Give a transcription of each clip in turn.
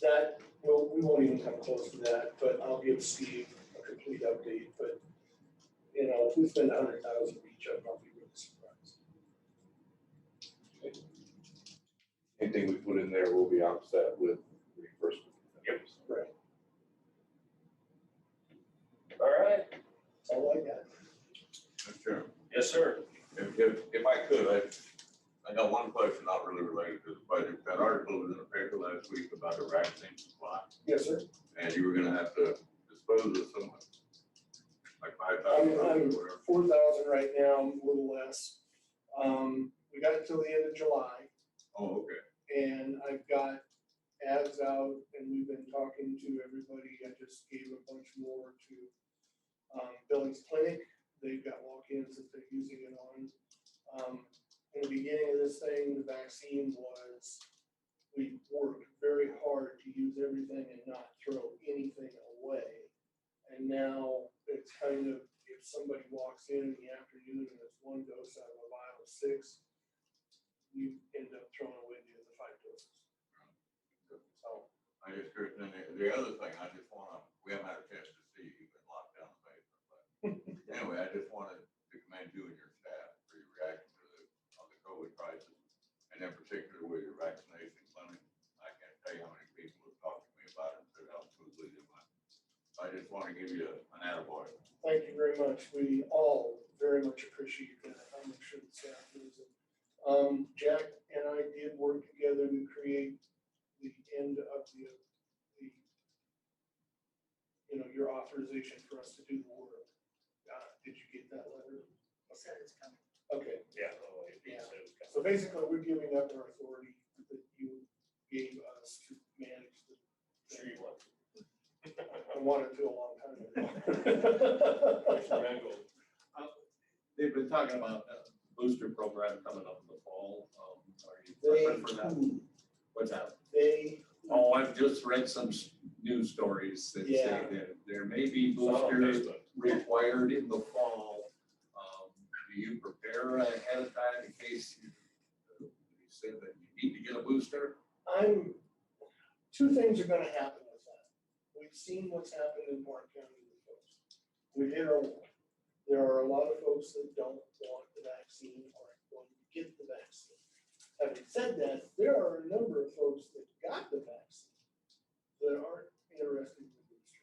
That we won't even come close to that, but I'll give Steve a complete update. But you know, if we spend 100,000 each, I'll be really surprised. Anything we put in there will be offset with reimbursement. Yep. Right. All right. That's all I got. Mr. Chairman, Yes, sir. if I could, I got one question not really related to the budget. That article was in the paper last week about the vaccine supply, Yes, sir. and you were gonna have to dispose of some, like 5,000 or I'm whatever. 4,000 right now, a little less. We got it till the end of July, Oh, okay. and I've got ads out, and we've been talking to everybody. I just gave a bunch more to Billings Clinic. They've got walk-ins that they're using it on. In the beginning of this thing, the vaccine was, we worked very hard to use everything and not throw anything away. And now it's kind of, if somebody walks in the afternoon and it's one dose out of a vial of 6, you end up throwing away the other 5 doses. So I just curious, and the other thing, I just wanna, we haven't had a chance to see, you've been locked down in the basement, but anyway, I just wanted to commend you and your staff for your reaction to the COVID crisis, and in particular with your vaccination clinic. I can't tell you how many people have talked to me about it and said how smoothly they went. So I just want to give you an attaboy. thank you very much. We all very much appreciate that. I'll make sure the staff knows it. Jack and I did work together to create the end of the your authorization for us to do the work. Did you get that letter? He said it's coming. Okay. Yeah. Yeah. So basically, we're giving up our authority that you gave us to manage the. Sure you want to. I wanted to a long time ago. Commissioner Mangold. They've been talking about a booster program coming up in the fall. Are you They, prepared for that? What's that? they, Oh, I've just read some news stories that Yeah. say that there may be It's not on boosters Facebook. required in the fall. Do you prepare ahead of time in case you say that you need to get a booster? Two things are gonna happen with that. We've seen what's happened in Mark County with folks. We hit our wall. There are a lot of folks that don't want the vaccine or aren't going to get the vaccine. Having said that, there are a number of folks that got the vaccine that aren't interested in the booster.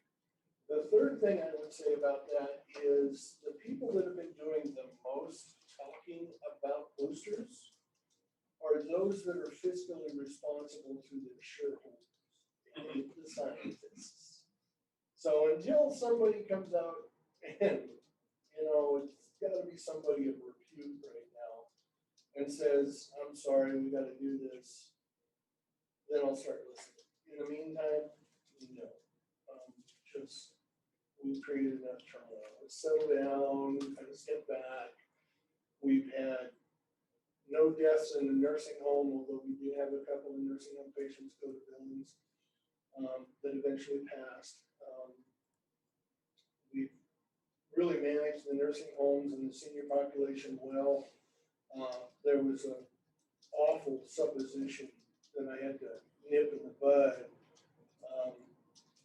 The third thing I would say about that is the people that have been doing the most talking about boosters are those that are fiscally responsible to their shareholders, and the scientists. So until somebody comes out and, it's gotta be somebody of repute right now and says, I'm sorry, we gotta do this, then I'll start listening. In the meantime, no. Just, we've created enough turmoil. Let's settle down, kind of step back. We've had no deaths in the nursing home, although we did have a couple of nursing home patients go to Billings that eventually passed. We've really managed the nursing homes and the senior population well. There was an awful supposition that I had to nip in the bud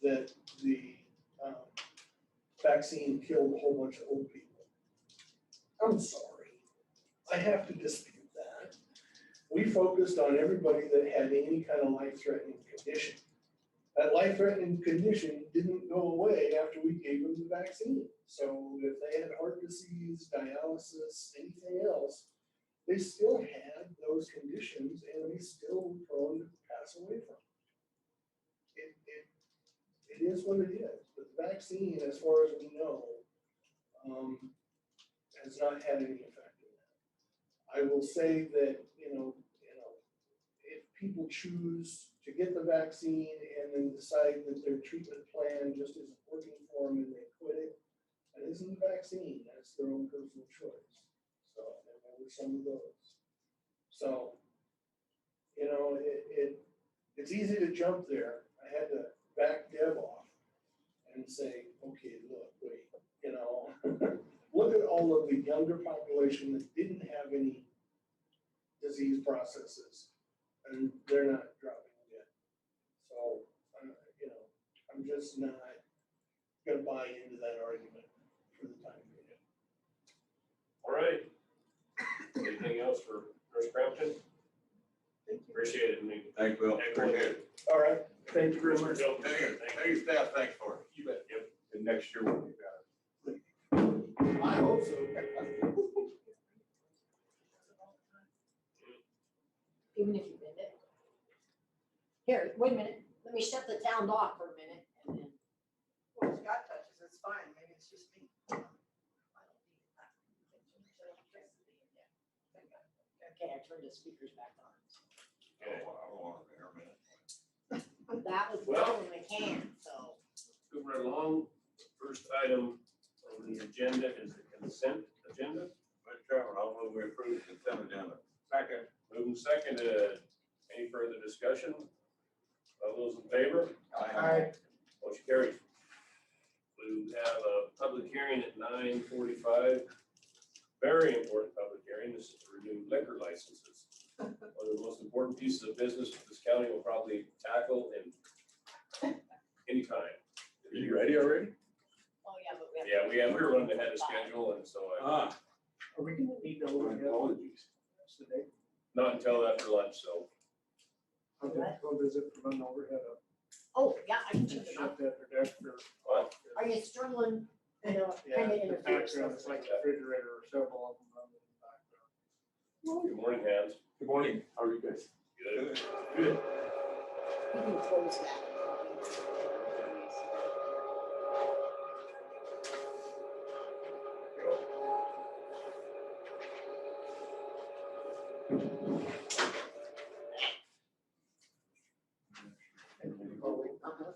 that the vaccine killed a whole bunch of old people. I'm sorry. I have to dispute that. We focused on everybody that had any kind of life-threatening condition. That life-threatening condition didn't go away after we gave them the vaccine. So if they had heart disease, dialysis, anything else, they still had those conditions and they still were prone to pass away from it. It is what it is. But the vaccine, as far as we know, has not had any effect in that. I will say that, if people choose to get the vaccine and then decide that their treatment plan just isn't working for them and they quit it, that isn't the vaccine, that's their own personal choice. So, and there were some of those. So, it's easy to jump there. I had to back Deb off and say, okay, look, wait, look at all of the younger population that didn't have any disease processes, and they're not dropping yet. just not gonna buy into that argument for the time being. All right. Anything else for Nurse Crampton? Appreciate it, Nick. Thanks, Bill. Appreciate it. All right, thank you very much. Tell your staff, thanks for it. You bet. Yep. And next year we'll be better. I hope so. Even if you bend it. Here, wait a minute, let me shut the town dock for a minute and then. Well, Scott touches, it's fine, maybe it's just me. Okay, I turned the speakers back on. Okay. I don't want to hear a minute. That was Well- well in the can, so. Move right along. First item on the agenda is the consent agenda. Mr. Chairman, I'll move we approve the consent agenda. Second. Moving seconded. Any further discussion? All those in favor? Motion carries. We have a public hearing at 9:45. Very important public hearing. This is to renew liquor licenses. One of the most important pieces of business this county will probably tackle in any time. Are you ready already? Oh, yeah, but we have. Yeah, we're running ahead of schedule, and so Ah, Are we gonna need to my overhead apologies. today? not until after lunch, so. How difficult is it to run overhead up Oh, yeah, I can and check it shut out. that projector? What? Are you struggling? I know, Yeah, kind of the interferes. background is like a refrigerator or several of them running in the background. Good morning, Hans. Good morning. How are you guys? Good. You can close that. Uh-huh.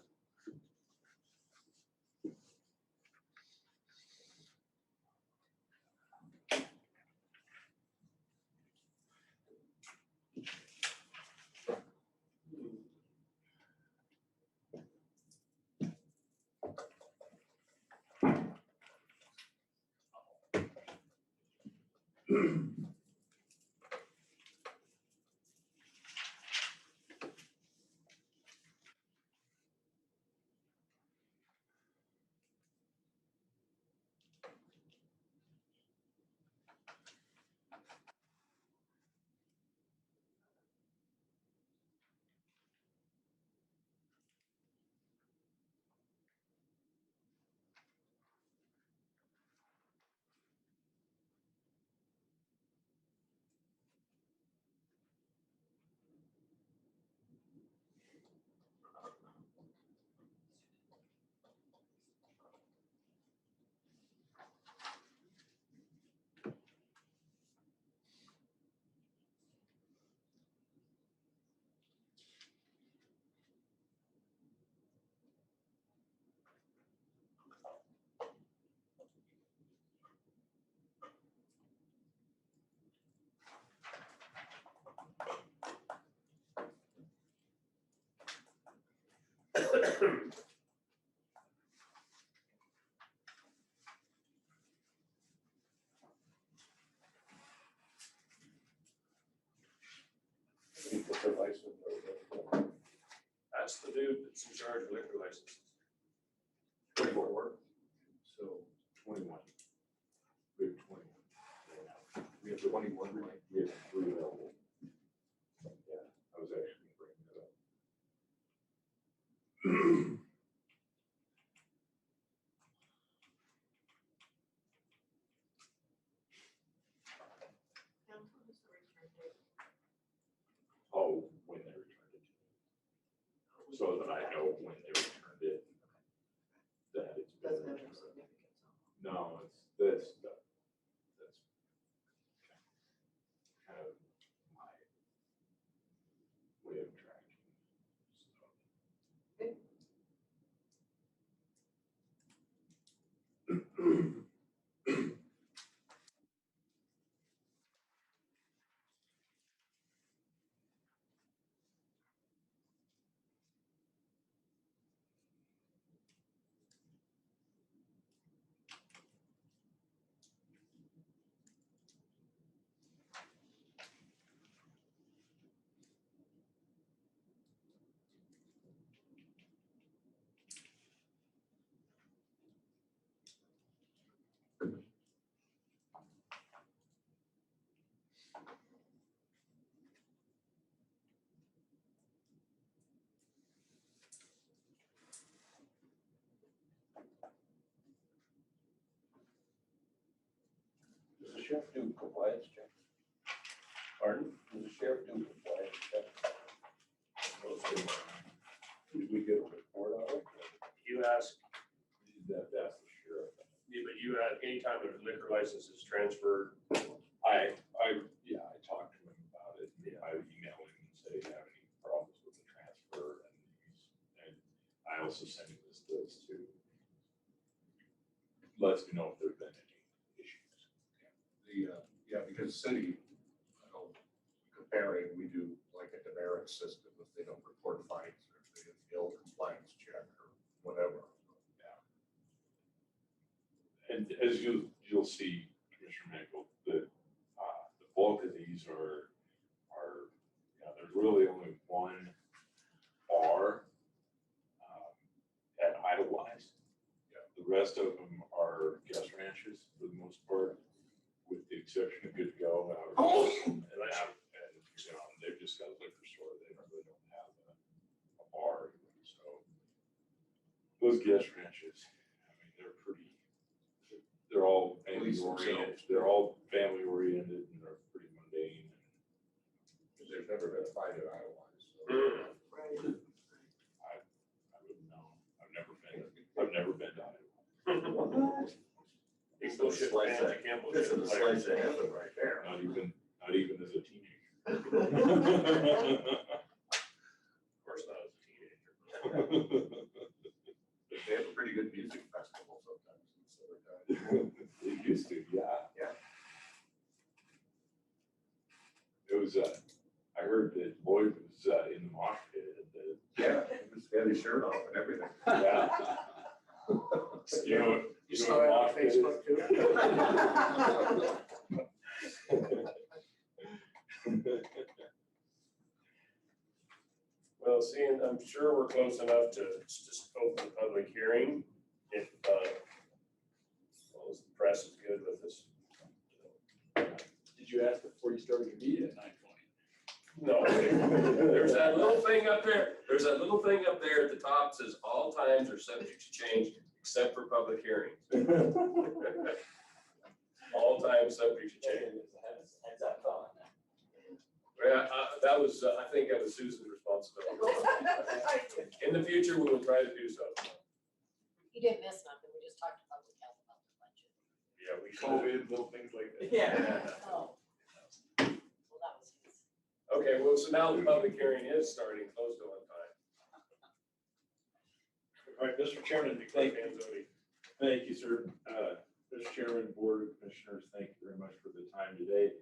You put the license over. That's the dude that's in charge of liquor licenses. 24. So 21. We have 21. We have 21, right? We have 3 available. Yeah, I was actually bringing that up. Oh, when they returned it to me. So that I know when they returned it, that it's been Doesn't have any returned. significance. No, that's kind of my way of tracking. Does the sheriff do compliance checks? Pardon? Does the sheriff do compliance checks? Did we get a report on it? You ask, That's the sheriff. yeah, but you had, anytime a liquor license is transferred, I talked to him about it. I emailed him and said, "Do you have any problems with the transfer?" And I also sent him this list to let me know if there've been any issues. Because city, I know, comparing, we do like a demerit system if they don't report fines or if they fail compliance check or whatever. And as you'll see, Commissioner Michael, the bulk of these are, there's really only one bar at Idlewild. Yeah, the rest of them are guest ranches for the most part, with the exception of Good to Go. And they've just got a liquor store. They really don't have a bar. So those guest ranches, I mean, they're all family oriented. They're all family oriented and they're pretty mundane. Because there's never been a fight at Iowa. Right. I wouldn't know. I've never been to Iowa. you still ship fans, you can't This bullshit is a players. slice of heaven right there. Not even as a teenager. Of course not as a teenager. They have a pretty good music festival sometimes in summertime. They used to, yeah. Yeah. It was, I heard that Lloyd was in the mosh pit at the. Yeah, he had his shirt off and everything. Yeah. You know saw what it on mosh pit is? Facebook too? Well, seeing, I'm sure we're close enough to open the public hearing. If, well, the press is good with this. Did you ask before you started your meeting at 9:20? No, there's that little thing up there, at the top says all times are subject to change except for public hearings. All times subject to change. Heads up on that. Yeah, that was, I think that was Susan's responsibility. In the future, we will try to do so. You didn't miss nothing, we just talked to public health about the budget. Yeah, we should. COVID, little things like that. Yeah. Oh. Well, that was his. Okay, well, so now the public hearing is starting close to on time. All right, Mr. Chairman, Thank you. thank you, sir. Mr. Chairman, Board of Commissioners, thank you very much for the time today.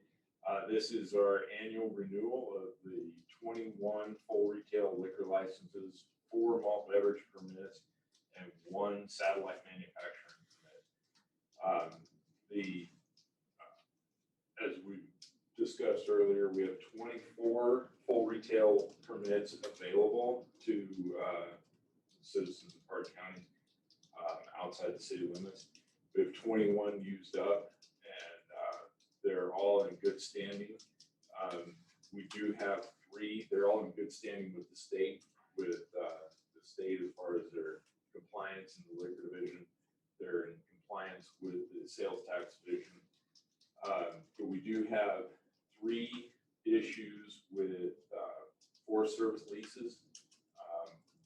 This is our annual renewal of the 21 full retail liquor licenses, 4 malt beverage permits, and 1 satellite manufacturing permit. As we discussed earlier, we have 24 full retail permits available to citizens of Park County outside the city limits. We have 21 used up, and they're all in good standing. We do have 3, they're all in good standing with the state, as far as their compliance in the liquor division. They're in compliance with the sales tax division. But we do have 3 issues with Forest Service leases.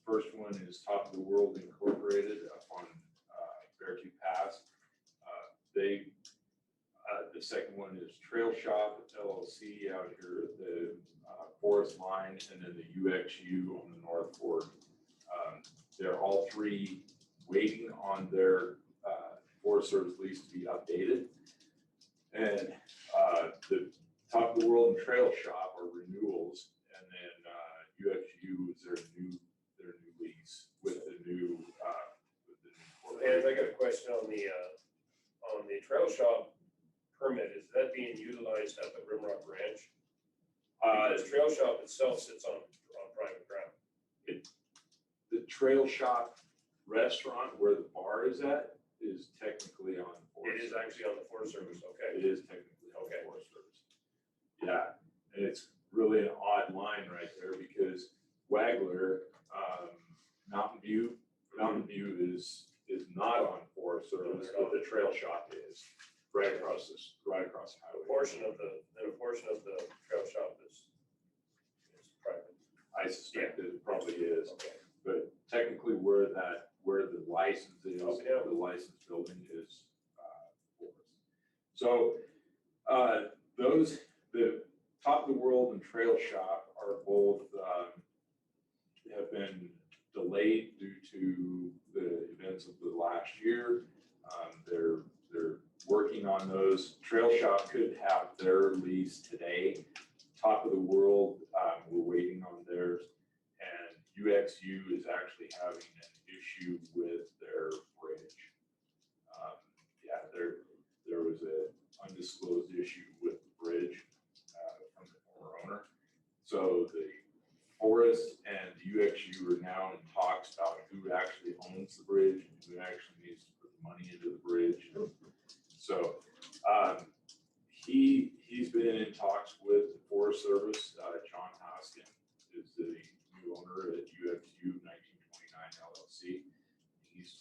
First one is Top of the World Incorporated up on Beartooth Pass. The second one is Trail Shop LLC out here at the Forest Line, and then the UXU on the North Fork. They're all 3 waiting on their Forest Service lease to be updated. And the Top of the World and Trail Shop are renewals, and then UXU is their new lease with the new. And I got a question on the trail shop permit. Is that being utilized up at Rimrock Ranch? Because trail shop itself sits on private ground. The Trail Shop restaurant where the bar is at is technically on Forest It is Service. actually on the Forest Service, okay. It is technically on Okay. Forest Service. Yeah, and it's really an odd line right there because Wagler, Mountain View is not is what the trail shop is, right across the highway. A portion of the trail shop is private. I suspect it probably is, Okay. but technically where the license is, Oh, yeah. the license building is, forest. So, the Top of the World and Trail Shop are both, have been delayed due to the events of the last year. They're working on those. Trail Shop could have their lease today. Top of the World, we're waiting on theirs. And UXU is actually having an issue with their bridge. Yeah, there was an undisclosed issue with the bridge from the former owner. So the forest and UXU are now in talks about who actually owns the bridge and who actually needs to put the money into the bridge. So he's been in talks with the Forest Service. John Hoskin is the new owner at UXU 1929 LLC. He's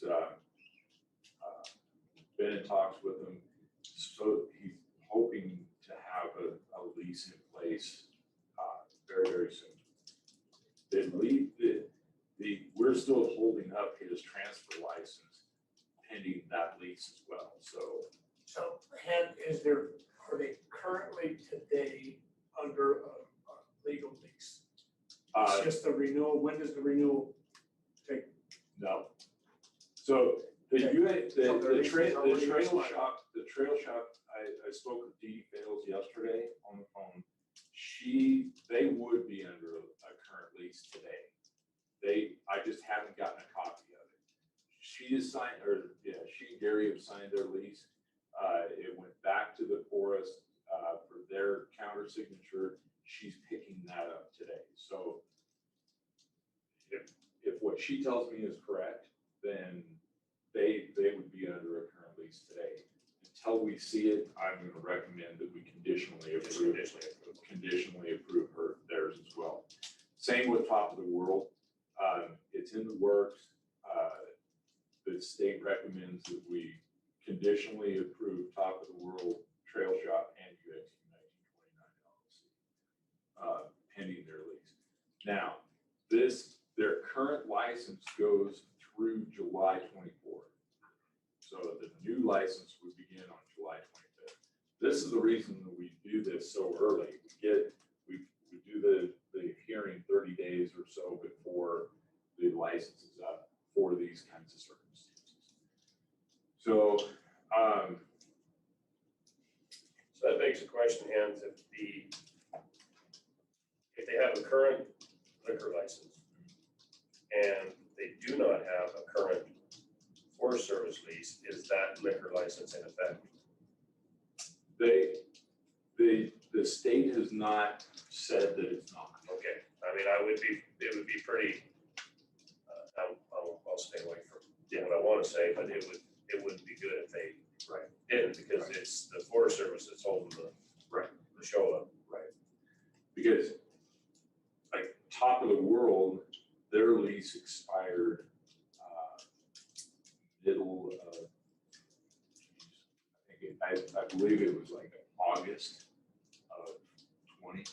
been in talks with them. So he's hoping to have a lease in place very, very soon. They believe that we're still holding up his transfer license pending that lease as well. So are they currently today under a legal lease? It's just the renewal. When does the renewal take? no. So the trail shop, I spoke with Dee Fales yesterday on the phone. They would be under a current lease today. I just haven't gotten a copy of it. She and Gary have signed their lease. It went back to the forest for their counter signature. She's picking that up today. So if what she tells me is correct, then they would be under a current lease today. Until we see it, I'm going to recommend that we conditionally approve theirs as well. Same with Top of the World. It's in the works. The state recommends that we conditionally approve Top of the World, Trail Shop, and UXU 1929 LLC, pending their lease. Now, their current license goes through July 24th. So the new license would begin on July 25th. This is the reason that we do this so early. We do the hearing 30 days or so before the license is up for these kinds of circumstances. So, So that begs the question, Hans, if they have a current liquor license and they do not have a current Forest Service lease, is that liquor license in effect? the state has not said that it's not. Okay, I mean, it would be pretty, I'll stay away from what I want to say, but it wouldn't be good if they didn't, because it's the Forest Service that's holding the show up. Right. Because like Top of the World, their lease expired middle of, I believe it was like August of 20.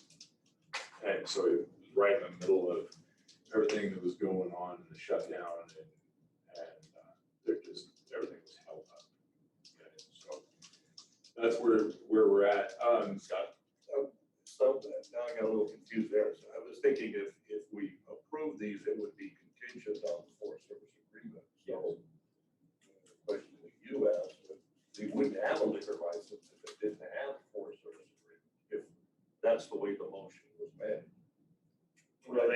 And so it was right in the middle of everything that was going on in the shutdown, and everything was held up. Okay, so that's where we're at. Scott? So now I got a little confused there. So I was thinking if we approve these, it would be contingent on the Forest Service agreement. So the question that you asked, we wouldn't have a liquor license if it didn't have a Forest Service agreement, if that's the way the motion was made. Well,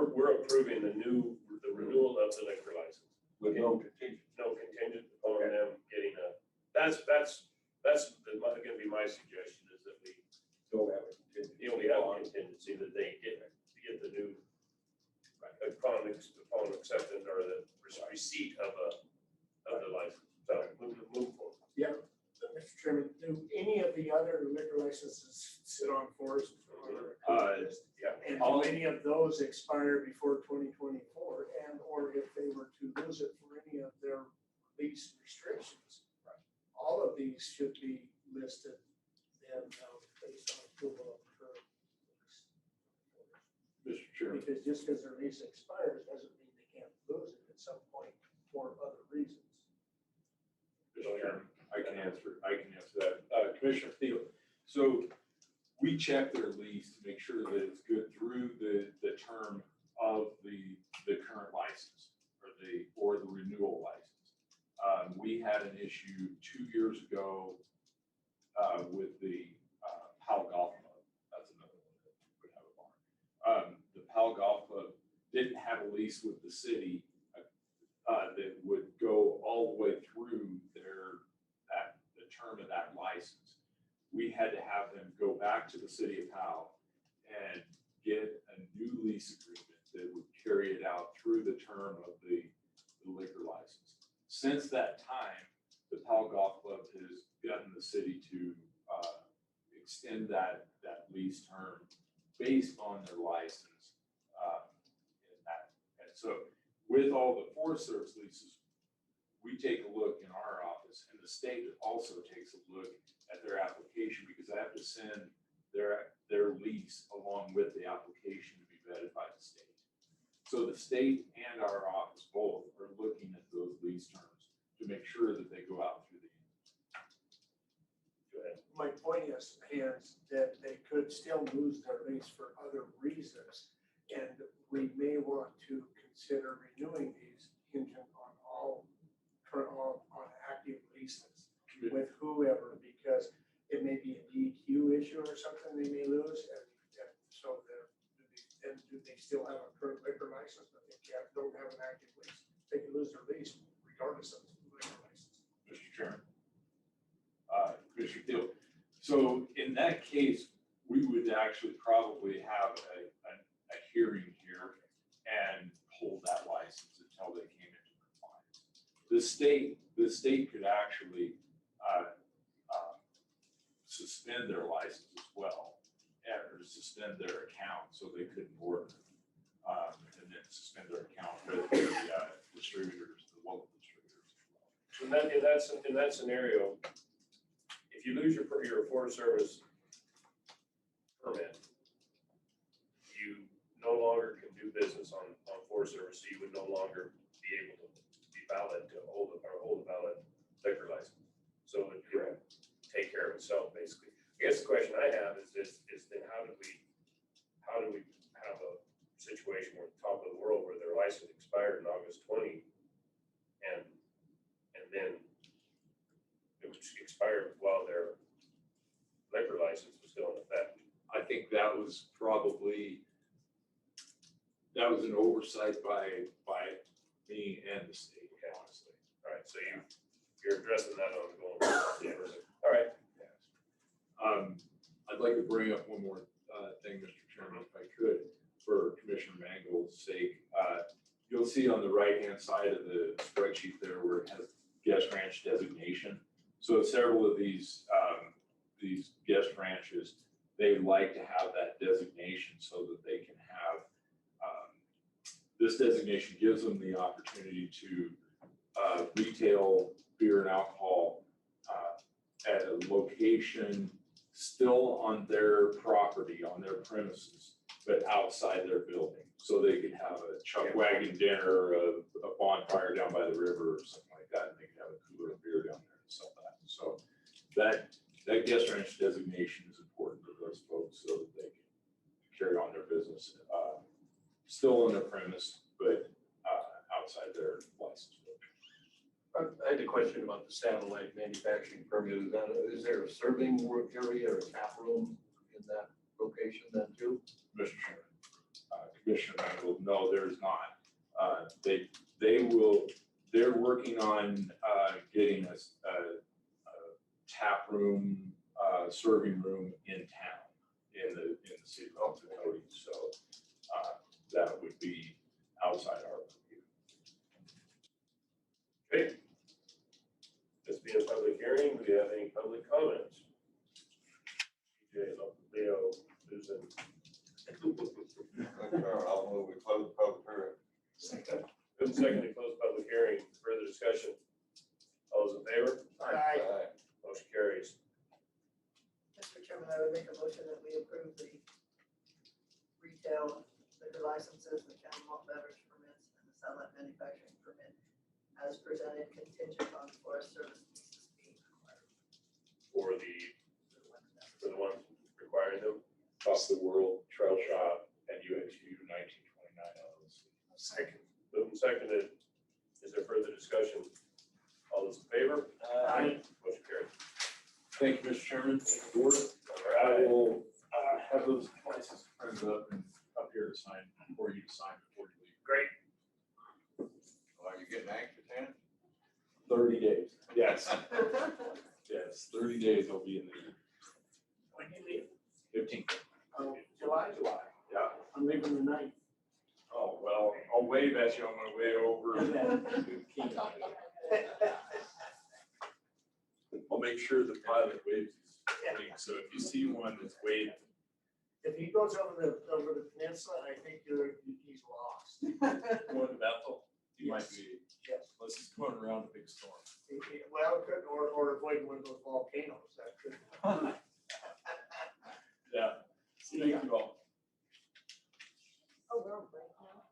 we're approving the renewal of the liquor license. With no contingent. No contingent upon them getting that's gonna be my suggestion, is that we Don't have a contingency. only have a contingency that they get the new, upon acceptance or the receipt of the license. So move forward. Yeah, Mr. Chairman, do any of the other liquor licenses sit on forest? And do any of those expire before 2024, and or if they were to lose it for any of their lease restrictions? lease expires, doesn't mean they can't lose it at some point for other reasons. Mr. Chairman, I can answer that. Commissioner Thiel, so we check their lease to make sure that it's good through the term of the current license or the renewal license. We had an issue 2 years ago with the Powell Golf Club. That's another one that would have a barn. The Powell Golf Club didn't have a lease with the city that would go all the way through the term of that license. We had to have them go back to the city of Powell and get a new lease agreement that would carry it out through the term of the liquor license. Since that time, the Powell Golf Club has gotten the city to extend that lease term based on their license. And so with all the Forest Service leases, we take a look in our office, and the state also takes a look at their application, because I have to send their lease along with the application to be vetted by the state. So the state and our office both are looking at those lease terms to make sure that they go out through the end. Go ahead. My point is that they could still lose their lease for other reasons. And we may want to consider renewing these contingent on active leases with whoever, because it may be an EQ issue or something they may lose. And so do they still have a current liquor license, but they don't have an active lease? They can lose their lease regardless of the liquor license. Mr. Chairman. Commissioner Thiel. So in that case, we would actually probably have a hearing here and hold that license until they came into compliance. The state could actually suspend their license as well, or suspend their account so they couldn't order, and then suspend their account with the distributors, the local distributors as well. So in that scenario, if you lose your Forest Service permit, you no longer can do business on Forest Service, so you would no longer be able to be valid to hold a valid liquor license. So it would take care of itself, basically. I guess the question I have is then how do we have a situation where top of the world where their license expired in August 20 and then it was expired while their liquor license was still in effect? I think that was an oversight by me and the state, honestly. All right, so you're addressing that on the going forward. All right. I'd like to bring up one more thing, Mr. Chairman, if I could, for Commissioner Mangold's sake. You'll see on the right-hand side of the spreadsheet there where it has guest ranch designation. So several of these guest ranches, they like to have that designation so that they can have, this designation gives them the opportunity to retail beer and alcohol at a location still on their property, on their premises, but outside their building. So they could have a chuck wagon dinner, a bonfire down by the river or something like that, and they could have a cooler of beer down there and sell that. So that guest ranch designation is important to those folks so that they can carry on their business, still on their premise, but outside their license. I had a question about the satellite manufacturing permit. Is there a serving work area or a tap room in that location then too? Mr. Chairman, Commissioner Mangold, no, there's not. They're working on getting a tap room, serving room in town in the city of Cody. So that would be outside our purview. Okay. This being a public hearing, do you have any public comments? Leo, Susan. I'll move, we close the public hearing. Second to close public hearing. Further discussion? All those in favor? Aye. Motion carries. Mr. Chairman, I would make a motion that we approve the retail liquor licenses, the town Across the World Trail Shop and UXU 1929 LLC. Second. Moved and seconded. Is there further discussion? All those in favor? Motion carries. Thank you, Mr. Chairman. Thank you, Board. All I right. will have those places printed up and up here to sign, for you to sign before you leave. Great. Are you getting anxious, Hannah? 30 days. Yes. Yes, 30 days I'll be in there. When you leave? 15th. July. Yeah. I'm leaving the ninth. Oh, well, I'll wave at you on my way over to Keenan. I'll make sure the pilot waves is waiting, so if you see one that's waving, If he goes over the peninsula, I think he's lost. going to Bethel, you might be, Yes. unless he's going around a big storm. Well, it could, or avoid one of those volcanoes, that could. Yeah. Thank you all. Oh, we're on break now?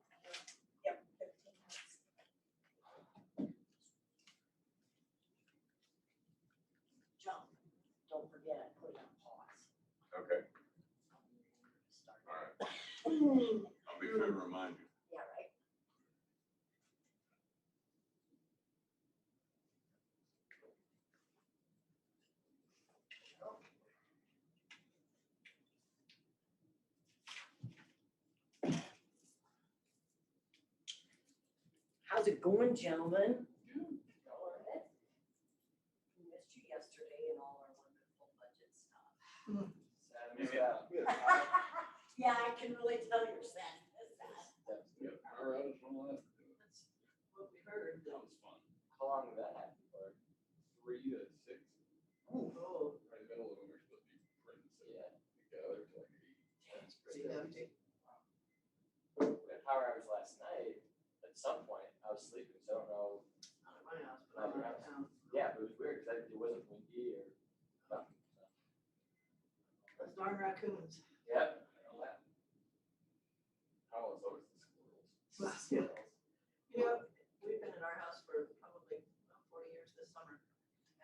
Yep, 15 minutes. John, don't forget, put it on pause. Okay, Start. all right. I'll be sure to remind you. Yeah, right? How's it going, gentlemen? Good. We missed you yesterday and all our wonderful budget stuff. Yeah, I can really tell you're sad. All right, it's one left. That's what we heard. That was fun. How long did that happen for? 3 to 6. Oh, Right in the middle of them, we're supposed to be printing Yeah. together to like 8. that's pretty hefty. We had power hours last night. At some point, I was sleeping, so I don't know. Not at my house, but I'm out of town. Yeah, but it was weird because it wasn't windy or nothing. So. Those darn raccoons. Yep. How was those the squirrels? Yeah. You know, we've been in our house for probably about 40 years this summer.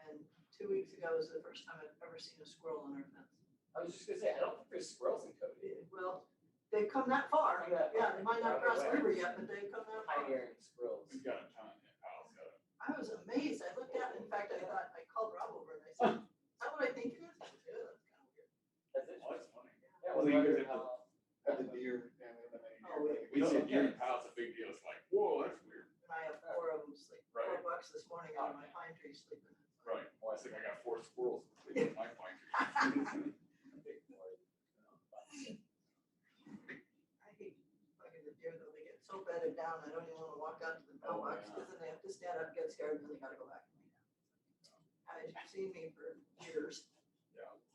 And 2 weeks ago was the first time I've ever seen a squirrel on our fence. I was just gonna say, I don't think there's squirrels in Cody. Well, they've come that far. Come that Yeah, far. they might not Yeah, cross the okay. river yet, but they've come that far. Pioneering squirrels. We've got a ton, yeah, Kyle's got it. I was amazed. I looked at it. In fact, I thought, I called Rob over and I said, is that what I think it is? He said, yeah, that's kind of weird. That's it. Oh, that's funny. Yeah, Well, well, you guys wonder have to- how- Have the deer, and we haven't had any Oh, deer. really? We see deer in Kyle's a big deal. It's like, whoa, that's weird. And I have 4 of them sleep, Right. 4 bucks this morning under my pine tree sleeping. Right. Well, I think I got 4 squirrels sleeping in my pine tree. big boy. I hate fucking the deer though. They get so bedded down. I don't even want to walk out to the mailbox because then they have to stand up, get scared, and then they gotta go back and lay down. Guys, you've seen me for years.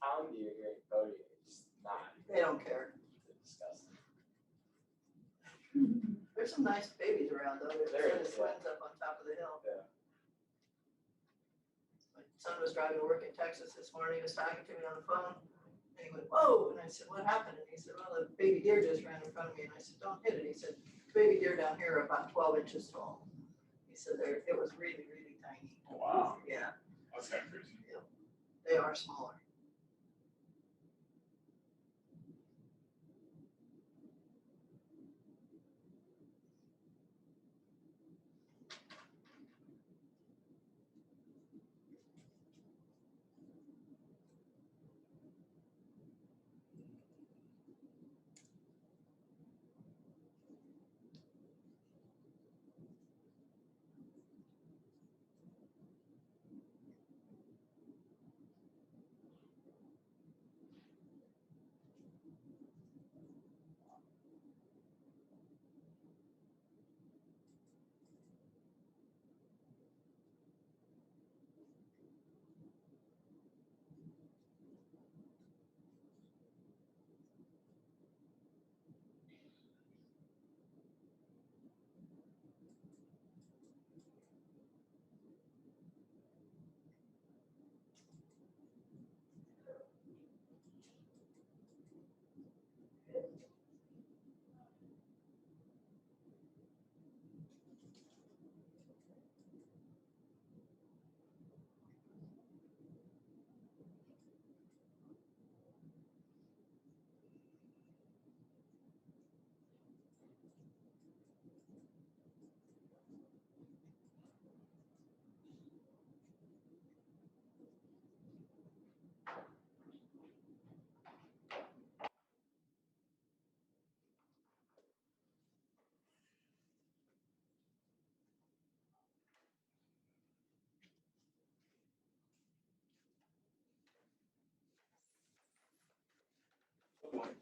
Town deer here in Cody is not. They don't care. It's disgusting. There's some nice babies around though. There's There a is, set of twins up on top of the hill. Yeah. My son was driving to work in Texas this morning. He was talking to me on the phone. And he went, whoa, and I said, what happened? And he said, well, the baby deer just ran in front of me. And I said, don't hit it. He said, baby deer down here are about 12 inches tall. He said, it was really, really tiny. Wow. Yeah, That's kind of crazy. they are smaller.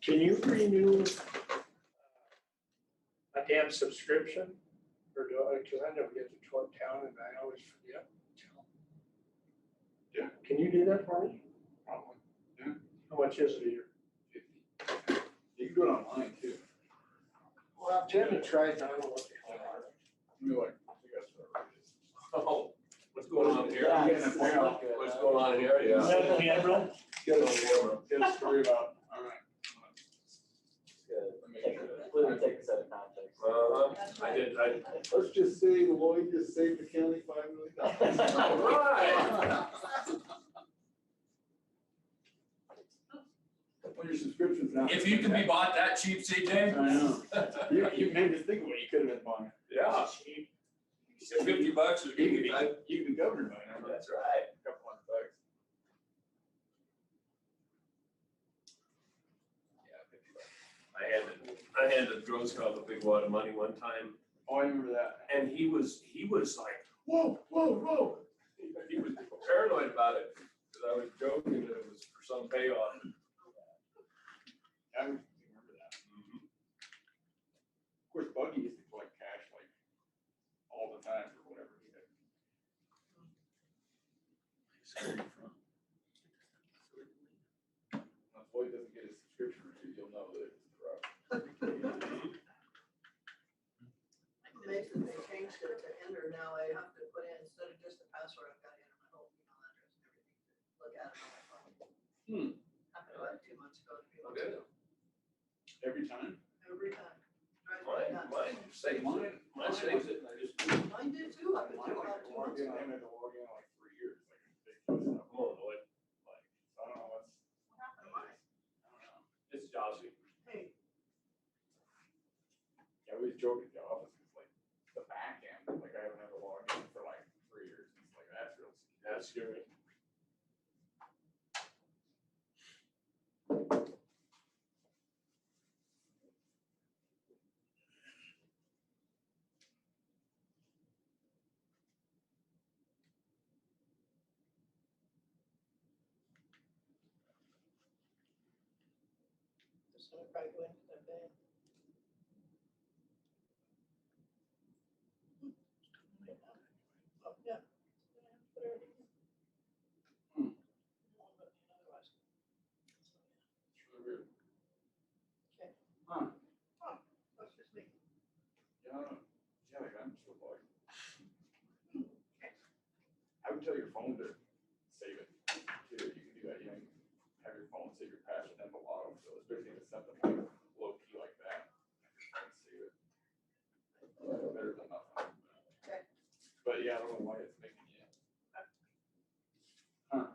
Can you renew a damn subscription? Or do I, cause I never get to town and I always forget. Yeah. Can you do that for me? Probably. Yeah. How much is it a year? 50. You can do it online too. Well, Jim had tried, I don't know what the hell are. You like, you guys are right. Oh, what's going on here? Yeah, it's it's not not good, What's huh? going on here? Is that the camera? Get a story about, all right. It's good. Let me Take- show you. Completely take this out of context. I did, Let's just say Lloyd just saved the county $5 million. all right. Well, your subscription's not. If you can be bought that cheap, CJ. I know. You made us think of what you could have been buying. Yeah. $50 is You gonna could be. be governor by now. That's right. Couple $100. I handed Grosskopf a big wad of money one time, Oh, I remember that. and he was like, whoa, whoa, whoa. He was paranoid about it, because I was joking that it was for some payoff. I remember that. Of course, Buggy used to collect cash like all the time for whatever he did. Once Lloyd doesn't get his subscription renewed, you'll know that it's corrupt. Amazed that they changed it to enter now, I have to put in, instead of just the password, I've got to enter my whole email address and everything to look at it on my phone. Happened about 2 months ago, 3 months Okay. ago, Every time? every time. Drives me nuts. Mine saves it. Mine saves it, and I just, Mine did too, up until about 2 months ago. I haven't had to log in in like 3 years. Like ridiculous stuff. come on, Lloyd. Like, I don't know what's, What happened to mine? I don't know. It's Jossie. Hey, Yeah, we was joking at the office, cause like the back end, like I haven't had to log in for like 3 years. It's like, that's real. That's scary. just gonna probably go into the bed. Oh, yeah. Put everything in. Won't let me otherwise. It's really weird. Okay. Huh. Oh, that's just me. Yeah, yeah, like I'm still like. I would tell your phone to save it too. You can do that. You know, have your phone save your password at the bottom. So especially if it's something like low key like that, save it. Better than nothing. Okay. But yeah, I don't know why it's making you. Huh.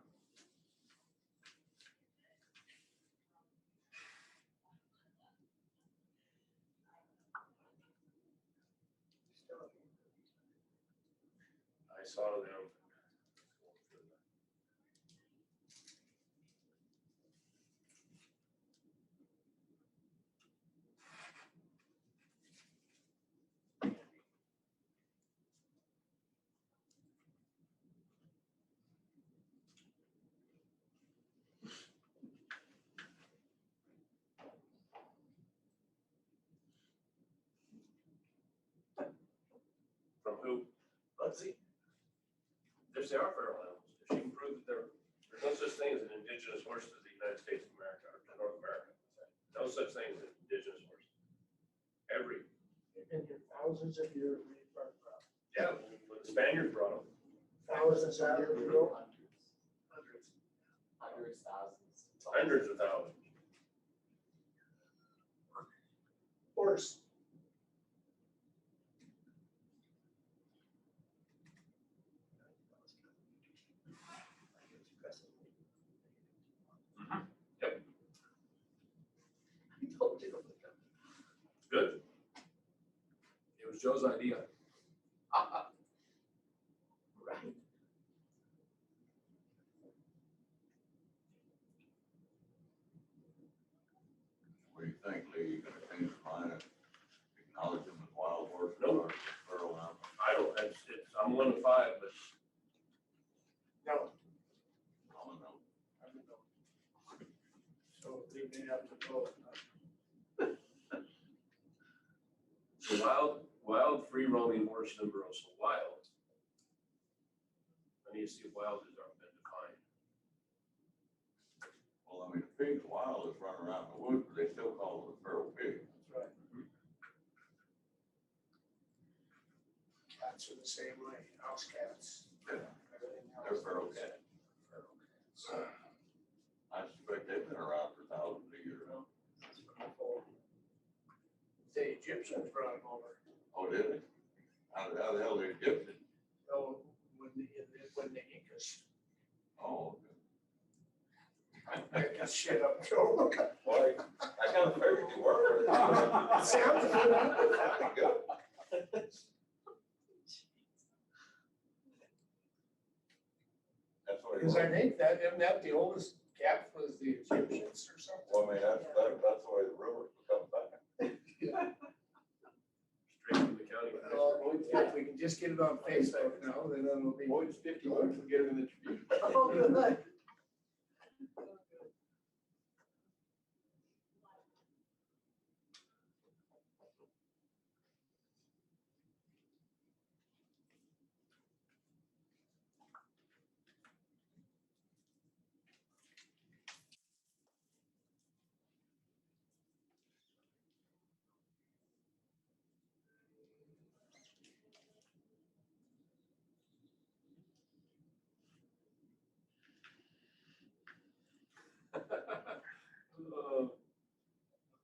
Still. I saw them. From who? Bugsy. Yes, they are feral animals. If she can prove that there's no such thing as an indigenous horse to the United States of America, or to North America. No such thing as an indigenous horse. They've been here thousands of years. We've brought them up. Yeah, when the Spaniards brought them. Thousands of years ago. Hundreds. Hundreds, thousands. Hundreds of thousands. Horse. Yep. I told you. Good. It was Joe's idea. Right. What do you think, Lee? You gonna change your mind and acknowledge them as wild horses Nope. or feral animals? I don't, I'm 1 of 5, but No. I don't know. So they may have to vote. Wild free roaming horse number also wild. I need to see if wild is our decline. Well, I mean, a pig's wild is running around in the woods, but they still call it a feral pig. That's right. Cats are the same way, house cats. Yeah. Everything else. They're feral cats. Feral cats. I suspect they've been around for thousands of years. The Egyptians brought them over. Oh, did they? How the hell they Egyptian? No, when the Incas. Oh, Make that shit up, Joe. boy, I kind of figured you were. Sounds good. Sounded good. That's what it was. Because I think that, isn't that the oldest cat was the Egyptians or something? Well, I mean, that's the way the rumors come back. Straight from the county. If we can just get it on Facebook now, then it'll be. Boy, it's 50 bucks to get it in the Tribune. Oh, good.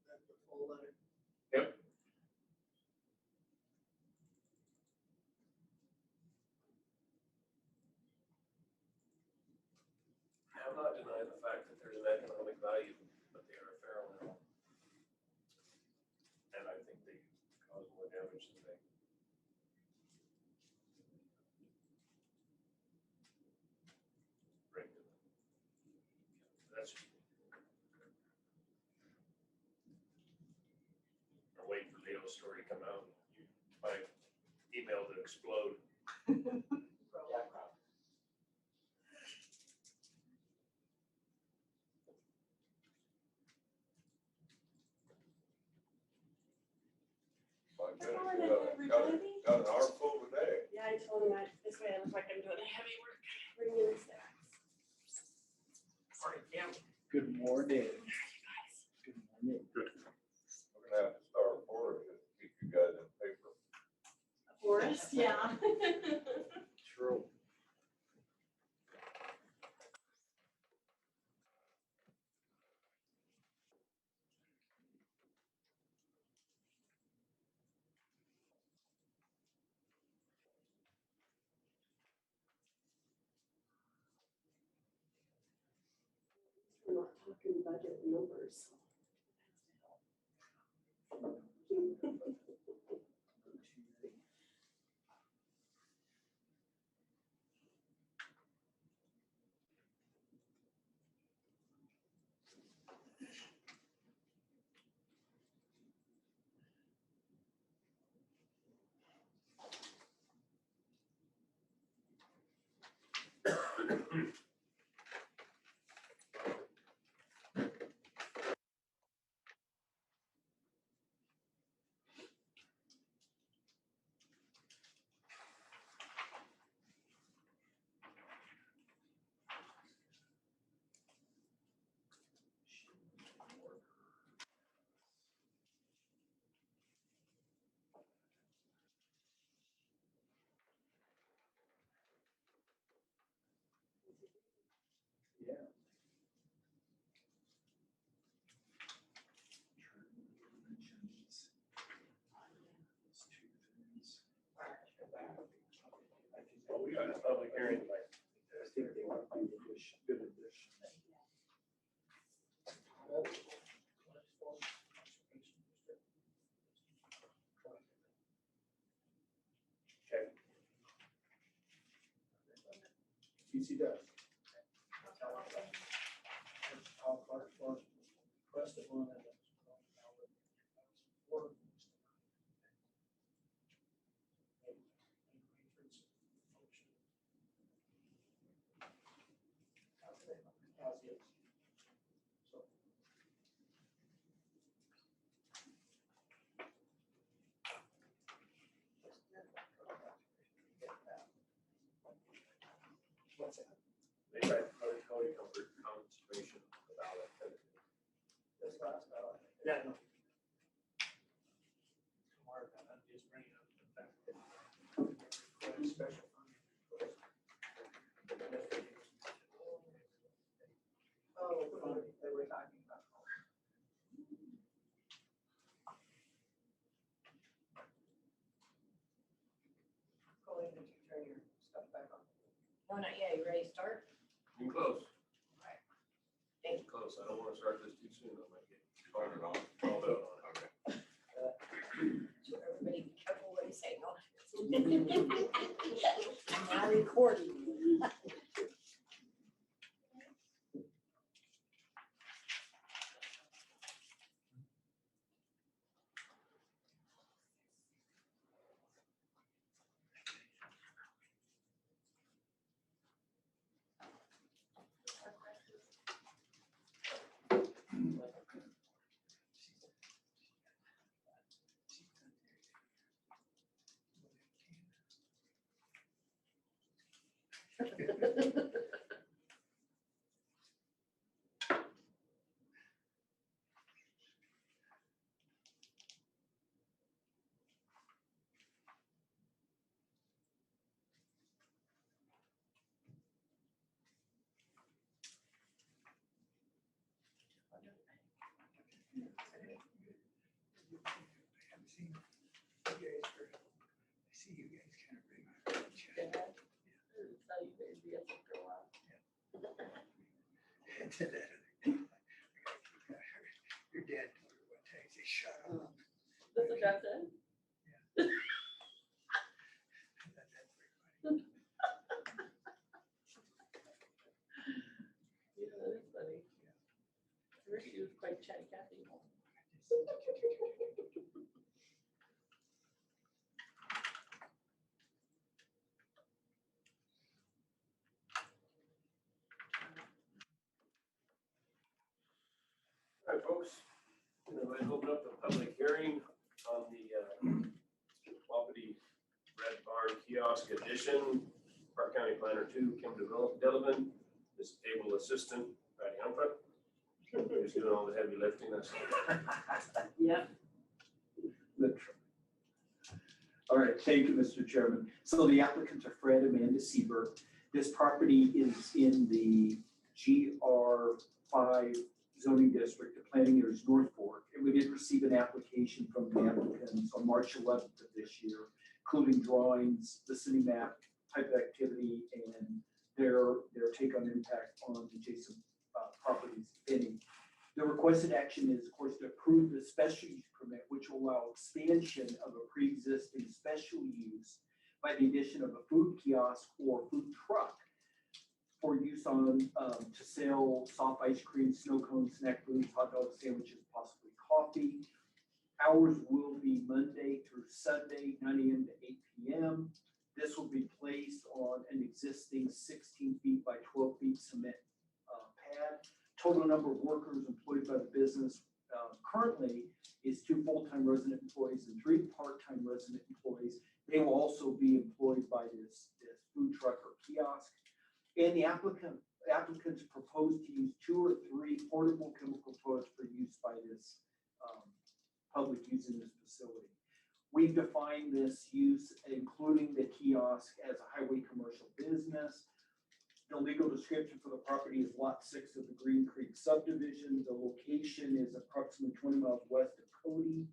That's the full letter. Yep. I'm not denying the fact that there's an economic value, but they are a feral animal. And I think they cause more damage than they. Bring to them. That's. Or wait for Leo's story to come out, my email to explode. Yeah, crap. My Good goodness, morning, everybody. got an armful today. Yeah, I told him this way I look like I'm doing heavy work, bringing in stacks. Morning, Kim. Good morning. Good morning. We're gonna have to start a board just to keep you guys in paper. Forest, yeah. True. We're not talking budget numbers. Yeah. Well, we got a public hearing tonight. I think they want to be good addition. Okay. TC does. I'll clarify for request of one. Yeah, no. Don't worry about it, I'm just bringing up the fact that special funding. Oh, they were talking about. Colleen, did you turn your stuff back on? No, not yet. You ready to start? You close. Right. Close. I don't want to start this too soon. I might get Turn it on. called out on it. So everybody be careful what you say. No. I'm now recording. Your dad told her one time, he said, shut up. That's what Jeff said? Yeah, that is funny. I wish she was quite chatty Cathy. All right, folks. I'm going to open up the public hearing on the Wapiti Red Barn Kiosk Edition. Park County Planner 2, Kim Delavan, this able assistant, Patty Humphrey. Who's doing all the heavy lifting. Yep. All right, thank you, Mr. Chairman. So the applicants are Fred and Amanda Seaver. This property is in the GR5 zoning district. The planning area is North Fork. And we did receive an application from the applicants on March 11th of this year, including drawings, the city map, type of activity, and their take on impact on adjacent properties, if any. The requested action is, of course, to approve the special use permit, which will allow expansion of a pre-existing special use by the addition of a food kiosk or food truck for use on, to sell soft ice cream, snow cones, snack foods, hot dogs, sandwiches, possibly coffee. Hours will be Monday through Sunday, 9 a.m. to 8 p.m. This will be placed on an existing 16 feet by 12 feet cement pad. Total number of workers employed by the business currently is 2 full-time resident employees and 3 part-time resident employees. They will also be employed by this food truck or kiosk. And the applicants propose to use 2 or 3 portable chemical toilets for use by this public using this facility. We've defined this use, including the kiosk, as a highway commercial business. The legal description for the property is Lot 6 of the Green Creek subdivision. The location is approximately 20 miles west of Cody,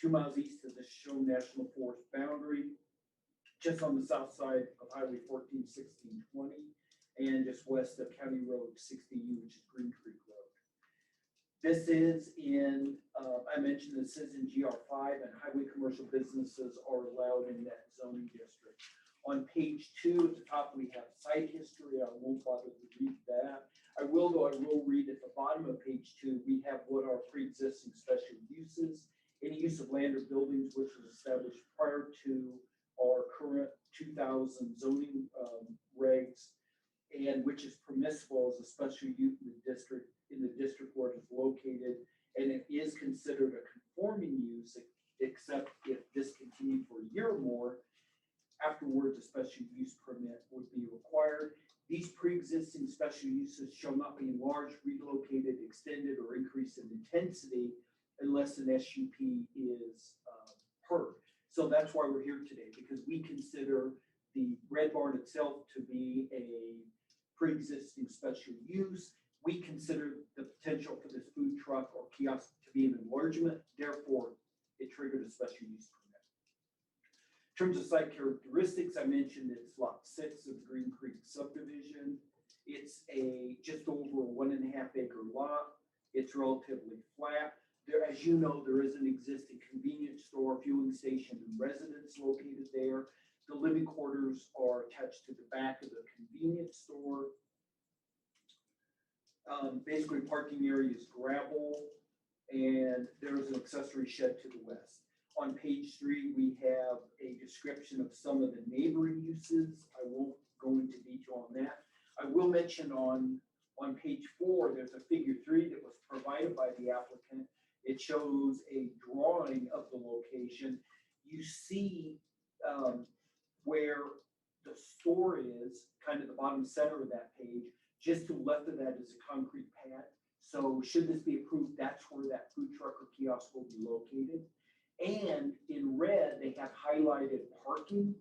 2 miles east of the Show National Forest boundary, just on the south side of Highway 14, 1620, and just west of County Road 60U, which is Green Creek Road. This is in, I mentioned this is in GR5, and highway commercial businesses are allowed in that zoning district. On page 2 at the top, we have site history. I won't bother to read that. I will read at the bottom of page 2, we have what are pre-existing special uses. Any use of land or buildings which was established prior to our current 2000 zoning regs, and which is permissible as a special use in the district where it is located, and it is considered a conforming use, except if discontinued for a year or more Afterwards, a special use permit would be required. These pre-existing special uses shall not be enlarged, relocated, extended, or increased in intensity unless an SUP is heard. So that's why we're here today, because we consider the Red Barn itself to be a pre-existing special use. We consider the potential for this food truck or kiosk to be an enlargement, therefore it triggered a special use permit. In terms of site characteristics, I mentioned it's lot 6 of Green Creek subdivision. It's just over a 1.5 acre lot. It's relatively flat. There, as you know, there is an existing convenience store, fueling station, and residence located there. The living quarters are attached to the back of the convenience store. Basically, parking area is gravel, and there is an accessory shed to the west. On page 3, we have a description of some of the neighboring uses. I won't go into detail on that. I will mention on page 4, there's a figure 3 that was provided by the applicant. It shows a drawing of the location. You see where the store is, kind of the bottom center of that page. Just to the left of that is a concrete pad. So should this be approved, that's where that food truck or kiosk will be located. And in red, they have highlighted parking.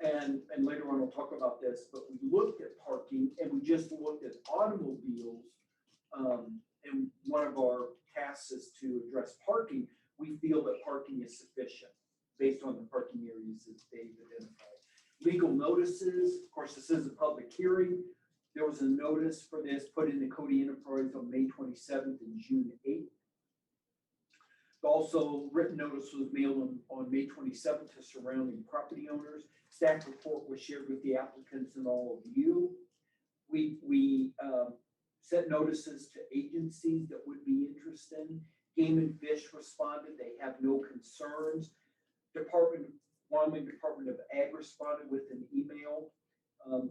And later on, we'll talk about this, but we looked at parking and we just looked at automobiles. And one of our tasks is to address parking. We feel that parking is sufficient based on the parking areas that they've identified. Legal notices, of course, this is a public hearing. There was a notice for this put in the Cody Enterprise on May 27th and June 8th. Also, written notice was mailed on May 27th to surrounding property owners. Staff report was shared with the applicants and all of you. We sent notices to agencies that would be interested. Game and Fish responded. They have no concerns. Wyoming Department of Ag responded with an email.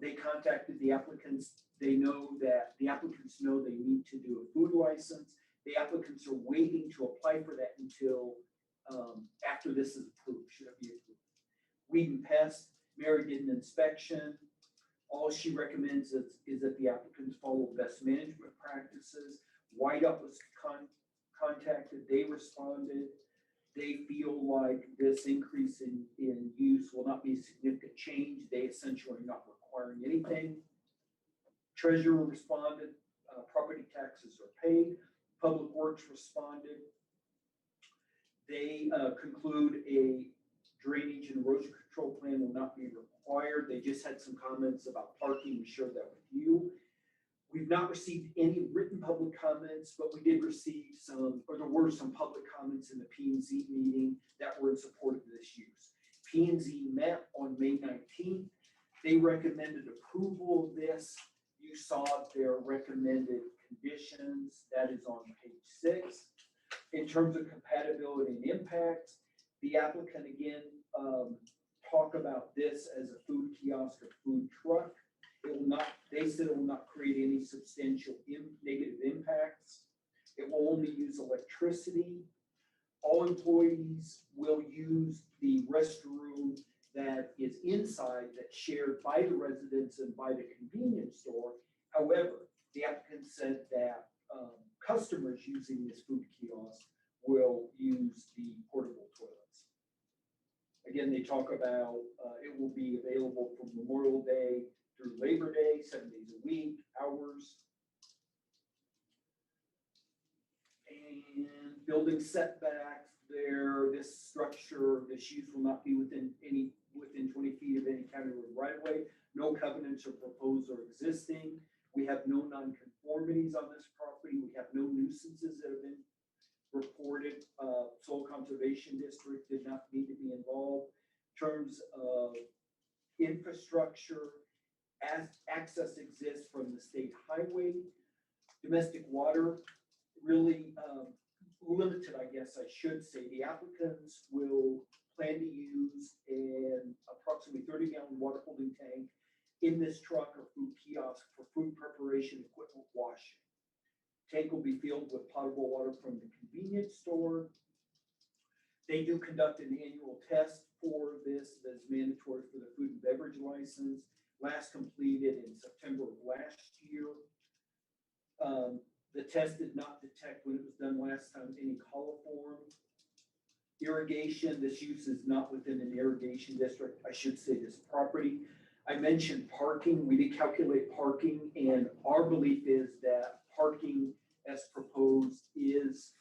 They contacted the applicants. They know that the applicants know they need to do a food license. The applicants are waiting to apply for that until after this is approved, should it be approved. Weed and Pest, Mary did an inspection. All she recommends is that the applicants follow best management practices. White Up was contacted. They responded. They feel like this increase in use will not be a significant change. They essentially are not requiring anything. Treasurer responded. Property taxes are paid. Public Works responded. They conclude a drainage and erosion control plan will not be required. They just had some comments about parking. We shared that with you. We've not received any written public comments, but we did receive some, or there were some public comments in the P&Z meeting that were in support of this use. P&Z met on May 19th. They recommended approval of this. You saw their recommended conditions. That is on page 6. In terms of compatibility and impacts, the applicant again talk about this as a food kiosk or food truck. It will not, they said it will not create any substantial negative impacts. It will only use electricity. All employees will use the restroom that is inside, that's shared by the residents and by the convenience store. However, the applicant said that customers using this food kiosk will use the portable toilets. Again, they talk about it will be available from Memorial Day through Labor Day, 7 days a week, hours. And building setbacks there, this structure, this use will not be within 20 feet of any county road right of way. No covenants are proposed or existing. We have no nonconformities on this property. We have no nuisances that have been reported. Soil Conservation District did not need to be involved. In terms of infrastructure, as access exists from the state highway, domestic water, really limited, I guess I should say. The applicants will plan to use an approximately 30-gallon water holding tank in this truck or food kiosk for food preparation equipment washing. Tank will be filled with potable water from the convenience store. They do conduct an annual test for this that is mandatory for the food and beverage license, last completed in September of last year. The test did not detect when it was done last time any coliform. Irrigation, this use is not within an irrigation district. I should say this property. I mentioned parking. We did calculate parking, and our belief is that parking as proposed is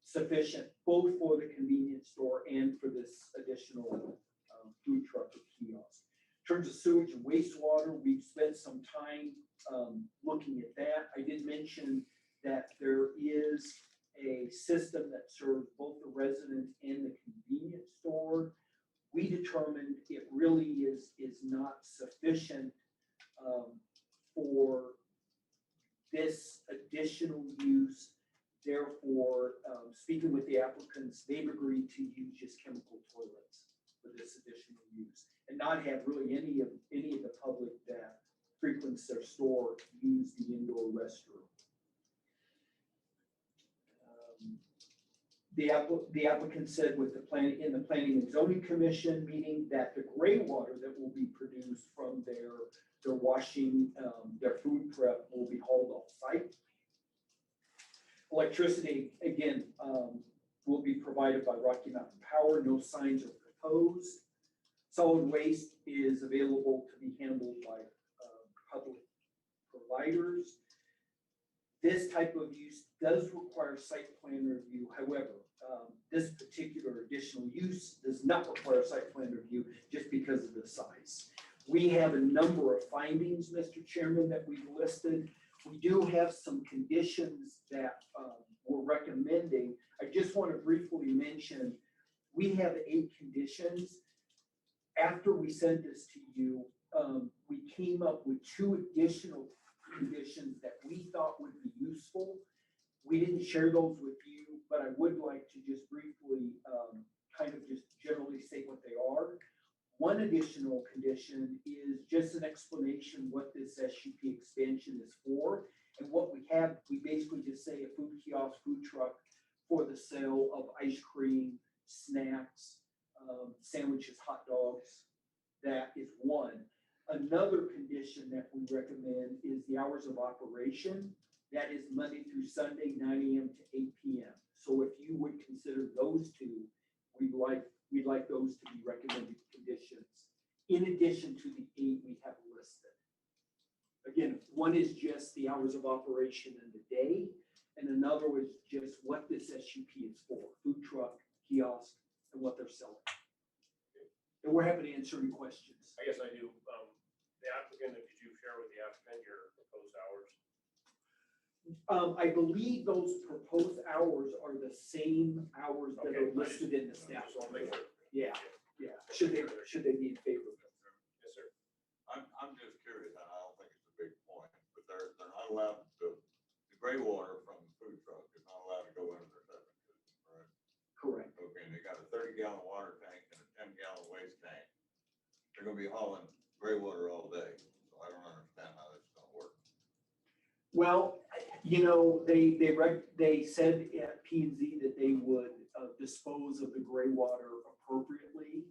sufficient both for the convenience store and for this additional food truck or kiosk. In terms of sewage and wastewater, we've spent some time looking at that. I did mention that there is a system that serves both the resident and the convenience store. We determined it really is not sufficient for this additional use. Therefore, speaking with the applicants, they've agreed to use just chemical toilets for this additional use and not have really any of the public that frequents their store use the indoor restroom. The applicant said with the planning and zoning commission meeting that the gray water that will be produced from their washing, their food prep will be hauled off site. Electricity, again, will be provided by Rocky Mountain Power. No signs are proposed. Solid waste is available to be handled by public providers. This type of use does require site plan review. However, this particular additional use does not require site plan review just because of the size. We have a number of findings, Mr. Chairman, that we've listed. We do have some conditions that we're recommending. I just want to briefly mention, we have 8 conditions. After we sent this to you, we came up with 2 additional conditions that we thought would be useful. We didn't share those with you, but I would like to just briefly kind of just generally state what they are. One additional condition is just an explanation what this SUP expansion is for. And what we have, we basically just say a food kiosk, food truck for the sale of ice cream, snacks, sandwiches, hot dogs. That is one. Another condition that we recommend is the hours of operation. That is Monday through Sunday, 9 a.m. to 8 p.m. So if you would consider those 2, we'd like those to be recommended conditions, in addition to the 8 we have listed. Again, one is just the hours of operation in the day, and another was just what this SUP is for, food truck, kiosk, and what they're selling. And we're happy to answer any questions. I guess I do. The applicant, did you share with the applicant your proposed hours? I believe those proposed hours are the same hours that Okay, are listed in the staff. Just want to make sure. Yeah, should they be in favor of it? Yes, sir. I'm just curious, and I don't think it's a big point, but they're not allowed to, the gray water from the food truck is not allowed to go into their septic system, right? Correct. Okay, and they got a 30-gallon water tank and a 10-gallon waste tank. They're gonna be hauling gray water all day, so I don't understand how that's gonna work. Well, you know, they said at P&Z that they would dispose of the gray water appropriately.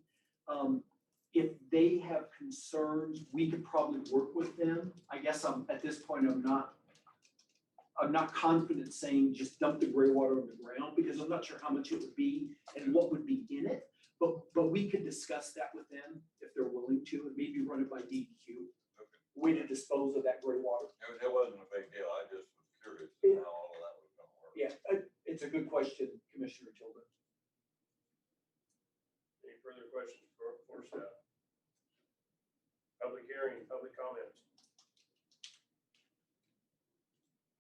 If they have concerns, we could probably work with them. I guess at this point, I'm not confident saying just dump the gray water on the ground because I'm not sure how much it would be and what would be in it. But we could discuss that with them if they're willing to, and maybe run it by DEQ. Okay. Way to dispose of that gray water. It wasn't a big deal, I just was curious how all of that was gonna work. Yeah, it's a good question, Commissioner Tilden. Any further questions for staff? Public hearing, public comments.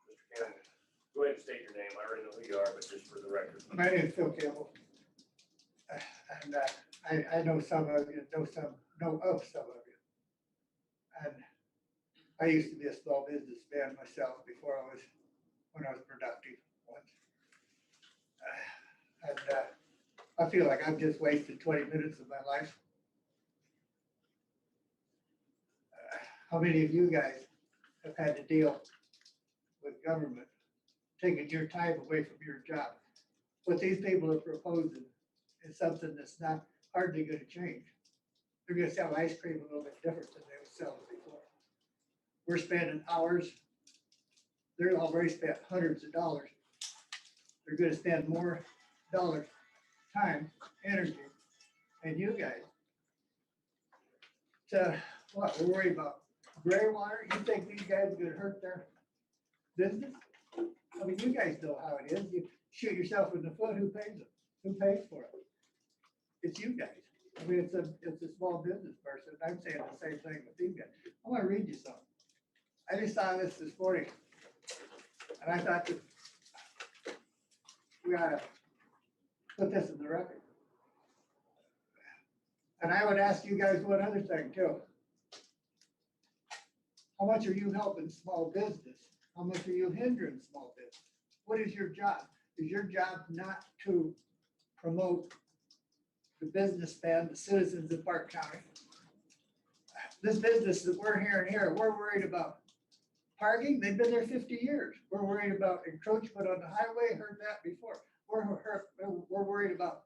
Mr. Campbell, go ahead and state your name. I already know who you are, but just for the record. My name is Phil Campbell. And I know some of you, know of some of you. And I used to be a small businessman myself when I was productive once. And I feel like I've just wasted 20 minutes of my life. How many of you guys have had to deal with government taking your time away from your job? What these people are proposing is something that's not hardly gonna change. They're gonna sell ice cream a little bit different than they were selling before. We're spending hours. They're already spent hundreds of dollars. They're gonna spend more dollars, time, energy, and you guys. To what, we're worried about gray water? You think these guys are gonna hurt their business? I mean, you guys know how it is. You shoot yourself in the foot, who pays it? Who pays for it? It's you guys. I mean, it's a small business person. I'm saying the same thing with you guys. I wanna read you something. I just saw this morning. And I thought that we ought to put this in the record. And I would ask you guys one other thing too. How much are you helping small business? How much are you hindering small business? What is your job? Is your job not to promote the businessman, the citizens of Park County? This business that we're hearing here, we're worried about parking. They've been there 50 years. We're worried about encroachment on the highway. Heard that before. We're worried about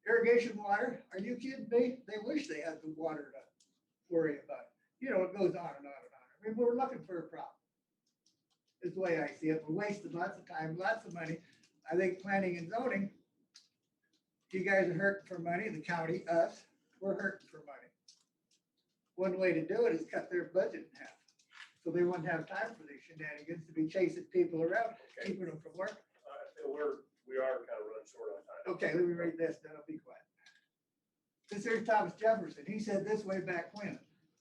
irrigation water. Are you kidding me? They wish they had the water to worry about. You know, it goes on and on and on. I mean, we're looking for a problem. Is the way I see it. We're wasting lots of time, lots of money. I think planning and zoning, you guys are hurting for money, the county, us, we're hurting for money. One way to do it is cut their budget in half. So they wouldn't have time for these shenanigans to be chasing people around, keeping them from work. We are kind of running short on time. Okay, let me read this, then I'll be quiet. This here's Thomas Jefferson. He said this way back when,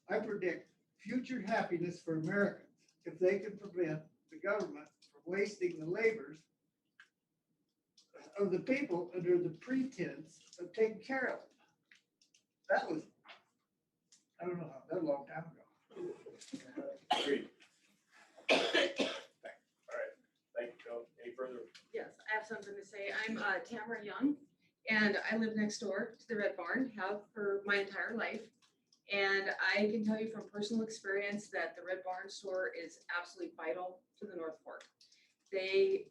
I predict future happiness for Americans if they can prevent the government from wasting the labors of the people under the pretense of taking care of them. That was, I don't know how, that was a long time ago. Agreed. All right, thank you, Joe. Any further? Yes, I have something to say. I'm Tamara Young, and I live next door to the Red Barn, have for my entire life. And I can tell you from personal experience that the Red Barn store is absolutely vital to the North Fork. They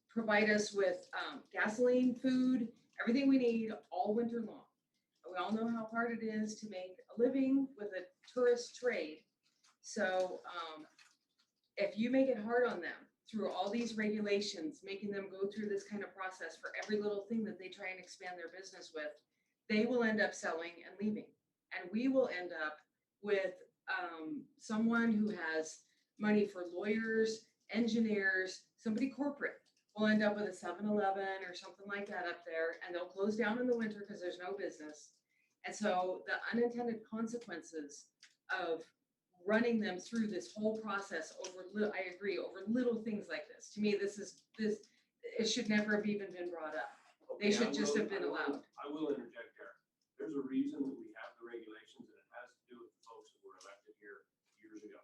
provide us with gasoline, food, everything we need all winter long. We all know how hard it is to make a living with a tourist trade. So if you make it hard on them through all these regulations, making them go through this kind of process for every little thing that they try and expand their business with, they will end up selling and leaving. And we will end up with someone who has money for lawyers, engineers, somebody corporate. We'll end up with a 7-Eleven or something like that up there, and they'll close down in the winter because there's no business. And so the unintended consequences of running them through this whole process over, I agree, over little things like this. To me, it should never have even been brought up. They should just have been allowed. I will interject there. There's a reason that we have the regulations, and it has to do with the folks that were elected here years ago.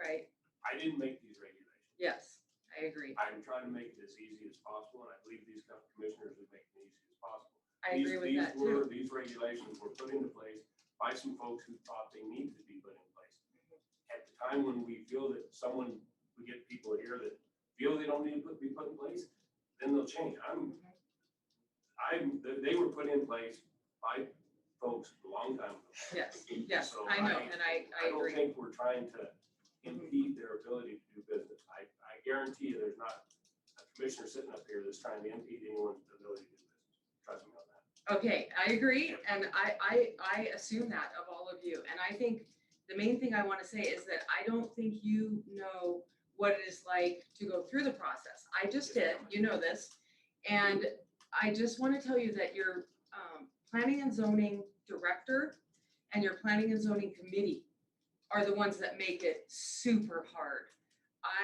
Right? I didn't make these regulations. Yes, I agree. I'm trying to make it as easy as possible, and I believe these commissioners would make it as easy as possible. I agree with that too. These regulations were put into place by some folks who thought they needed to be put in place. At the time when we feel that we get people here that feel they don't need to be put in place, then they'll change. They were put in place by folks a long time ago. Yes, yes, So I know, and I don't agree. think we're trying to impede their ability to do business. I guarantee you there's not a commissioner sitting up here that's trying to impede anyone's ability to do business. Trust me on that. Okay, I agree, and I assume that of all of you, and I think the main thing I want to say is that I don't think you know what it is like to go through the process. I just did, you know this, and I just want to tell you that your planning and zoning director and your planning and zoning committee are the ones that make it super hard.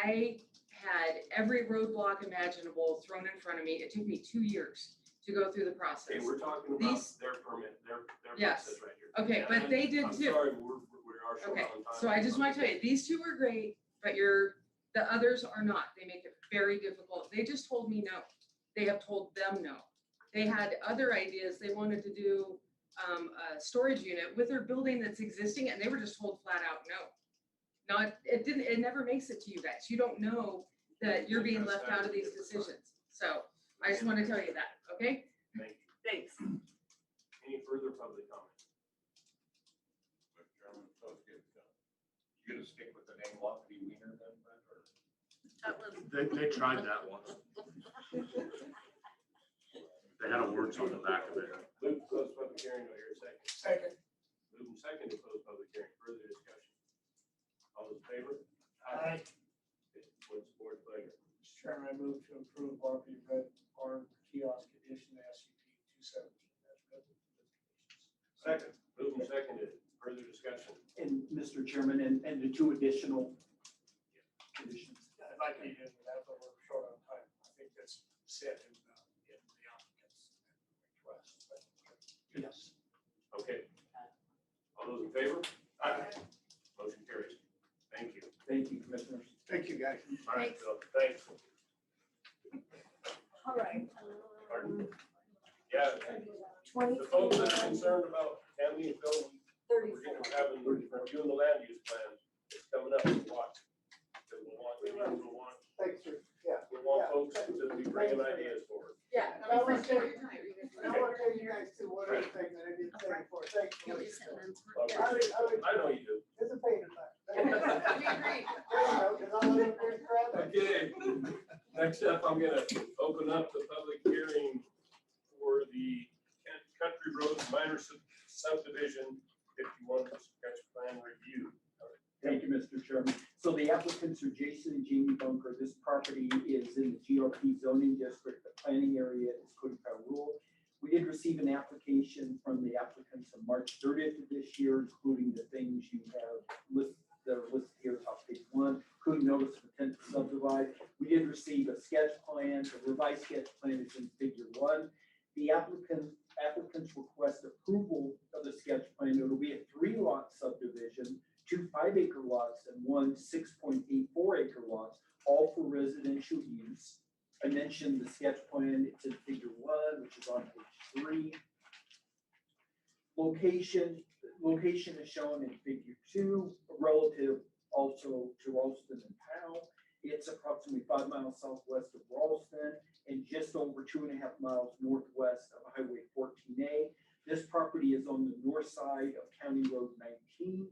I had every roadblock imaginable thrown in front of me. It took me 2 years to go through the process. Okay, we're talking about their permit, their Yes. process right here. Okay, And but they did I'm too. sorry, we are short Okay, on time. so I just want to tell you, these two were great, but the others are not. They make it very difficult. They just told me no. They have told them no. They had other ideas. They wanted to do a storage unit with their building that's existing, and they were just told flat out no. It never makes it to you guys. You don't know that you're being left out of these decisions. So I just want to tell you that, okay? Thank you. Thanks. Any further public comment? Mr. Chairman, so it's good. You gonna stick with the name Lofty Wiener then, Brent, or? That was. They tried that once. They had a words on the back of it. Move to close public hearing, do I hear a second? Second. Move and second to close public hearing, further discussion. All those in favor? Aye. What's the board's pleasure? Mr. Chairman, I move to approve Barbie Red Barn kiosk edition SUP 217 as written with conditions. Second. Move and seconded, further discussion. And Mr. Chairman, and the two additional conditions. I'd like to, that's what we're short on time. I think that's set in the applicant's request. Yes. Okay. All those in favor? Aye. Motion carries. Thank you. Thank you, Commissioners. Thank you, guys. All right, Phil, thanks. All right. Pardon? Yeah, 20. the folks that are concerned about Tammy and Phil, we're gonna have them reviewing the land use plan. It's coming up, watch. We'll want, Thanks, sir. Yeah. we want folks to be bringing ideas forward. Yeah. And I want to tell you guys too, one other thing that I didn't say before, thanks. for listening. I know you do. It's a pain in the We agree. Okay, next up, I'm gonna open up the public hearing for the Country Road Minor Subdivision 51 sketch plan review. Thank you, Mr. Chairman. So the applicants are Jason and Jamie Bunker. This property is in the GRP zoning district. The planning area is Codified Rural. We did receive an application from the applicants on March 30th of this year, including the things you have listed, that are listed here, top page 1, including notice of intent to subdivide. We did receive a sketch plan. The revised sketch plan is in figure 1. The applicants request approval of the sketch plan. It will be a 3-lot subdivision, 2 5-acre lots and 1 6.84-acre lots, all for residential use. I mentioned the sketch plan. It's in figure 1, which is on page 3. Location is shown in figure 2, relative also to Ralston and Powell. It's approximately 5 miles southwest of Ralston and just over 2.5 miles northwest of Highway 14A. This property is on the north side of County Road 19.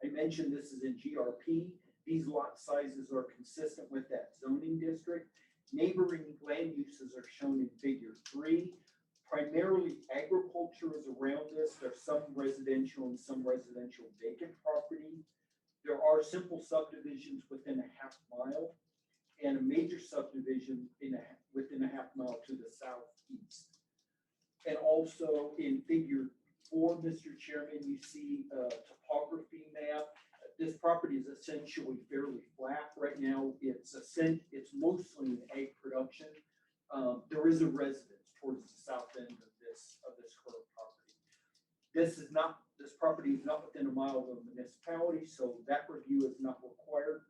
I mentioned this is in GRP. These lot sizes are consistent with that zoning district. Neighboring land uses are shown in figure 3. Primarily agriculture is around this. There's some residential and some residential vacant property. There are simple subdivisions within a half mile and a major subdivision within a half mile to the southeast. And also in figure 4, Mr. Chairman, you see a topography map. This property is essentially fairly flat. Right now, it's mostly in egg production. There is a residence towards the south end of this current property. This property is not within a mile of the municipality, so that review is not required.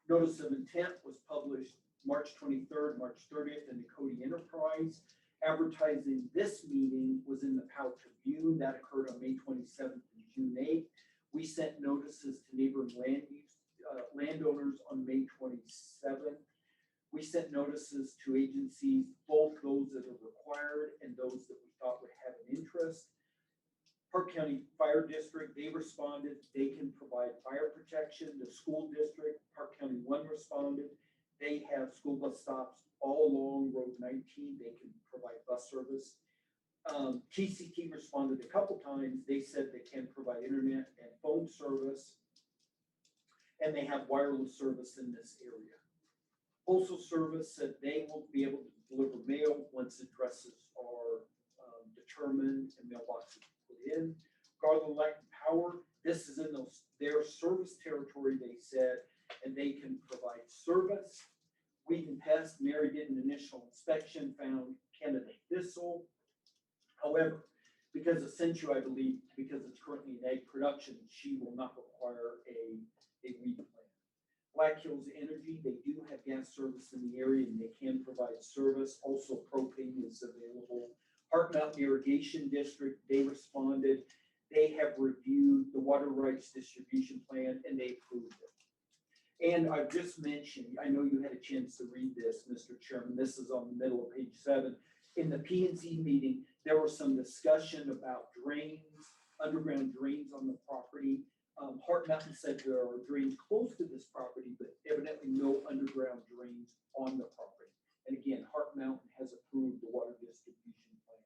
Notice of intent was published March 23rd, March 30th in the Cody Enterprise. Advertising this meeting was in the Powell Tribune. That occurred on May 27th and June 8th. We sent notices to neighboring landowners on May 27th. We sent notices to agencies, both those that are required and those that we thought would have an interest. Park County Fire District, they responded. They can provide fire protection. The school district, Park County 1 responded. They have school bus stops all along Road 19. They can provide bus service. TCT responded a couple times. They said they can provide internet and phone service, and they have wireless service in this area. Postal Service said they will be able to deliver mail once addresses are determined and mailboxes put in. Garland Light and Power, this is in their service territory, they said, and they can provide service. Weed and Pest, Mary did an initial inspection, found Canada thistle. However, because of Centu, I believe, because it's currently in egg production, she will not require a weed plan. Black Hills Energy, they do have gas service in the area and they can provide service. Also propane is available. Heart Mountain Irrigation District, they responded. They have reviewed the water rights distribution plan and they approved it. And I've just mentioned, I know you had a chance to read this, Mr. Chairman. This is on the middle of page 7. In the P&Z meeting, There was some discussion about drains, underground drains on the property. Hart Mountain said there are drains close to this property, but evidently no underground drains on the property. And again, Hart Mountain has approved the water distribution plan.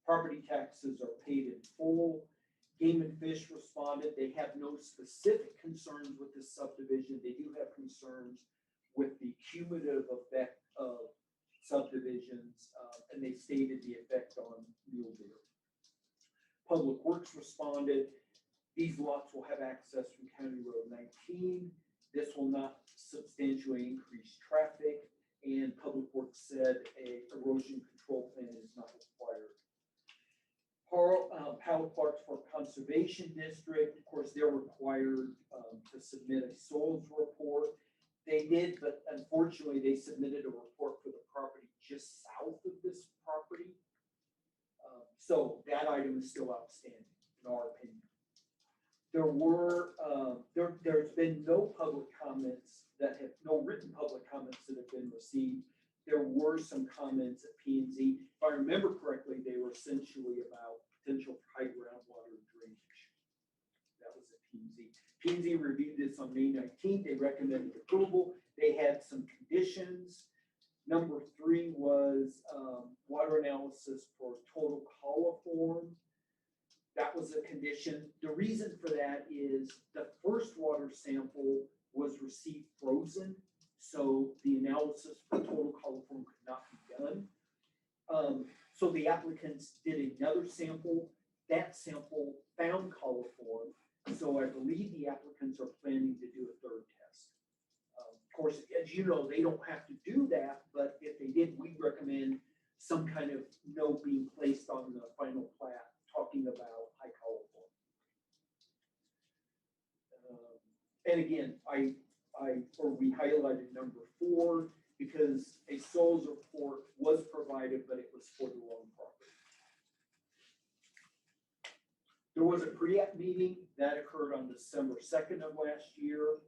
Property taxes are paid in full. Game and Fish responded. They have no specific concerns with this subdivision. They do have concerns with the cumulative effect of subdivisions, and they stated the effect on mule deer. Public Works responded. These lots will have access from County Road 19. This will not substantially increase traffic, and Public Works said a erosion control plan is not required. Powell Clarksburg Conservation District, of course, they're required to submit a soils report. They did, but unfortunately, they submitted a report for the property just south of this property. So that item is still outstanding, in our opinion. There were, there's been no public comments no written public comments that have been received. There were some comments at P&Z. If I remember correctly, they were essentially about potential for high groundwater drainage. That was at P&Z. P&Z reviewed this on May 19th. They recommended approval. They had some conditions. Number 3 was water analysis for total coliform. That was a condition. The reason for that is the first water sample was received frozen, so the analysis for total coliform could not be done. So the applicants did another sample. That sample found coliform, so I believe the applicants are planning to do a third test. Of course, as you know, they don't have to do that, but if they did, we recommend some kind of note being placed on the final plat talking about high coliform. And again, we highlighted number 4 because a soils report was provided, but it was for the wrong property. There was a pre-app meeting that occurred on December 2nd of last year.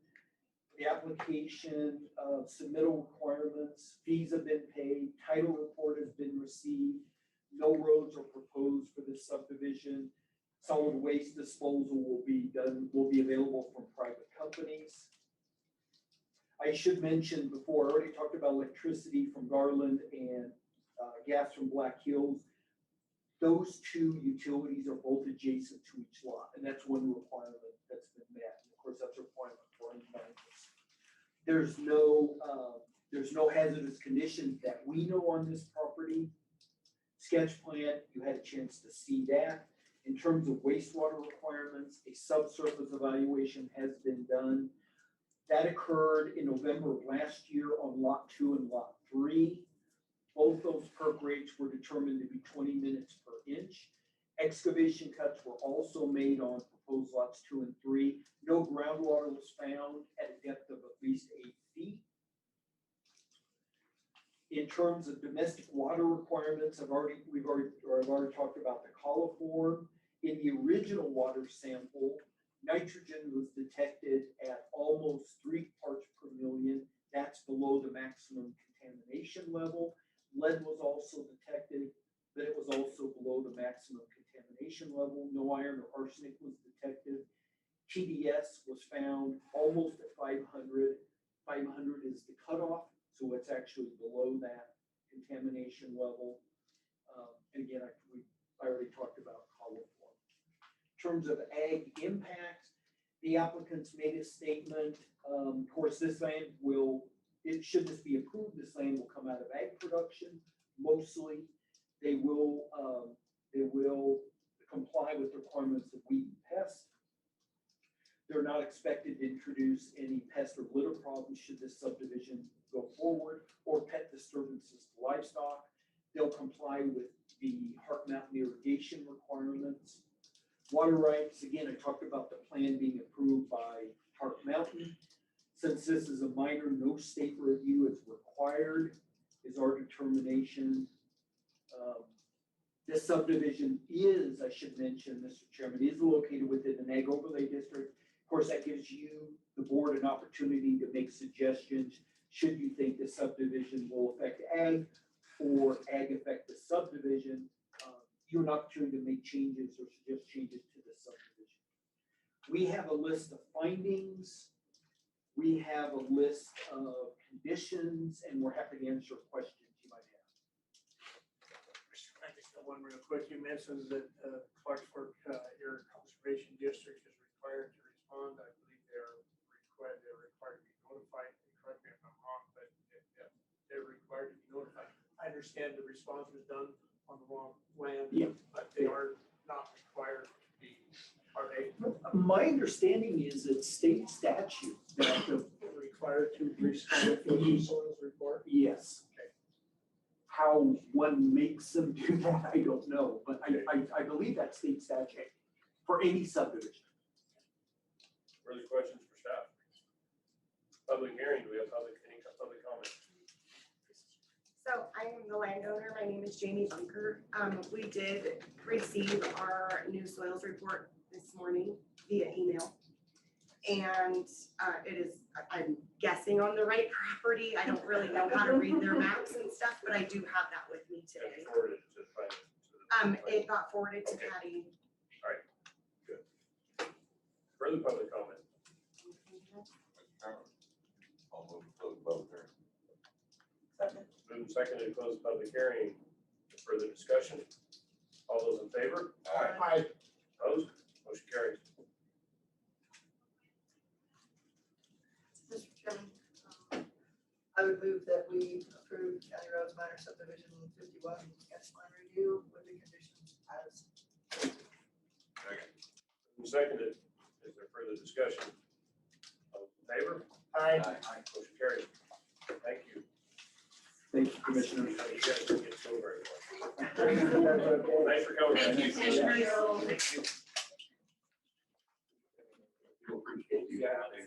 The application, submittal requirements, fees have been paid, title report has been received, no roads are proposed for this subdivision. Solid waste disposal will be available from private companies. I should mention before, I already talked about electricity from Garland and gas from Black Hills. Those 2 utilities are both adjacent to each lot, and that's one requirement that's been met. And of course, that's a requirement for environments. There's no hazardous conditions that we know on this property. Sketch plan, you had a chance to see that. In terms of wastewater requirements, a subsurface evaluation has been done. That occurred in November of last year on lot 2 and lot 3. Both those perk rates were determined to be 20 minutes per inch. Excavation cuts were also made on proposed lots 2 and 3. No groundwater was found at a depth of at least 8 feet. In terms of domestic water requirements, I've already talked about the coliform. In the original water sample, nitrogen was detected at almost 3 parts per million. That's below the maximum contamination level. Lead was also detected, but it was also below the maximum contamination level. No iron or arsenic was detected. TDS was found almost at 500. 500 is the cutoff, so it's actually below that contamination level. And again, I already talked about coliform. In terms of ag impacts, the applicants made a statement. Of course, this land should this be approved, this land will come out of ag production. Mostly, they will comply with the requirements of weed and pest. They're not expected to introduce any pest or litter problems should this subdivision go forward, or pet disturbances to livestock. They'll comply with the Hart Mountain irrigation requirements. Water rights, again, I talked about the plan being approved by Hart Mountain. Since this is a minor, no state review is required, is our determination. This subdivision is, I should mention, Mr. Chairman, is located within an ag overlay district. Of course, that gives you, the board, an opportunity to make suggestions should you think the subdivision will affect ag or ag affect the subdivision. make changes or suggest changes to the subdivision. We have a list of findings. We have a list of conditions, and we're happy to answer questions you might have. I just got one real quick. You mentioned that Clarksburg Area Conservation District is required to respond. I believe they're required to be notified. Correct me if I'm wrong, but if they're required to be notified. I understand the response was done on the wrong land, Yeah. but they are not required to be, are they My understanding is it's state statute that the, required to respond to the soils report? yes. Okay. How one makes them do that, I don't know, but I believe that's state statute for any subdivision. Further questions for staff? Public hearing, do we have any public comment? So I am the landowner. My name is Jamie Bunker. We did receive our new soils report this morning via email. And it is, I'm guessing on the right property. I don't really know how to read their maps and stuff, but I do have that with me today. Forwarded to the finance. It got forwarded to Okay. Patty. Further public comment? I'll move to close public hearing. Second. Moved and seconded to close the public hearing. Further discussion? All those in favor? Aye. Opposed? Motion carries. Mr. Chairman, I would move that we approve County Roads Minor Subdivision 51 sketch plan review with the conditions as. Second. Moved and seconded. Is there further discussion? All those in favor? Aye. Motion carries. Thank you. Thank you, Commissioner. You guys didn't get so very much. Thanks for coming. Thank you, Commissioners. Thank you. You got a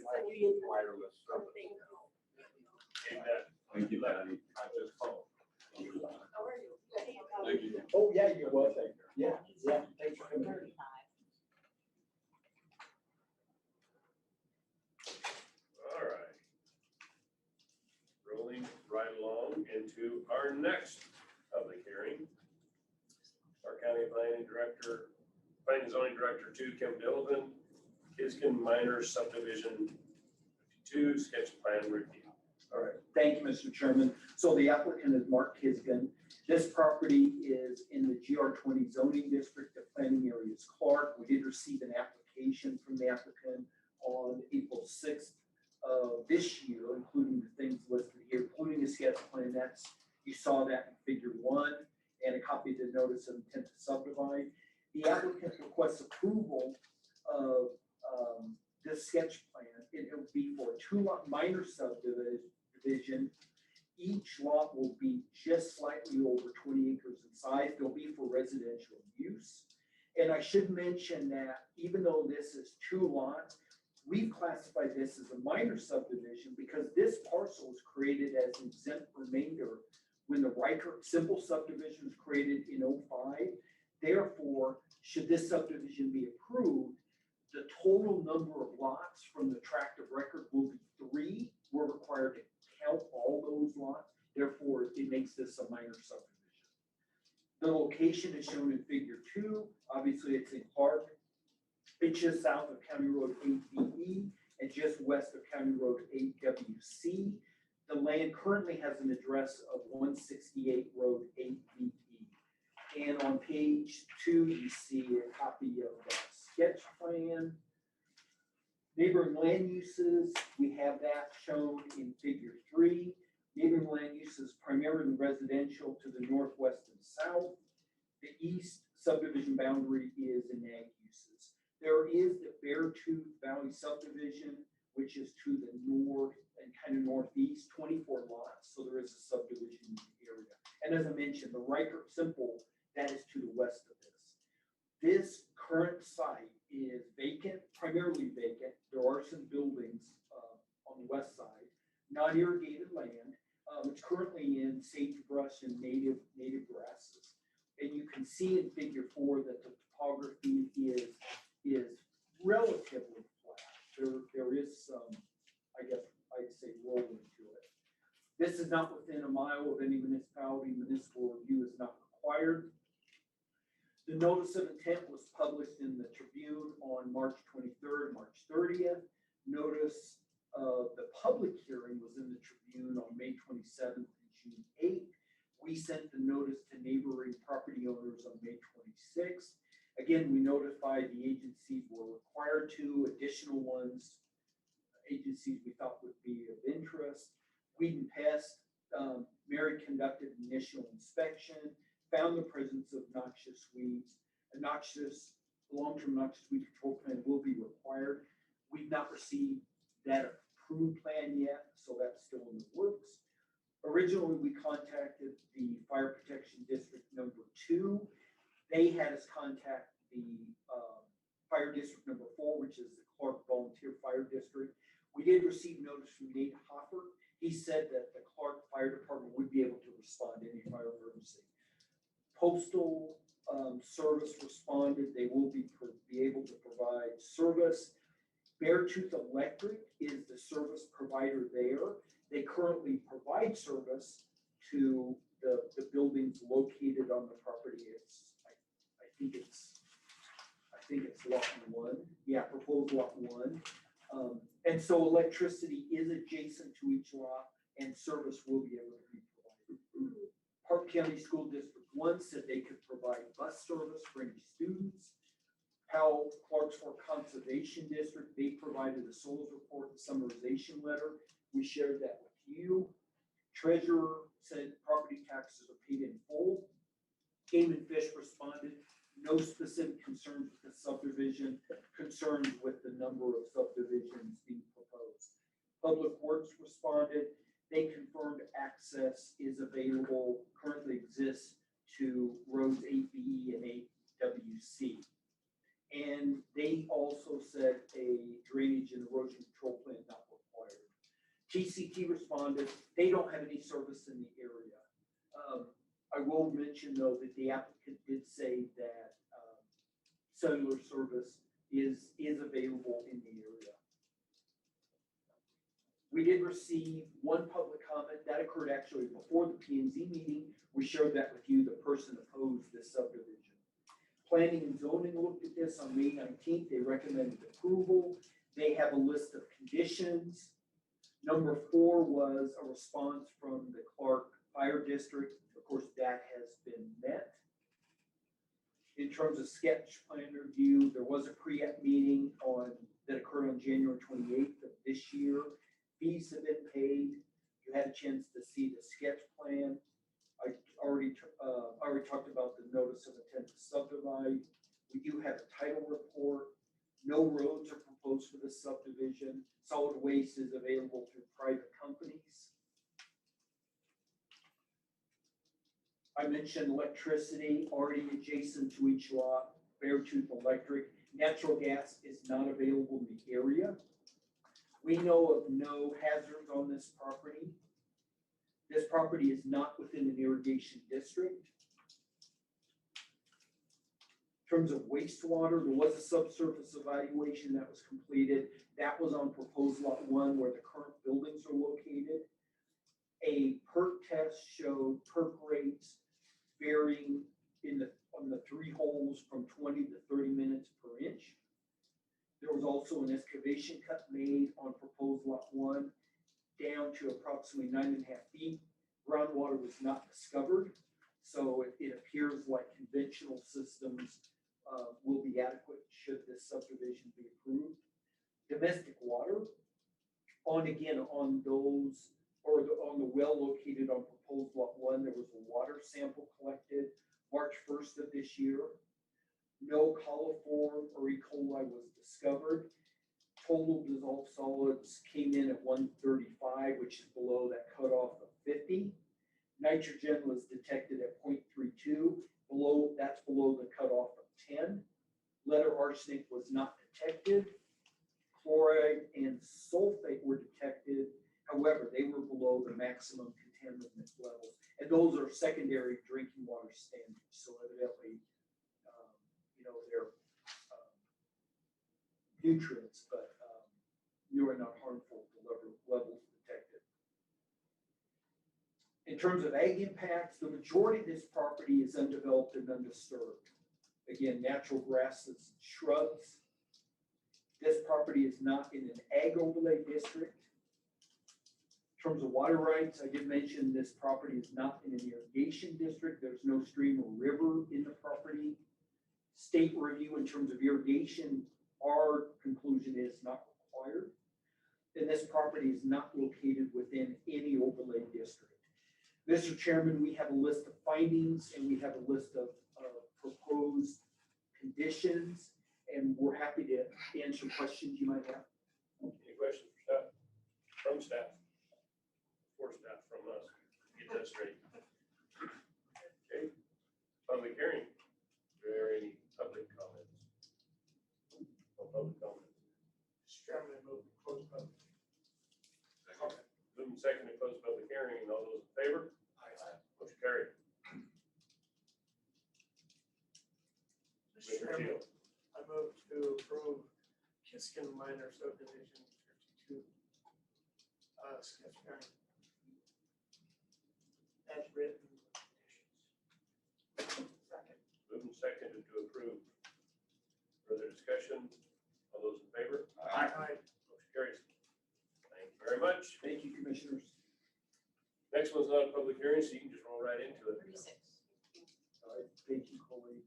wireless service. Amen. Thank you, Patty. How are you? Thank you. Oh, yeah, you're welcome. Yeah, thanks for coming. All right. Rolling right along into our next public hearing. Our County Planning Director, Planning and Zoning Director 2, Kim Dillon, Kiskin Minor Subdivision 52 Sketch Plan Review. All right, thank you, Mr. Chairman. So the applicant is Mark Kisgan. This property is in the GR20 zoning district. The planning area is Clark. We did receive an application from the applicant on April 6th of this year, including the things listed here, including a sketch plan. That's, you saw that in figure 1, and a copy of the notice of intent to subdivide. The applicant requests approval of this sketch plan. It will be for a 2-lot minor subdivision. Each lot will be just slightly over 20 acres in size. They'll be for residential use. And I should mention that even though this is 2 lots, we've classified this as a minor subdivision because this parcel was created as an exempt remainder when the Riker simple subdivision was created in 2005. Therefore, should this subdivision be approved, the total number of lots from the tract of record will be 3. We're required to count all those lots. Therefore, it makes this a minor subdivision. The location is shown in figure 2. Obviously, it's in Clark. It's just south of County Road 8BE and just west of County Road 8WC. The land currently has an address of 168 Road 8BE. And on page 2, you see a copy of the sketch plan. Neighboring land uses, we have that shown in figure 3. Neighboring land uses primarily residential to the northwest and south. The east subdivision boundary is in ag uses. There is the Beartooth Valley subdivision, which is to the north and kind of northeast, 24 lots. So there is a subdivision in the area. And as I mentioned, the Riker Simple, that is to the west of this. This current site is vacant, primarily vacant. There are some buildings on the west side, non-irrigated land. It's currently in sagebrush and native grasses. And you can see in figure 4 that the topography is relatively flat. There is some, I guess I'd say, rolling to it. This is not within a mile of any municipality. Municipal review is not required. The notice of intent was published in the Tribune on March 23rd, March 30th. Notice of the public hearing was in the Tribune on May 27th and June 8th. We sent the notice to neighboring property owners on May 26th. Again, we notified the agencies were required to, additional ones, agencies we thought would be of interest. Weed and Pest, Mary conducted initial inspection, found the presence of noxious weeds. A long-term noxious weed control plan will be required. We've not received that approved plan yet, so that's still in the works. Originally, we contacted the Fire Protection District number 2. They had us contact the Fire District number 4, which is the Clark Volunteer Fire District. We did receive notice from Nate Hopper. He said that the Clark Fire Department would be able to respond to any fire emergency. Postal Service responded. They will be able to provide service. Beartooth Electric is the service provider there. They currently provide service to the buildings located on the property. I think it's lot 1. Yeah, proposed lot 1. And so electricity is adjacent to each lot and service will be able to be provided. Park County School District 1 said they could provide bus service for any students. Powell Clarksville Conservation District, they provided a soils report and summarization letter. We shared that with you. Treasurer said property taxes are paid in full. Game and Fish responded, no specific concerns with the subdivision, concerns with the number of subdivisions being proposed. Public Works responded, they confirmed access is available, currently exists to roads 8BE and 8WC. And they also said a drainage and erosion control plan not required. TCT responded, they don't have any service in the area. I will mention though that the applicant did say that cellular service is available in the area. We did receive one public comment that occurred actually before the P&Z meeting. We shared that with you. The person opposed this subdivision. Planning and zoning looked at this on May 19th. They recommended approval. They have a list of conditions. Number 4 was a response from the Clark Fire District. Of course, that has been met. In terms of sketch plan review, there was a pre-app meeting that occurred on January 28th of this year. Fees have been paid. You had a chance to see the sketch plan. I already talked about the notice of intent to subdivide. We do have a title report. No roads are proposed for this subdivision. Solid waste is available through private companies. I mentioned electricity already adjacent to each lot. Beartooth Electric. Natural gas is not available in the area. We know of no hazards on this property. This property is not within an irrigation district. In terms of wastewater, there was a subsurface evaluation that was completed. That was on proposed lot 1 where the current buildings are located. A perk test showed perk rates varying on the 3 holes from 20 to 30 minutes per inch. There was also an excavation cut made on proposed lot 1 down to approximately 9.5 feet. Groundwater was not discovered, so it appears like conventional systems will be adequate should this subdivision be approved. Domestic water, on those, or on the well located on proposed lot 1, there was a water sample collected March 1st of this year. No coliform or E. coli was discovered. Total dissolved solids came in at 135, which is below that cutoff of 50. Nitrogen was detected at 0.32, that's below the cutoff of 10. Lead or arsenic was not detected. Chloride and sulfate were detected. However, they were below the maximum contaminant levels. And those are secondary drinking water standards. So evidently, they're nutrients, but you are not harmful to levels detected. In terms of ag impacts, the majority of this property is undeveloped and undisturbed. Again, natural grasses, shrubs. This property is not in an ag overlay district. In terms of water rights, I did mention this property is not in an irrigation district. There's no stream or river in the property. State review in terms of irrigation, our conclusion is not required. And this property is not located within any overlay district. Mr. Chairman, we have a list of findings and we have a list of proposed conditions, and we're happy to answer questions you might have. Any questions for staff? From staff? For staff, from us? Get that straight. Okay, public hearing. Are there any public comments? No public comments. Mr. Chairman, I move to close public. Moving second to close public hearing. All those in favor? Motion carried. Mr. Chairman, Teal. I move to approve Kiskin Minor Subdivision 52. Sketch plan. As written. Second. Moving second to approve. Further discussion? All those in favor? Aye. Motion carries. Thank you very much. Thank you, commissioners. Next one's not a public hearing, so you can just roll right into it. 36. All right, thank you, Colleen.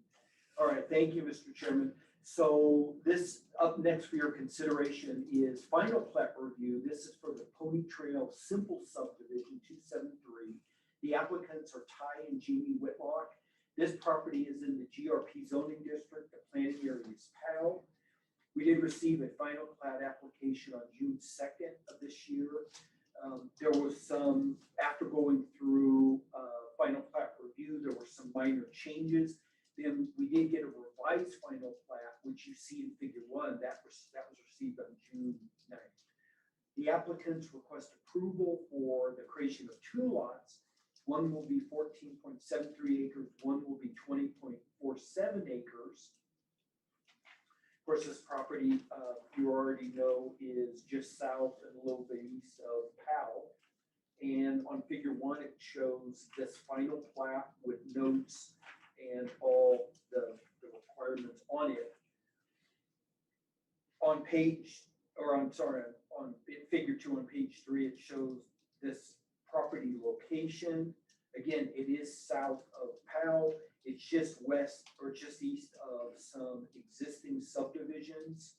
All right, thank you, Mr. Chairman. So this up next for your consideration is final plat review. This is for the Pony Trail Simple Subdivision 273. The applicants are Ty and Jeannie Whitlock. This property is in the GRP zoning district. The planning area is PAL. We did receive a final plat application on June 2nd of this year. There was some, after going through final plat review, there were some minor changes. Then we did get a revised final plat, which you see in figure 1, that was received on June 9th. The applicants request approval for the creation of 2 lots. One will be 14.73 acres, one will be 20.47 acres. Of course, this property, you already know, is just south and a little bit east of Powell. And on figure 1, it shows this final plat with notes and all the requirements on it. On figure 2 on page 3, it shows this property location. Again, it is south of Powell. It's just west or just east of some existing subdivisions.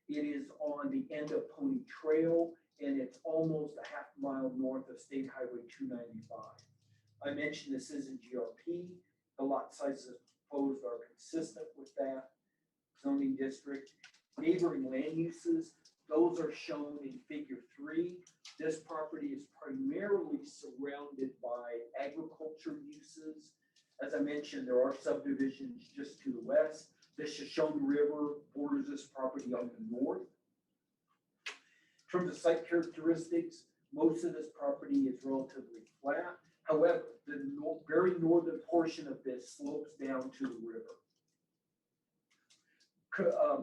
It is on the end of Pony Trail, and it's almost a half mile north of State Highway 295. I mentioned this is in GRP. The lot sizes proposed are consistent with that zoning district. Neighboring land uses, those are shown in figure 3. This property is primarily surrounded by agriculture uses. As I mentioned, there are subdivisions just to the west. The Shoshone River borders this property on the north. In terms of site characteristics, most of this property is relatively flat. However, the very northern portion of this slopes down to the river.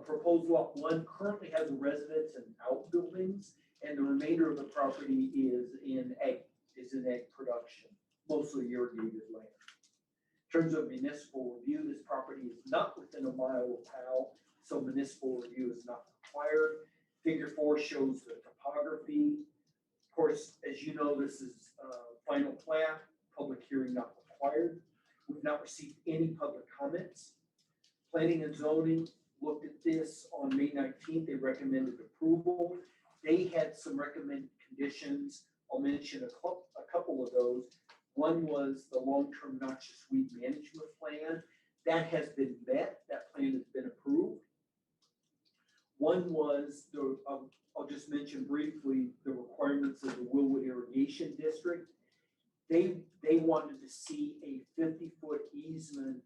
Proposed lot 1 currently has a residence and outbuildings, and the remainder of the property is in egg production, mostly irrigated land. In terms of municipal review, this property is not within a mile of Powell, so municipal review is not required. Figure 4 shows the topography. Of course, as you know, this is final plat, public hearing not required. We've not received any public comments. Planning and zoning looked at this on May 19th. They recommended approval. They had some recommended conditions. I'll mention a couple of those. One was the long-term noxious weed management plan. That has been met. That plan has been approved. One was, I'll just mention briefly, the requirements of the Willwood Irrigation District. They wanted to see a 50-foot easement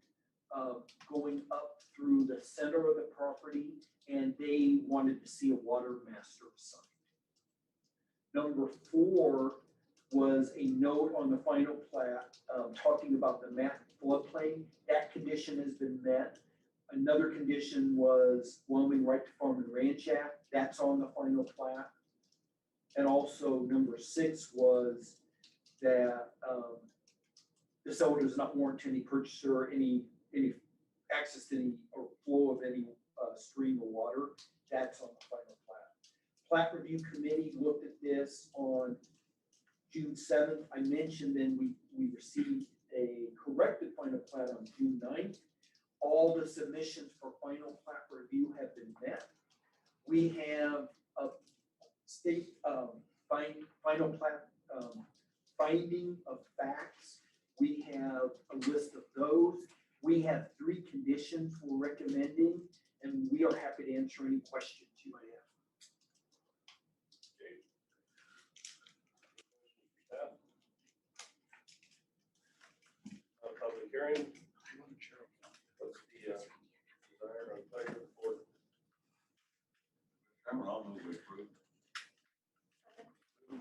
going up through the center of the property, and they wanted to see a water master site. Number 4 was a note on the final plat talking about the map floodplain. That condition has been met. Another condition was Wyoming Right to Farm and Ranch Act. That's on the final plat. And also number 6 was that the seller does not warrant to any purchaser any access to any, or flow of any stream or water, that's on the final plat. Plat review committee looked at this on June 7th. I mentioned then we received a corrected final plat on June 9th. All the submissions for final plat review have been met. We have a state final plat finding of facts. We have a list of those. We have 3 conditions we're recommending, and we are happy to answer any questions you might have. Public hearing. What's the desire on pleasure for? Chairman, I'll move we approve.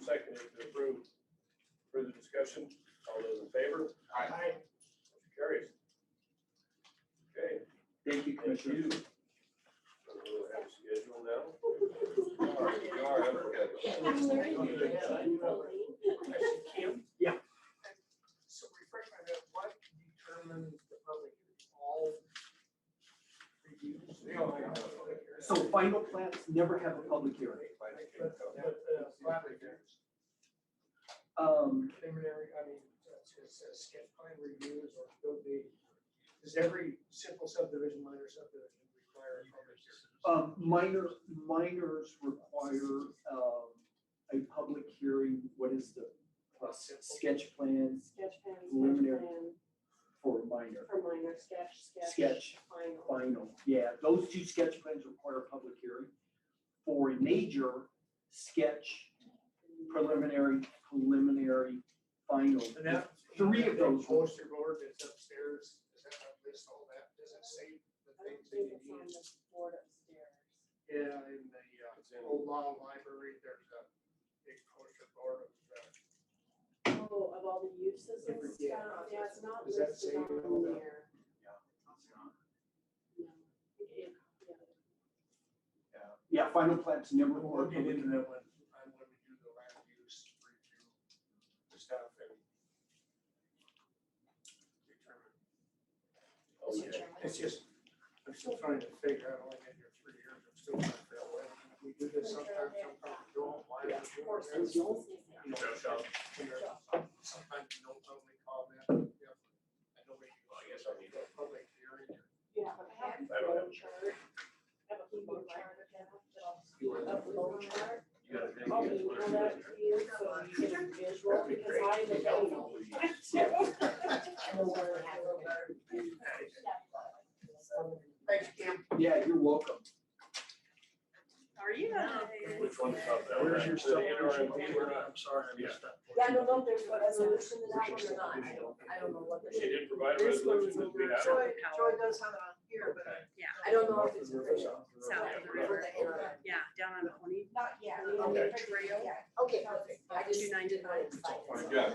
Second to approve. Further discussion? All those in favor? Aye. Motion carries. Okay, Thank you, thank Commissioner. you. We'll have a schedule now. You are, Yeah. So refresh my memory, what determines the public, all reviews? So final plats never have a public hearing. Preliminary, I mean, it says sketch plan reviews or field meetings. Does every simple subdivision, minor subdivision require a public hearing? Minors require a public hearing. What is the sketch plan Sketch plan, Preliminary. sketch plan, for a minor? for minor sketch, Sketch. final. Final, yeah, those 2 sketch plans require a public hearing. For a major, sketch, preliminary, final. And that. 3 of those. Poster board that's upstairs, does that not list all that? Does it say the I don't things that think you it's on need? the board upstairs. Yeah, in the old law library, there's a big poster board of, Oh, of all the uses and Different, yeah. stuff, yeah, it's not Does that listed say on all that? there. No. Yeah, final plats never we'll require get public into hearing. that when we do the land use review, the stuff and determine. It's just, I'm still trying to figure out, I only been here 3 years, I'm still trying to figure out why we do this sometimes we don't, why we do it. You know, and there's sometimes no public comment, yeah, and nobody. Well, I guess I need a public hearing. Yeah, but I have a I don't flow chart. I have a flow chart of a flow chart. You gotta think. I'll email that to you so you get a visual, because I don't know. Thanks, Kim. Yeah, you're welcome. How are you? Which one's up there? Where's your The celebration? interim paper? I'm sorry, I missed that. Yeah, I don't know if there's a resolution to that one or not, I don't know what the. She didn't provide a resolution, but we have it. Joy does have it on here, but I don't know if it's official. South of the river. Yeah, down on Pony. Not yet. Okay. Trail. Okay, perfect. I just. 299. Yeah,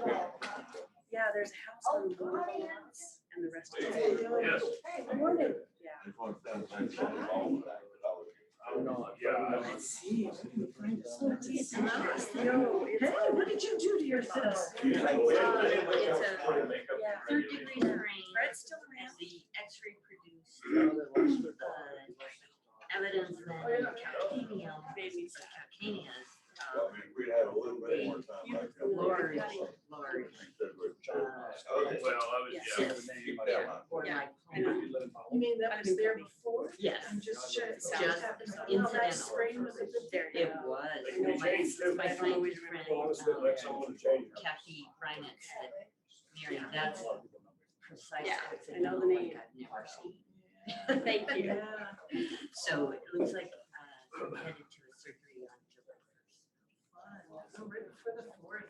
Yeah, there's a house on one of the lots and the rest of it. Yes. Hey, good morning. Yeah. I just want to sound nice and involved with that. I'm not, yeah. Let's see. Yo, hey, what did you do to yourself? It's a Yeah. 3rd-degree burn. Fred's still around. The X-ray produced evidence that calcaneus, Well, I mean, if we'd had a little bit more time. like that. large, Well, I was, yeah. cysts Keep that in mind. or Yeah. lipoma. You mean that was there before? Yes, And just shut it Just down? incidental. That spring was a good There thing. you It go. was. They can change too. My scientist friend, Let someone change. Kathy Reinitz said, Mary, that's precise. Yeah, accident I know the name. like I've never seen. Thank you. So it looks like, I'm headed to a surgery on July 1st. I'm ready for the 4th.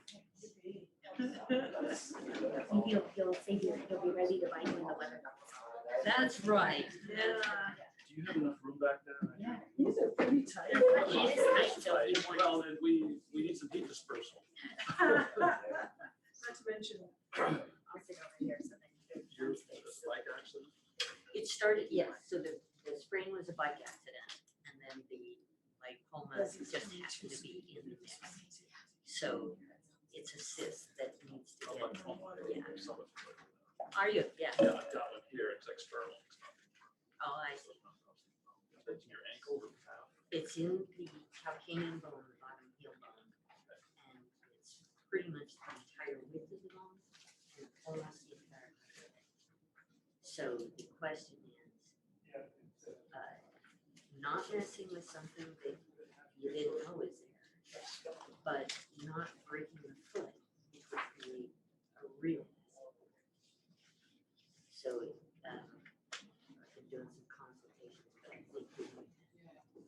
I think he'll say he'll be ready to buy you in the weather. That's right. Yeah. Do you have enough room back there? Yeah. These are pretty tight. It is nice, so you Well, want. then we need some heat dispersal. Not to mention, I'll sit over here so that you Your don't. bike accident? It started, yes, so the sprain was a bike accident, and then the lipoma just happened to be in the mix. So it's a cyst that needs to get, yeah. Are you? Yeah. Yeah, I've got one here, it's external. Oh, I see. That's your ankle or calf. It's in the calcaneum bone, the bottom heel bone. And it's pretty much the entire width of the bone and across the entire height of it. So the question is, not messing with something that you didn't know was there, but not breaking the foot, which would create a real mess. So, I've been doing some consultations, but I think we need to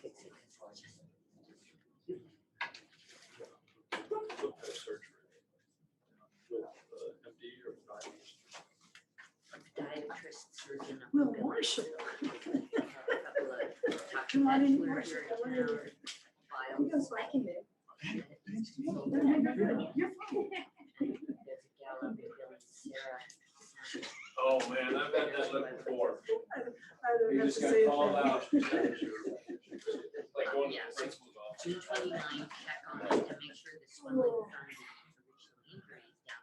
fix it, because it's just. Look for surgery. With MD or diabetes. Podiatrist surgeon. Well, Marshall. Come on in, Marshall. Marshall. Come on in. He goes, I can do. You're You're fine. There's a gal up there, Sarah. Oh, man, I've had that look before. I don't You have just to got say called anything. out. Like going to the principal's office. June 29, check on it to make sure the swelling from the original injury is down.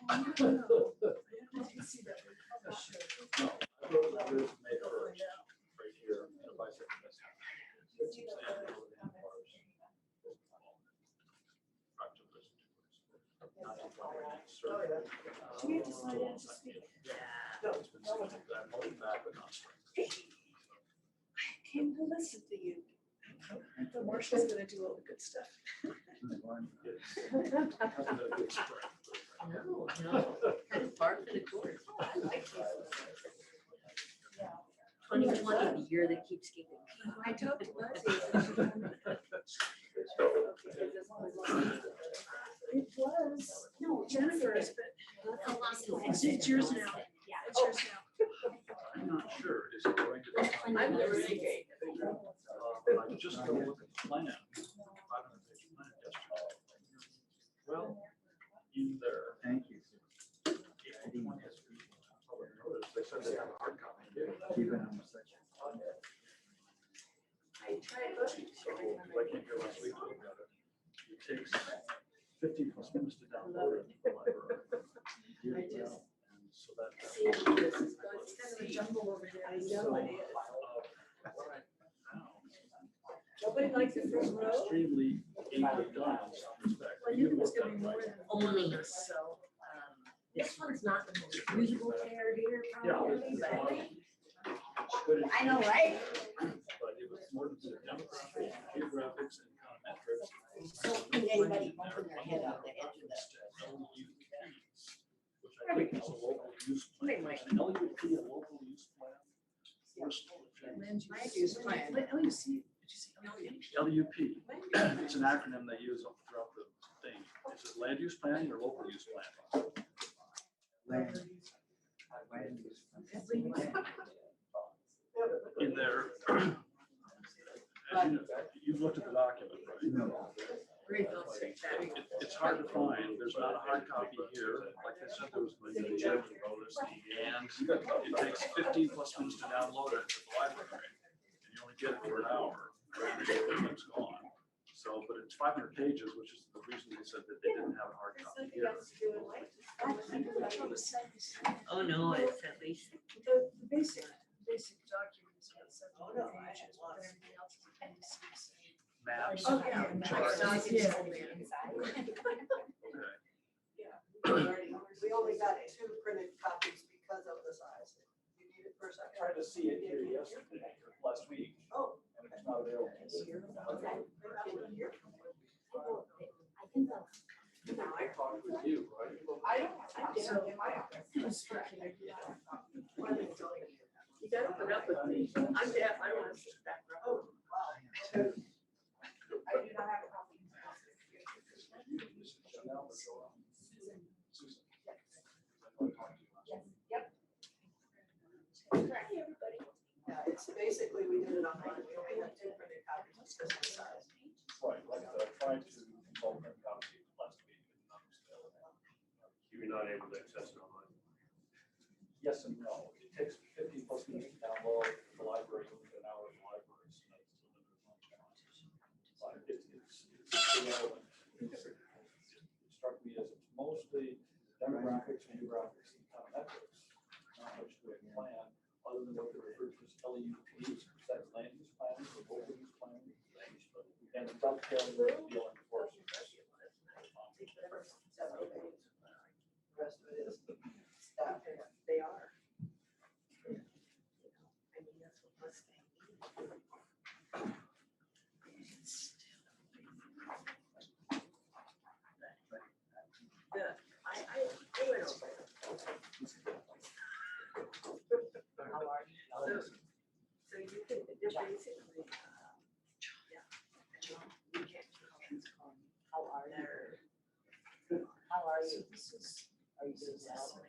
I can see that. Oh, sure. No, I wrote the roof made first, right here, the bicep. Oh, yeah. Do you have to slide in to speak? Yeah. I'm holding back, but not straight. I came to listen to you. The Marshall's gonna do all the good stuff. No, kind of par for the course. 2020, the year that keeps giving. I talked to Buzzy. It was, no, Jennifer's, but it's yours now. It's yours now. I'm not sure, is it going to? I'm the renegade. I just go look at the plan. 500-page plan yesterday. Well, in there. Thank you. They said they have a hard copy. Keep it on the section. I tried looking. So, like you go last week, to look at it. It takes 15 plus minutes to download it from the library. I just. And so that. See, it's kind of a jumble over here. I know it is. What I found. Nobody likes the first row. Extremely ably done in some respect. Well, you was gonna be more than Only. so, this one's not the most usable chair here, probably, but I know, right? But it was more than the demographics, geographics, and econometrics. Don't need anybody bumping their head out the edge of Which I think is a local use plan. An LUP, a local use plan. Land use plan. Oh, you see, did you see LUP, it's an acronym they use throughout the thing. Is it land use planning or local use plan? In there, as you've looked at the document, right? It's hard to find. There's not a hard copy here. Like I said, there was going to be a chairman bonus. And it takes 15 plus minutes to download it at the library. And you only get it for an hour. It's gone. So, but it's 500 pages, which is the reason they said that they didn't have a hard copy here. Oh, no, it's at least. The basic documents are 7 pages, but everything else is appendices. Maps. Oh, yeah. charts. Yeah. Okay. We only got 2 printed copies because of the size. You need it for a I second. tried to see it here yesterday, last week, Oh. and it's not available. Okay. I talked with you, right? I don't have dinner in my office. You gotta put up with me. I'm deaf, I don't have to back up. Oh, wow. I do not have a copy. Yep. Hey, everybody. Yeah, it's basically, we did it online, we only have 2 printed copies, it's just the size. Right, like I said, I tried to consult them copy last week. You're not able to access it online. Yes and no. It takes 15 plus minutes to download. The library, you get an hour in the library, so that's the limited amount of time. But it's irrelevant. It struck me as it's mostly demographics, geographics, and econometrics. LUP, that's land use planning, or local use planning. And dovetailing with the enforcement. The rest of it is staff, they are. I mean, that's what Mustang is. Yeah, I went over it. How are you? So you can, you're basically, yeah. You can't. How are you? How are you? Are you doing well?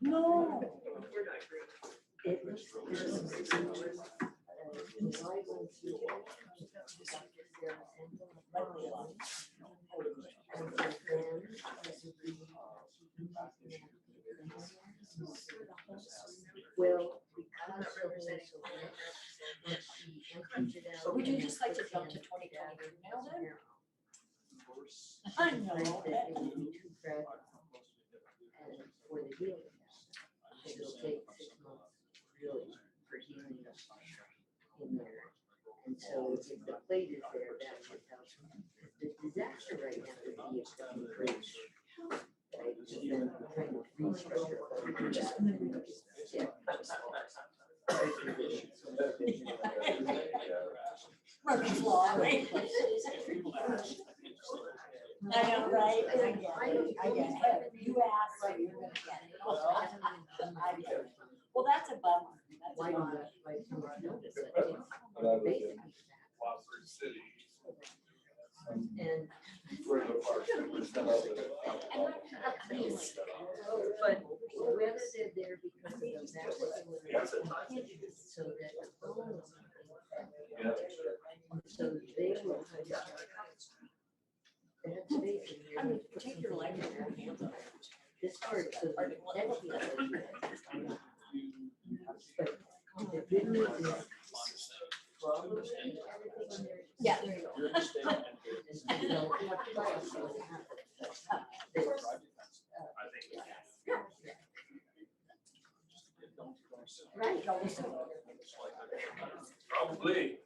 No. We're not great. It was, July went through. Well, I'm not representing. Would you just like to jump to 2022 now then? I know. That it would be too fragile. And for the healing, it'll take 6 months really for healing up in there. And so if the plate is there, that would help. The disaster right now would be if the bridge. Right, and trying to restructure. Yeah. Murphy's Law, right? I know, right? I get it. You asked, so you're gonna get it. I get it. Well, that's a bummer. That's a bummer. Wofford City. And. Where the parks were set up at a- But whether they're there because of those applicants, so that. Yeah. So they will. They have space in here. I mean, take your leg in your hands on it. This part, so that but the good news is probably everything in there. Yeah, there you go. You're in the state and And they'll have to try to see what happens. I think. Right. Probably.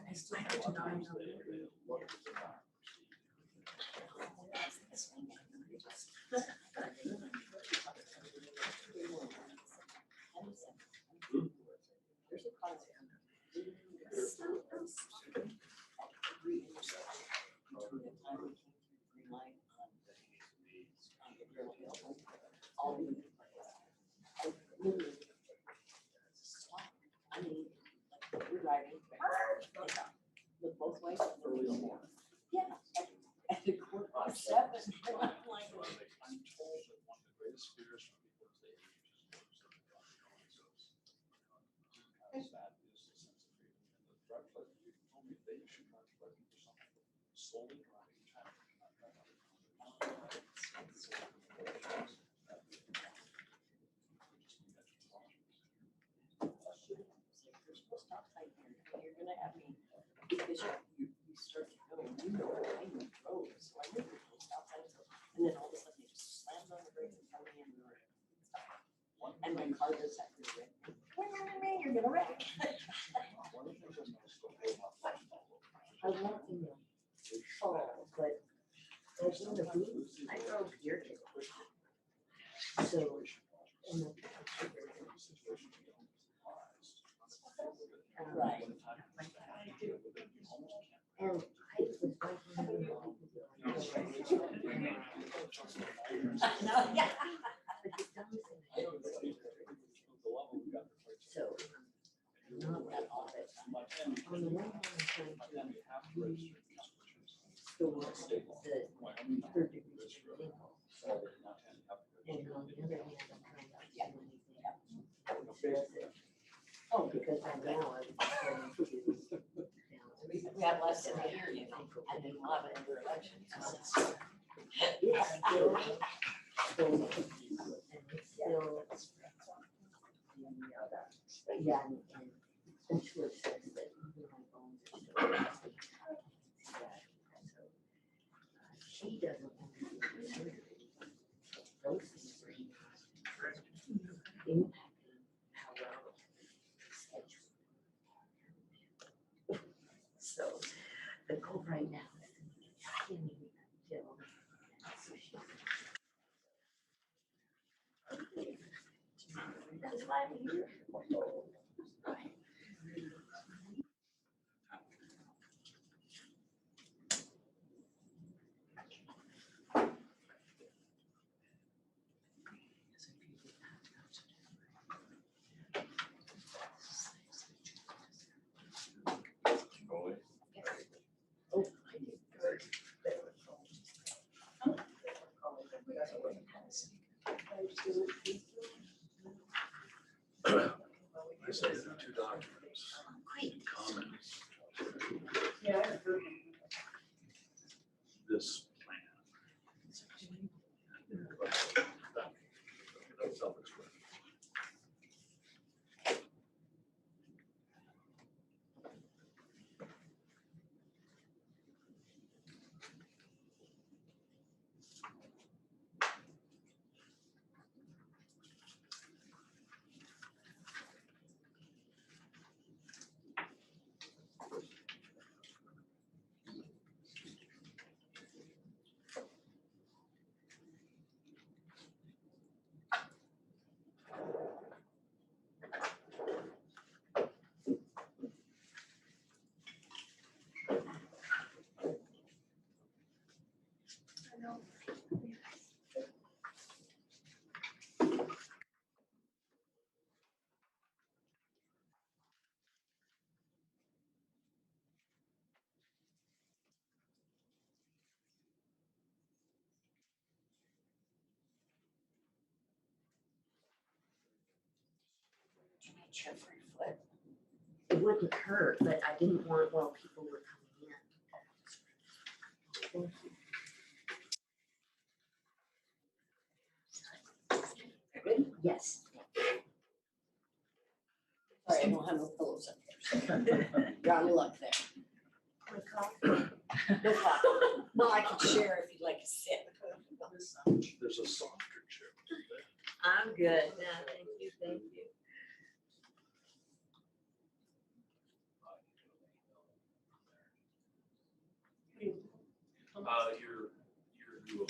I still have to know. There's a concept. I mean, we're driving. Look both ways. Yeah. At the quarter past 7. I'm like, I'm told that one of the greatest fears for people is they age is that is the sense of freedom. And the drug pleasure people told me they should not pleasure for something slowly driving time. you're gonna have me, because you start to go, you know, I know roads, so I knew there was stop signs, and then all of a sudden it just slams on the brakes in front of me and you're and my car does that for you. You're gonna wreck. I want to know fall, but there's not a boot. I drove here. So, and the. Right. And I was wondering. No, yeah. So, not that often. On the one hand, I'm trying to store the third degree vehicle. And on the other hand, I'm trying not to do anything excessive. Oh, because right now I'm trying to do. We have less than a year, you know, and then we'll have another election. It's still, and it's still. Yeah, and sure says that, you know, So the goal right now is to continue until. That's why I'm here. Goalie. Oh, I did good. I sent in 2 documents, Great. comments, Yeah, I heard. this plan. That's self-explanatory. Jeffrey Flip. It wouldn't hurt, but I didn't want while people were coming in. Ready? Yes. Sorry, I don't have no pillows up here, so you're out of luck there. Quick coffee. No problem. Well, I can share if you'd like to sit. There's a softer chair. I'm good. No, thank you, thank you. Your view of,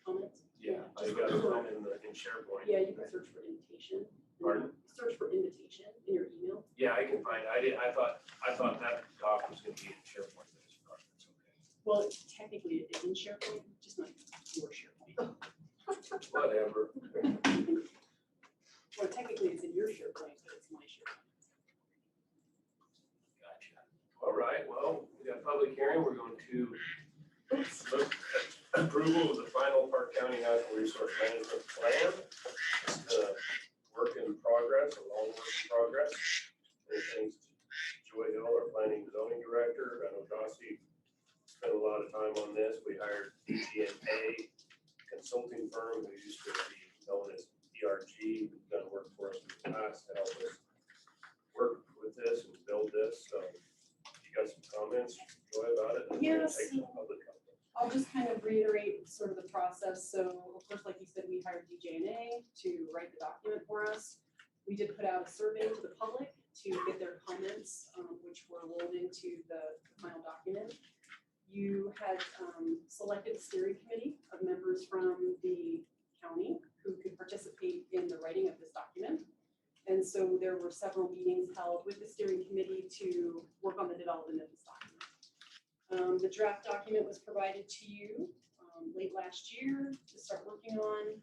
Comments? yeah, I got some in SharePoint. Yeah, you can search for invitation. Pardon? Search for invitation in your email. Yeah, I can find, I thought that doc was gonna be in SharePoint, but it's not, it's okay. Well, technically it is in SharePoint, just not your SharePoint. Whatever. Well, technically it's in your SharePoint, but it's my SharePoint. Gotcha. All right, well, we got a public hearing, we're going to look at approval of the final Park County Natural Resource Management Plan. Work in progress, a long work in progress. And thanks to Joy Hill, our planning and zoning director. I know Dossie spent a lot of time on this. We hired DGNA consulting firm who used to be known as ERG, who's done work for us in the past to help us work with this and build this. So you got some comments, Joy, about it? Yes. Take some public comment. I'll just kind of reiterate sort of the process. So of course, like you said, we hired DJNA to write the document for us. We did put out a survey to the public to get their comments, which were rolled into the final document. You had selected a steering committee of members from the county who could participate in the writing of this document. And so there were several meetings held with the steering committee to work on the development of this document. The draft document was provided to you late last year to start working on,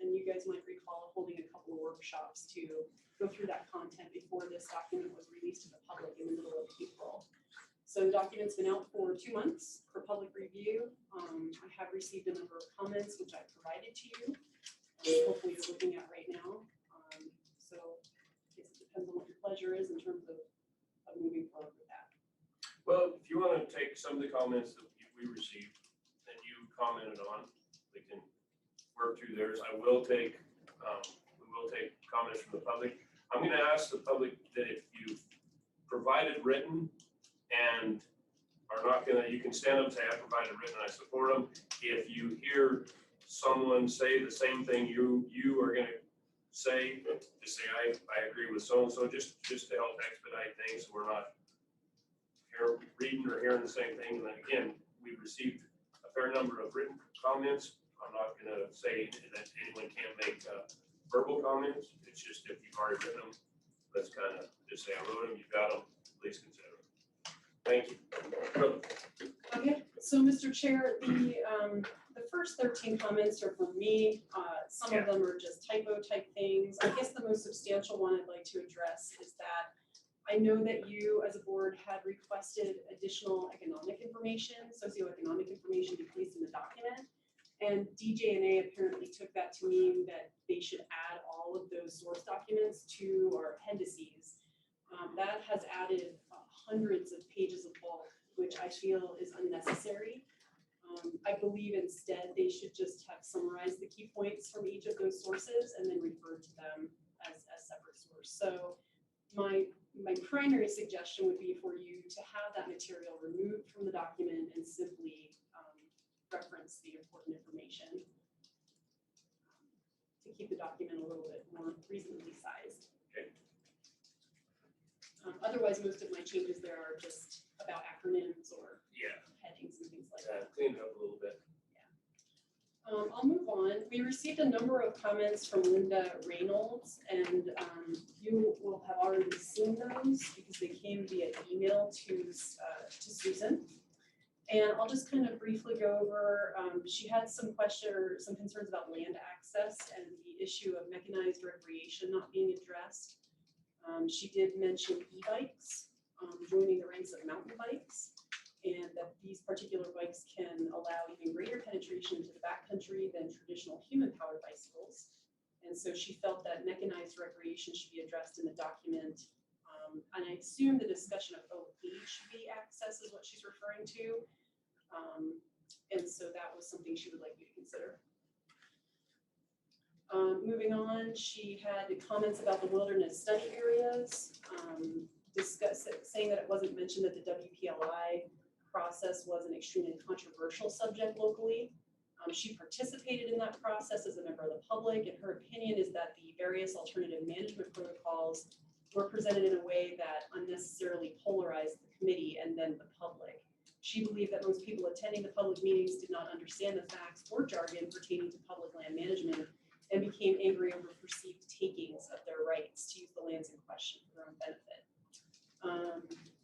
and you guys might recall holding a couple of workshops to go through that content before this document was released to the public in the middle of April. So the document's been out for 2 months for public review. I have received a number of comments, which I provided to you. Hopefully you're looking at right now. So I guess it depends on what your pleasure is in terms of moving forward with that. Well, if you want to take some of the comments that we received and you commented on, we can work through theirs. We will take comments from the public. I'm going to ask the public that if you provided written and are not going to, you can stand up and say, I provided written, I support them. If you hear someone say the same thing you are going to say, just say, I agree with so-and-so, just to help expedite things. So we're not here hearing the same thing. And then again, we've received a fair number of written comments. I'm not gonna say that anyone can't make verbal comments. It's just if you've already written them, let's kind of just say, I wrote them, you got them, please consider them. Thank you. Okay, so Mr. Chair, the first 13 comments are from me. Some of them are just typo type things. I guess the most substantial one I'd like to address is that I know that you as a board had requested additional economic information, socioeconomic information to be placed in the document. And DJ&A apparently took that to mean that they should add all of those source documents to our appendices. That has added hundreds of pages of bulk, which I feel is unnecessary. I believe instead they should just have summarized the key points from each of those sources and then refer to them as separate source. So my primary suggestion would be for you to have that material removed from the document and simply reference the important information to keep the document a little bit more reasonably sized. Okay. Otherwise, most of my changes there are just about acronyms or headings and things like that. Clean it up a little bit. I'll move on. We received a number of comments from Linda Reynolds, and you will have already seen those because they came via email to Susan. And I'll just kind of briefly go over, she had some concerns about land access and the issue of mechanized recreation not being addressed. She did mention e-bikes, joining the ranks of mountain bikes, and that these particular bikes can allow even greater penetration into the backcountry than traditional human-powered bicycles. And so she felt that mechanized recreation should be addressed in the document. And I assume the discussion of OHV access is what she's referring to. And so that was something she would like you to consider. Moving on, she had comments about the wilderness study areas, saying that it wasn't mentioned that the WPLI process was an extremely controversial subject locally. She participated in that process as a member of the public, and her opinion is that the various alternative management protocols were presented in a way that unnecessarily polarized the committee and then the public. She believed that most people attending the public meetings did not understand the facts or jargon pertaining to public land management and became angry over perceived takings of their rights to use the lands in question for their own benefit.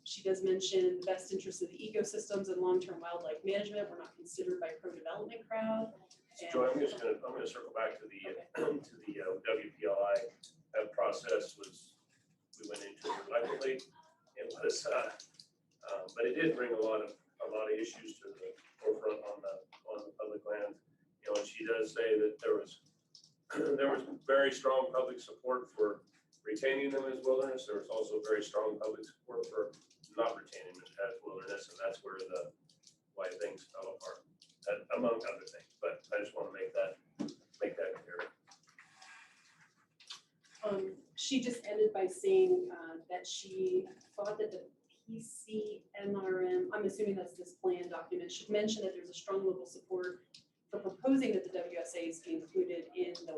She does mention the best interests of the ecosystems and long-term wildlife management were not considered by pro-development crowd. Joy, I'm gonna circle back to the WPLI. That process was, we went into it reluctantly. It was, but it did bring a lot of issues to the forefront on the public land. You know, and she does say that there was very strong public support for retaining them as wilderness. There was also very strong public support for not retaining them as wilderness, and that's where why things fell apart, among other things. But I just want to make that clear. She just ended by saying that she thought that the PCNRM, I'm assuming that's this plan document, should mention that there's a strong local support for proposing that the WSAs be included in the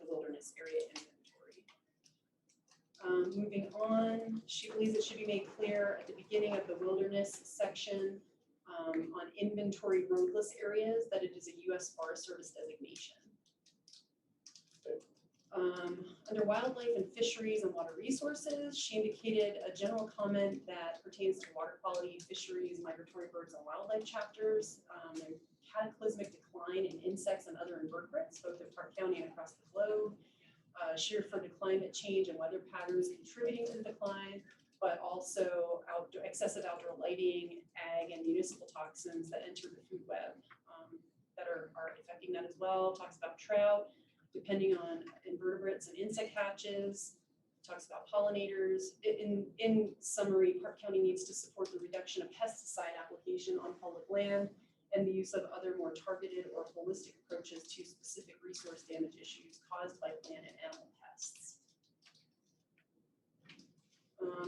wilderness area inventory. Moving on, she believes it should be made clear at the beginning of the wilderness section on inventory roadless areas that it is a U.S. Forest Service designation. Under wildlife and fisheries and water resources, she indicated a general comment that pertains to water quality, fisheries, migratory birds, and wildlife chapters. There's cataclysmic decline in insects and other invertebrates, both in Park County and across the globe. She referred to climate change and weather patterns contributing to the decline, but also excessive outdoor lighting, ag, and municipal toxins that enter the food web that are affecting that as well. Talks about trout, depending on invertebrates and insect hatches, talks about pollinators. In summary, Park County needs to support the reduction of pesticide application on public land and the use of other more targeted or holistic approaches to specific resource damage issues caused by plant and animal pests.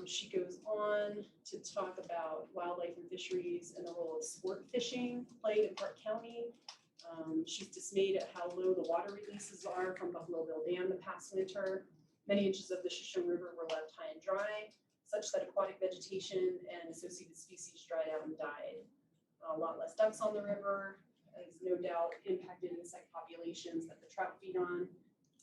She goes on to talk about wildlife and fisheries and the role of sport fishing played in Park County. She's dismayed at how low the water releases are from Buffalo Bill Dam the past winter. Many inches of the Shoshone River were left high and dry, such that aquatic vegetation and associated species dried out and died. a lot less ducks on the river, has no doubt impacted insect populations that the trout feed on.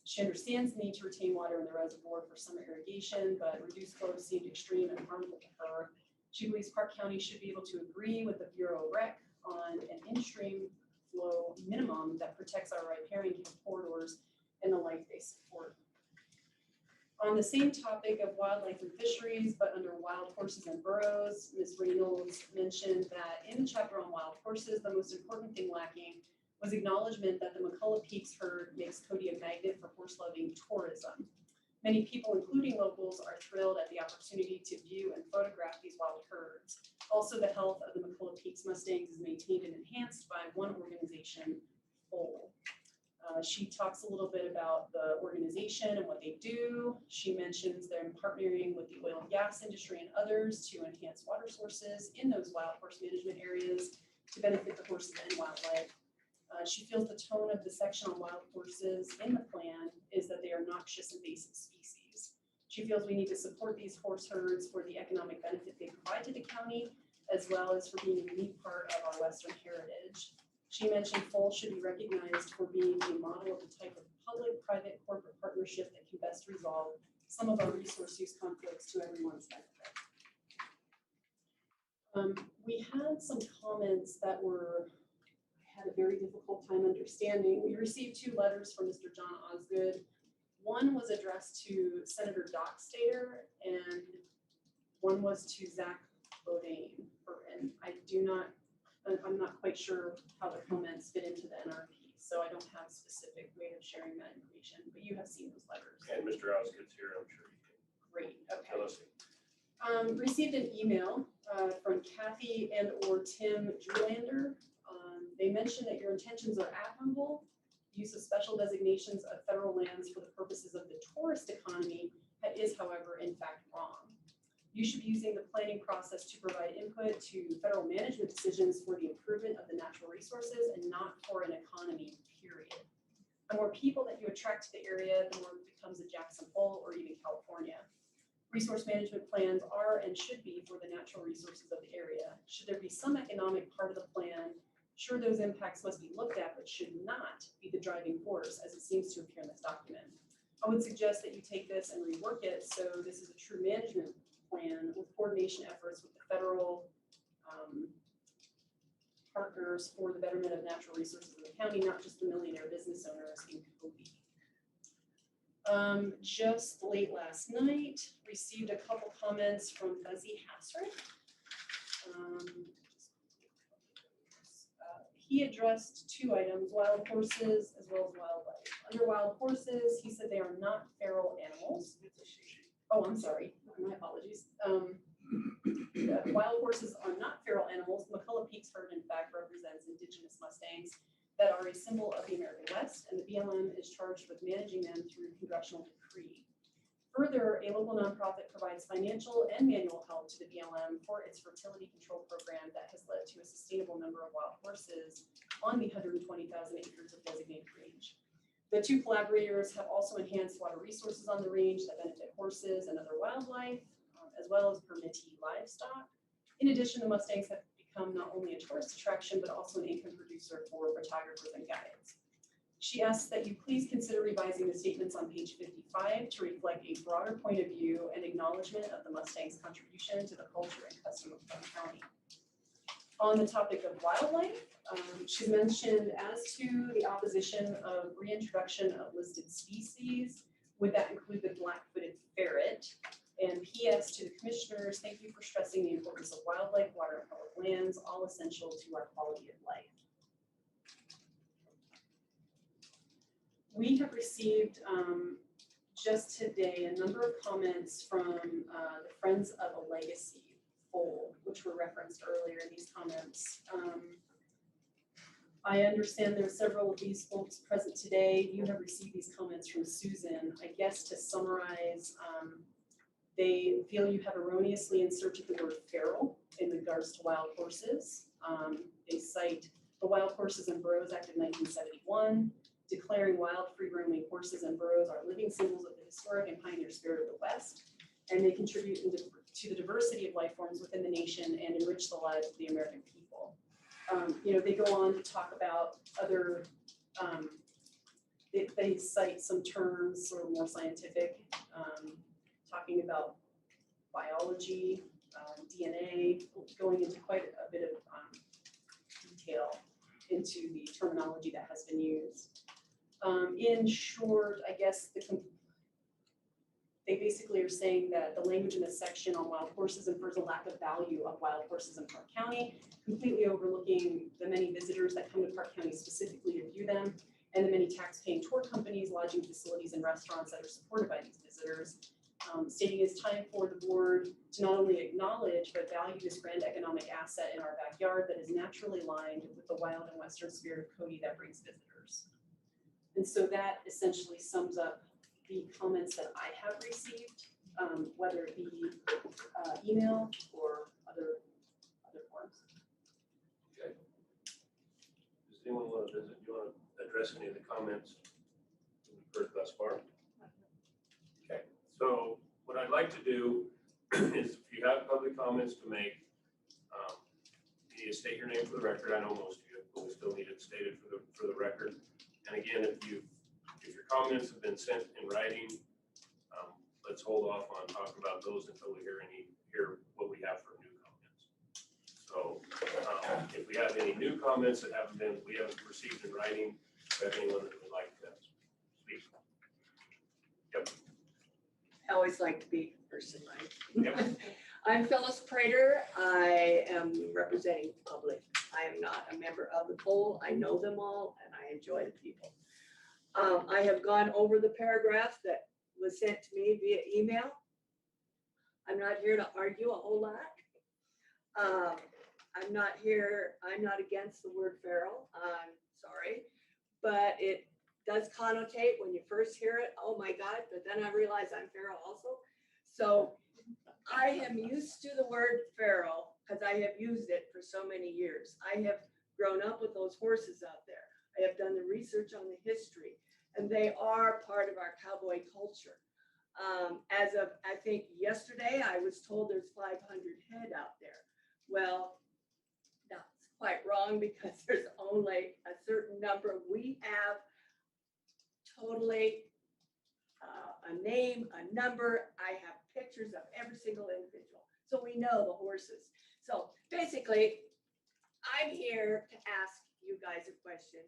She understands the need to retain water in the reservoir for summer irrigation, but reduced flows seemed extreme and harmful to her. She believes Park County should be able to agree with the Bureau of Rec on an in-stream flow minimum that protects our riparian corridors and the life they support. On the same topic of wildlife and fisheries, but under wild horses and burros, Ms. Reynolds mentioned that in the chapter on wild horses, the most important thing lacking was acknowledgement that the McCullough Peaks herd makes Cody a magnet for horse-loving tourism. Many people, including locals, are thrilled at the opportunity to view and photograph these wild herds. Also, the health of the McCullough Peaks Mustangs is maintained and enhanced by one organization, FOAL. She talks a little bit about the organization and what they do. She mentions they're partnering with the oil and gas industry and others to enhance water sources in those wild horse management areas to benefit the horses and wildlife. She feels the tone of the section on wild horses in the plan is that they are noxious invasive species. She feels we need to support these horse herds for the economic benefit they provide to the county, as well as for being a unique part of our Western heritage. She mentioned FOAL should be recognized for being a model of the type of public-private corporate partnership that can best resolve some of our resource use conflicts to everyone's benefit. We had some comments that I had a very difficult time understanding. We received 2 letters from Mr. John Osgood. One was addressed to Senator Dockstader and one was to Zach Bodine. And I'm not quite sure how the comments fit into the NRP, so I don't have a specific way of sharing that information, but you have seen those letters. And Mr. Osgood's here, I'm sure you can. Great, okay. Tell us. Received an email from Kathy and or Tim Drulander. They mentioned that your intentions are admirable. Use of special designations of federal lands for the purposes of the tourist economy is, however, in fact wrong. You should be using the planning process to provide input to federal management decisions for the improvement of the natural resources and not for an economy, period. The more people that you attract to the area, the more it becomes a Jackson Hole or even California. Resource management plans are and should be for the natural resources of the area. Should there be some economic part of the plan, sure, those impacts must be looked at, but should not be the driving force as it seems to appear in this document. I would suggest that you take this and rework it so this is a true management plan with coordination efforts with the federal partners for the betterment of natural resources in the county, not just the millionaire business owners in Cody. Just late last night, received a couple comments from Fuzzy Hassert. He addressed 2 items, wild horses as well as wildlife. Under wild horses, he said they are not feral animals. Oh, I'm sorry, my apologies. Wild horses are not feral animals. The McCullough Peaks herd, in fact, represents indigenous Mustangs that are a symbol of the American West, and the BLM is charged with managing them through congressional decree. Further, a local nonprofit provides financial and manual help to the BLM for its fertility control program that has led to a sustainable number of wild horses on the 120,000 acres of designated range. The 2 collaborators have also enhanced water resources on the range that benefit horses and other wildlife, as well as permittee livestock. In addition, the Mustangs have become not only a tourist attraction, but also an income producer for photographers and guides. She asks that you please consider revising the statements on page 55 to reflect a broader point of view and acknowledgement of the Mustangs' contribution to the culture and custom of Plum County. On the topic of wildlife, she mentioned as to the opposition of reintroduction of listed species, would that include the black-footed ferret? And P.S. to the commissioners, thank you for stressing the importance of wildlife, water, and public lands, all essential to our quality of life. We have received just today a number of comments from the Friends of a Legacy FOAL, which were referenced earlier in these comments. I understand there are several of these folks present today. You have received these comments from Susan. I guess to summarize, they feel you have erroneously inserted the word feral in regards to wild horses. They cite the Wild Horses and Burros Act of 1971, declaring wild free-roaming horses and burros are living symbols of the historic and pioneer spirit of the West, and they contribute to the diversity of life forms within the nation and enrich the lives of the American people. They go on to talk about other, they cite some terms sort of more scientific, talking about biology, DNA, going into quite a bit of detail into the terminology that has been used. In short, I guess they basically are saying that the language in this section on wild horses infers a lack of value of wild horses in Park County, completely overlooking the many visitors that come to Park County specifically to view them, and the many tax-paying tour companies, lodging facilities, and restaurants that are supported by these visitors. Stating it's time for the board to not only acknowledge but value this grand economic asset in our backyard that is naturally aligned with the wild and western spirit of Cody that brings visitors. And so that essentially sums up the comments that I have received, whether it be email or other forms. Okay. Does anyone want to visit? Do you want to address any of the comments we've heard thus far? Okay. So what I'd like to do is, if you have public comments to make, you need to state your name for the record. I know most of you, but we still need it stated for the record. And again, if your comments have been sent in writing, let's hold off on talking about those until we hear what we have for new comments. So if we have any new comments that we haven't received in writing, if anyone that would like to speak. Yep. I always like to be first in line. Yep. I'm Phyllis Prater. I am representing the public. I am not a member of the poll. I know them all and I enjoy the people. I have gone over the paragraph that was sent to me via email. I'm not here to argue a whole lot. I'm not against the word feral. I'm sorry, but it does connotate when you first hear it, oh my God, but then I realize I'm feral also. So I am used to the word feral because I have used it for so many years. I have grown up with those horses out there. I have done the research on the history, and they are part of our cowboy culture. As of, I think yesterday, I was told there's 500 head out there. Well, that's quite wrong because there's only a certain number. We have totally a name, a number. I have pictures of every single individual. So we know the horses. So basically, I'm here to ask you guys a question.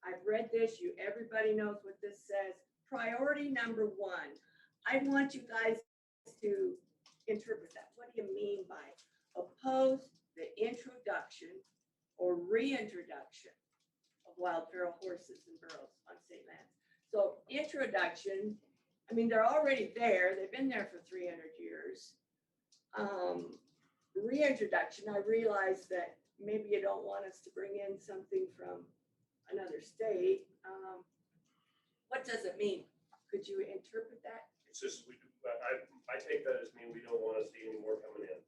I've read this, everybody knows what this says. Priority number 1. I want you guys to interpret that. What do you mean by oppose the introduction or reintroduction of wild feral horses and burros on state lands? So introduction, I mean, they're already there. They've been there for 300 years. Reintroduction, I realize that maybe you don't want us to bring in something from another state. What does it mean? Could you interpret that? It's just, I take that as mean we don't want to see any more coming in.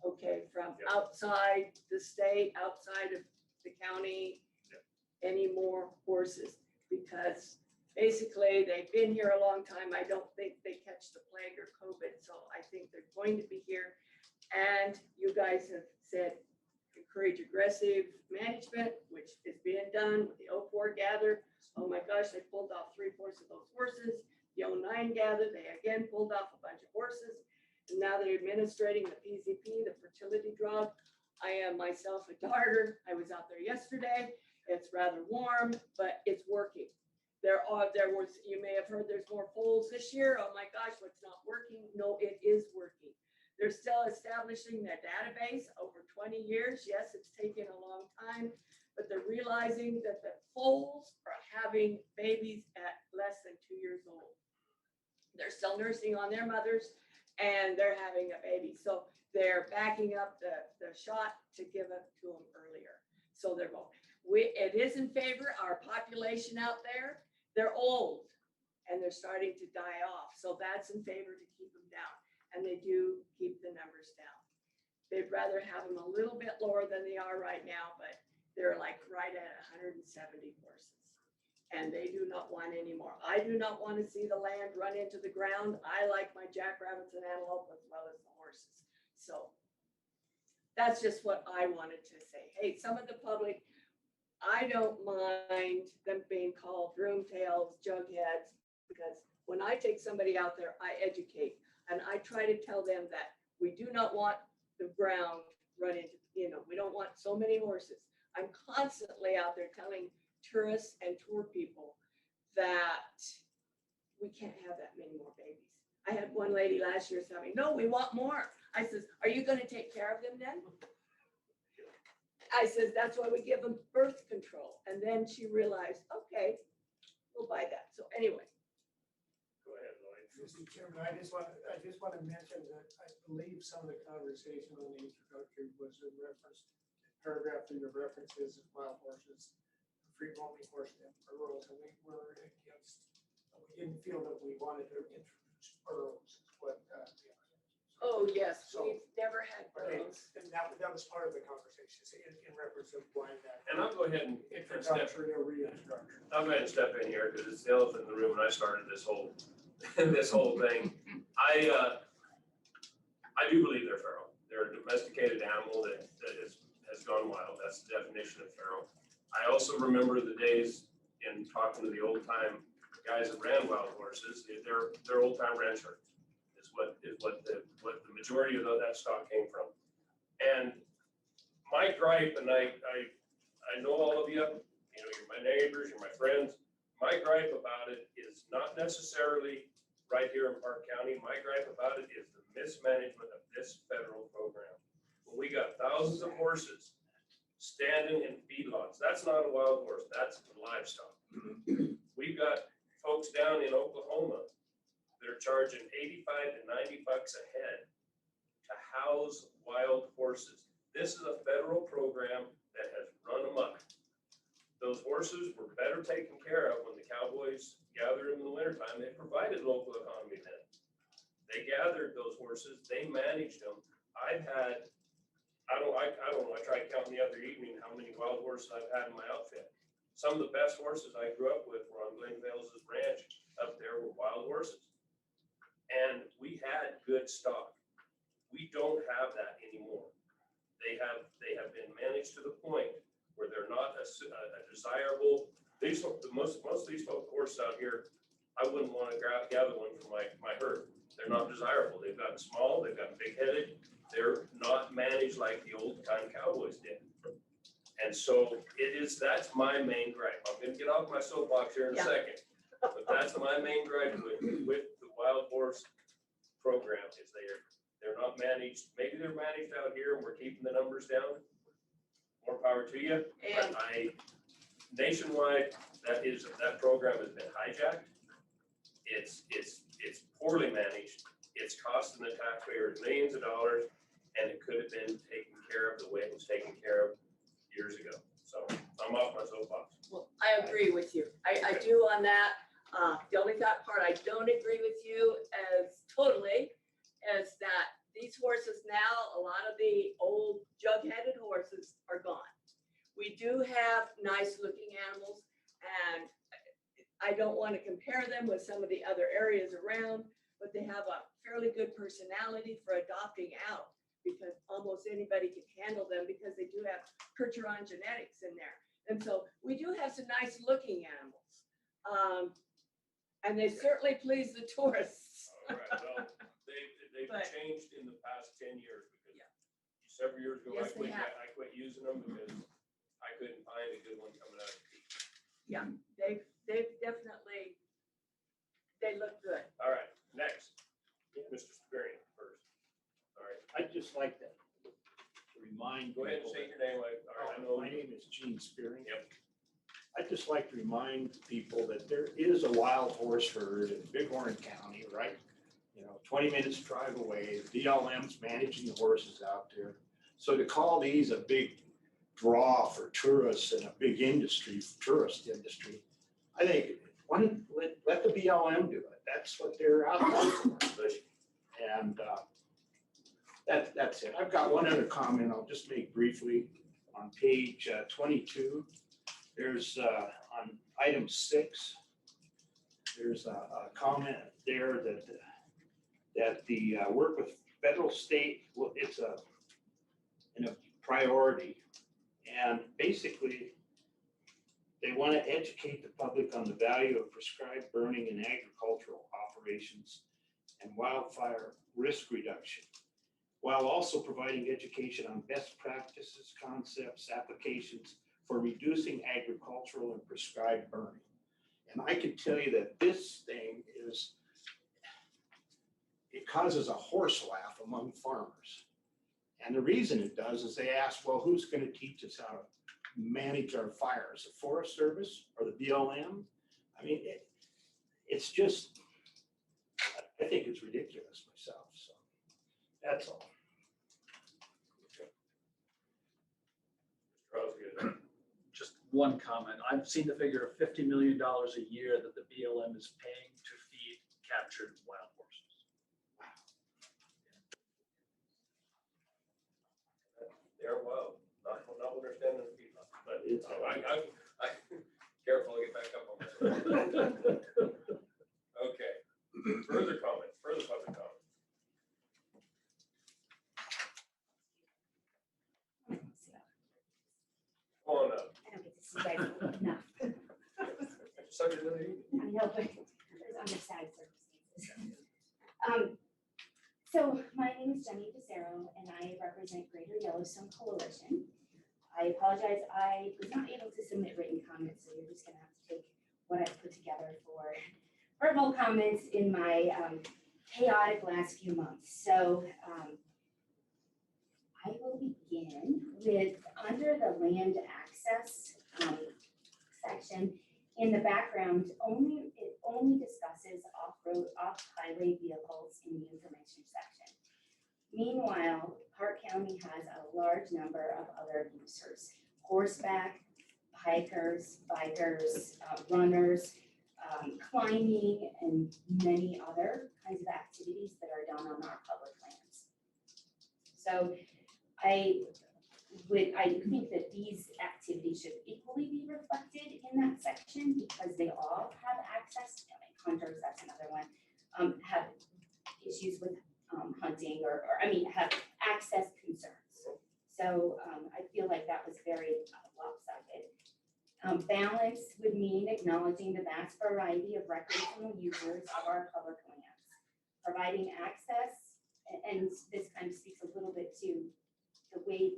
Okay, from outside the state, outside of the county, any more horses? Because basically they've been here a long time. I don't think they catch the plague or COVID, so I think they're going to be here. And you guys have said encourage aggressive management, which is being done with the 04 gather. Oh my gosh, they pulled off 3/4 of those horses. The 09 gather, they again pulled off a bunch of horses. And now they're administrating the PZP, the fertility drug. I am myself a darter. I was out there yesterday. It's rather warm, but it's working. You may have heard there's more foals this year. Oh my gosh, what's not working? No, it is working. They're still establishing their database over 20 years. Yes, it's taken a long time, but they're realizing that the foals are having babies at less than 2 years old. They're still nursing on their mothers and they're having a baby. So they're backing up the shot to give it to them earlier. So they're going. It is in favor. Our population out there, they're old and they're starting to die off. So that's in favor to keep them down. And they do keep the numbers down. They'd rather have them a little bit lower than they are right now, but they're like right at 170 horses. And they do not want any more. I do not want to see the land run into the ground. I like my jackrabbits and antelope as well as the horses. So That's just what I wanted to say. Hey, some of the public, I don't mind them being called broomtails, jugheads, because when I take somebody out there, I educate. And I try to tell them that we do not want the ground run into, we don't want so many horses. I'm constantly out there telling tourists and tour people that we can't have that many more babies. I had one lady last year tell me, no, we want more. I says, are you gonna take care of them then? I says, that's why we give them birth control. And then she realized, okay, we'll buy that. So anyway. Go ahead, Lloyd. Mr. Chairman, I just want to mention that I believe some of the conversation on the introductory was in reference, paragraph 3 of references of wild horses, free roaming horse and burros, and we were against, we didn't feel that we wanted to introduce burros, is what, Oh, yes, So- we've never had okay, burros. and that was part of the conversation, in reference of why that. And I'll go ahead and step, Introductory or reintroductory. I'll go ahead and step in here because it's the elephant in the room and I started this whole, this whole thing. I do believe they're feral. They're a domesticated animal that has gone wild. That's the definition of feral. I also remember the days in talking to the old time guys that ran wild horses. They're old time rancher is what the majority of that stock came from. And my gripe, and I know all of you, you're my neighbors, you're my friends. My gripe about it is not necessarily right here in Park County. My gripe about it is the mismanagement of this federal program. When we got thousands of horses standing in feedlots, that's not a wild horse, that's livestock. We've got folks down in Oklahoma that are charging $85 to $90 a head to house wild horses. This is a federal program that has run amok. Those horses were better taken care of when the cowboys gathered them in the wintertime. They provided local economy then. They gathered those horses, they managed them. I tried counting the other evening how many wild horses I've had in my outfit. Some of the best horses I grew up with were on Glen Vales' ranch up there were wild horses. And we had good stock. We don't have that anymore. They have been managed to the point where they're not a desirable. Most of these horses out here, I wouldn't want to gather one for my herd. They're not desirable. They've gotten small. They've gotten big headed. They're not managed like the old time cowboys did. And so that's my main gripe. I'm going to get off my soapbox here in a second, but that's my main gripe with the wild horse program is they're not managed. Maybe they're managed out here and we're keeping the numbers down. More power to you. But nationwide, that program has been hijacked. It's poorly managed. It's costing the taxpayers millions of dollars, and it could have been taken care of the way it was taken care of years ago. So I'm off my soapbox. Well, I agree with you. I do on that. The only part I don't agree with you as totally is that these horses now, a lot of the old jug-headed horses are gone. We do have nice looking animals, and I don't want to compare them with some of the other areas around, but they have a fairly good personality for adopting out because almost anybody can handle them because they do have Percheron genetics in there. And so we do have some nice looking animals. And they certainly please the tourists. All right, well, they've changed in the past 10 years because several years ago, Yes, I quit using them because I couldn't find a good one coming out of the peak. Yeah, they've definitely, they look good. All right, next, Mr. Spearing first. All right, I'd just like to remind. go ahead and say your name. I know. My name is Gene Spearing. Yep. I'd just like to remind people that there is a wild horse herd in Bighorn County, right? 20 minutes drive away. BLM's managing the horses out there. So to call these a big draw for tourists and a big industry, tourist industry, I think let the BLM do it. That's what they're out there for. And that's it. I've got one other comment I'll just make briefly. On page 22, there's on item 6, there's a comment there that the work with federal, state, well, it's an and a priority. And basically, they want to educate the public on the value of prescribed burning in agricultural operations and wildfire risk reduction, while also providing education on best practices, concepts, applications for reducing agricultural and prescribed burning. And I can tell you that this thing is, it causes a horse laugh among farmers. And the reason it does is they ask, well, who's going to teach us how to manage our fires? The Forest Service or the BLM? I mean, it's just, I think it's ridiculous myself. So that's all. Just one comment. I've seen the figure of $50 million a year that the BLM is paying to feed captured wild horses. They're wild, not understanding the people, but I careful, I get back up on myself. Okay, further comments, further public comments. Come on up. I don't get to see you guys enough. Sunday night. I know, but there's under sad circumstances. So my name is Jenny DeCero and I represent Greater Yellowstone Coalition. I apologize, I was not able to submit written comments, so you're just gonna have to take what I've put together for verbal comments in my chaotic last few months. So I will begin with under the land access section. In the background, it only discusses off-road, off-highway vehicles in the information section. Meanwhile, Park County has a large number of other users: horseback, hikers, bikers, runners, climbing, and many other kinds of activities that are done on our public lands. So I think that these activities should equally be reflected in that section because they all have access. Hunters, that's another one, have issues with hunting or have access concerns. So I feel like that was very lopsided. Balance would mean acknowledging the vast variety of recreational users of our public lands, providing access, and this kind of speaks a little bit to the way,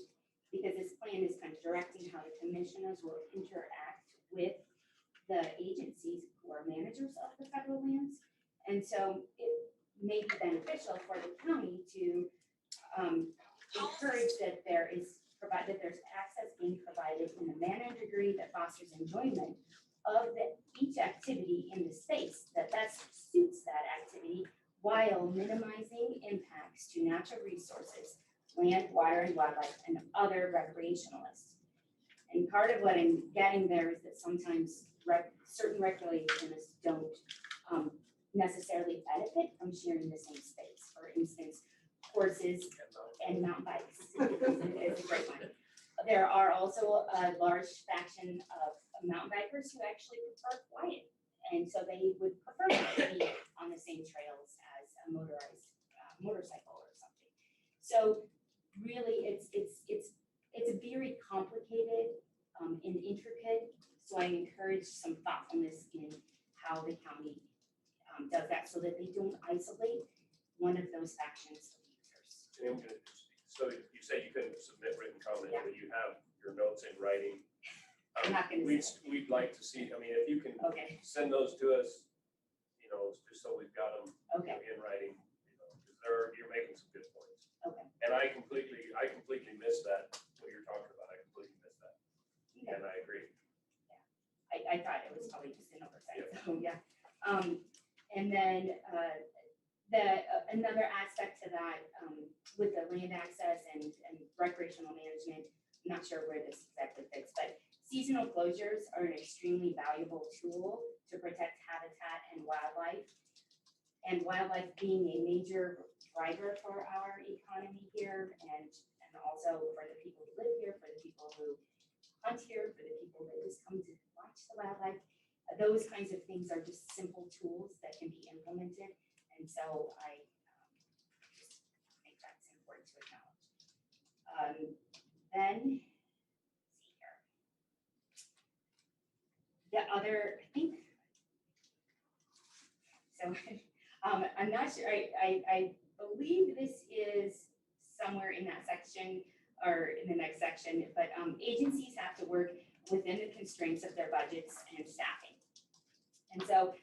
because this plan is kind of directing how the commissioners will interact with the agencies who are managers of the federal lands. And so it may be beneficial for the county to encourage that there's access being provided in a manner and degree that fosters enjoyment of each activity in the space that best suits that activity while minimizing impacts to natural resources, land, water, and wildlife, and other recreationalists. And part of what I'm getting there is that sometimes certain recreationists don't necessarily benefit from sharing the same space. For instance, horses and mountain bikes is a great one. There are also a large faction of mountain bikers who actually prefer quiet. And so they would prefer to be on the same trails as a motorized motorcycle or something. So really it's very complicated and intricate. So I encourage some thoughtfulness in how the county does that so that they don't isolate one of those factions of users. So you say you couldn't submit written comments, but you have your notes in writing. I'm not gonna We'd like to see, if you can send those to us, just so we've got them in writing, because you're making some good points. Okay. And I completely missed that, what you're talking about. I completely missed that. Okay. And I agree. I thought it was probably just an oversight, so yeah. And then another aspect to that with the land access and recreational management, I'm not sure where this exactly fits, but seasonal closures are an extremely valuable tool to protect habitat and wildlife. And wildlife being a major driver for our economy here and also for the people who live here, for the people who hunt here, for the people that just come to watch the wildlife. Those kinds of things are just simple tools that can be implemented. And so I just think that's important to acknowledge. Then, let's see here. The other, I think, so, I'm not sure, I believe this is somewhere in that section or in the next section, but agencies have to work within the constraints of their budgets and staffing. And so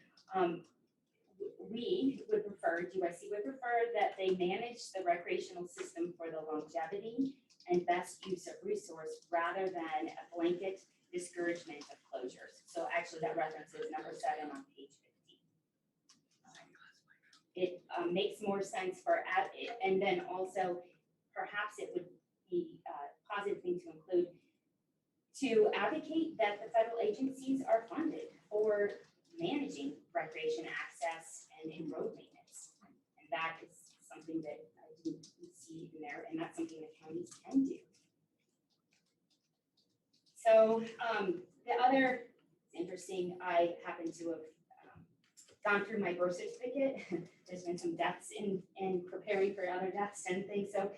we would prefer, DYC would prefer that they manage the recreational system for the longevity and best use of resource rather than a blanket discouragement of closures. So actually that reference is number 7 on page 15. It makes more sense for, and then also perhaps it would be a positive thing to include, to advocate that the federal agencies are funded for managing recreation access and in road maintenance. And that is something that I didn't see in there, and that's something that counties can do. So the other, interesting, I happen to have gone through my birth certificate. There's been some deaths in preparing for other deaths and things. So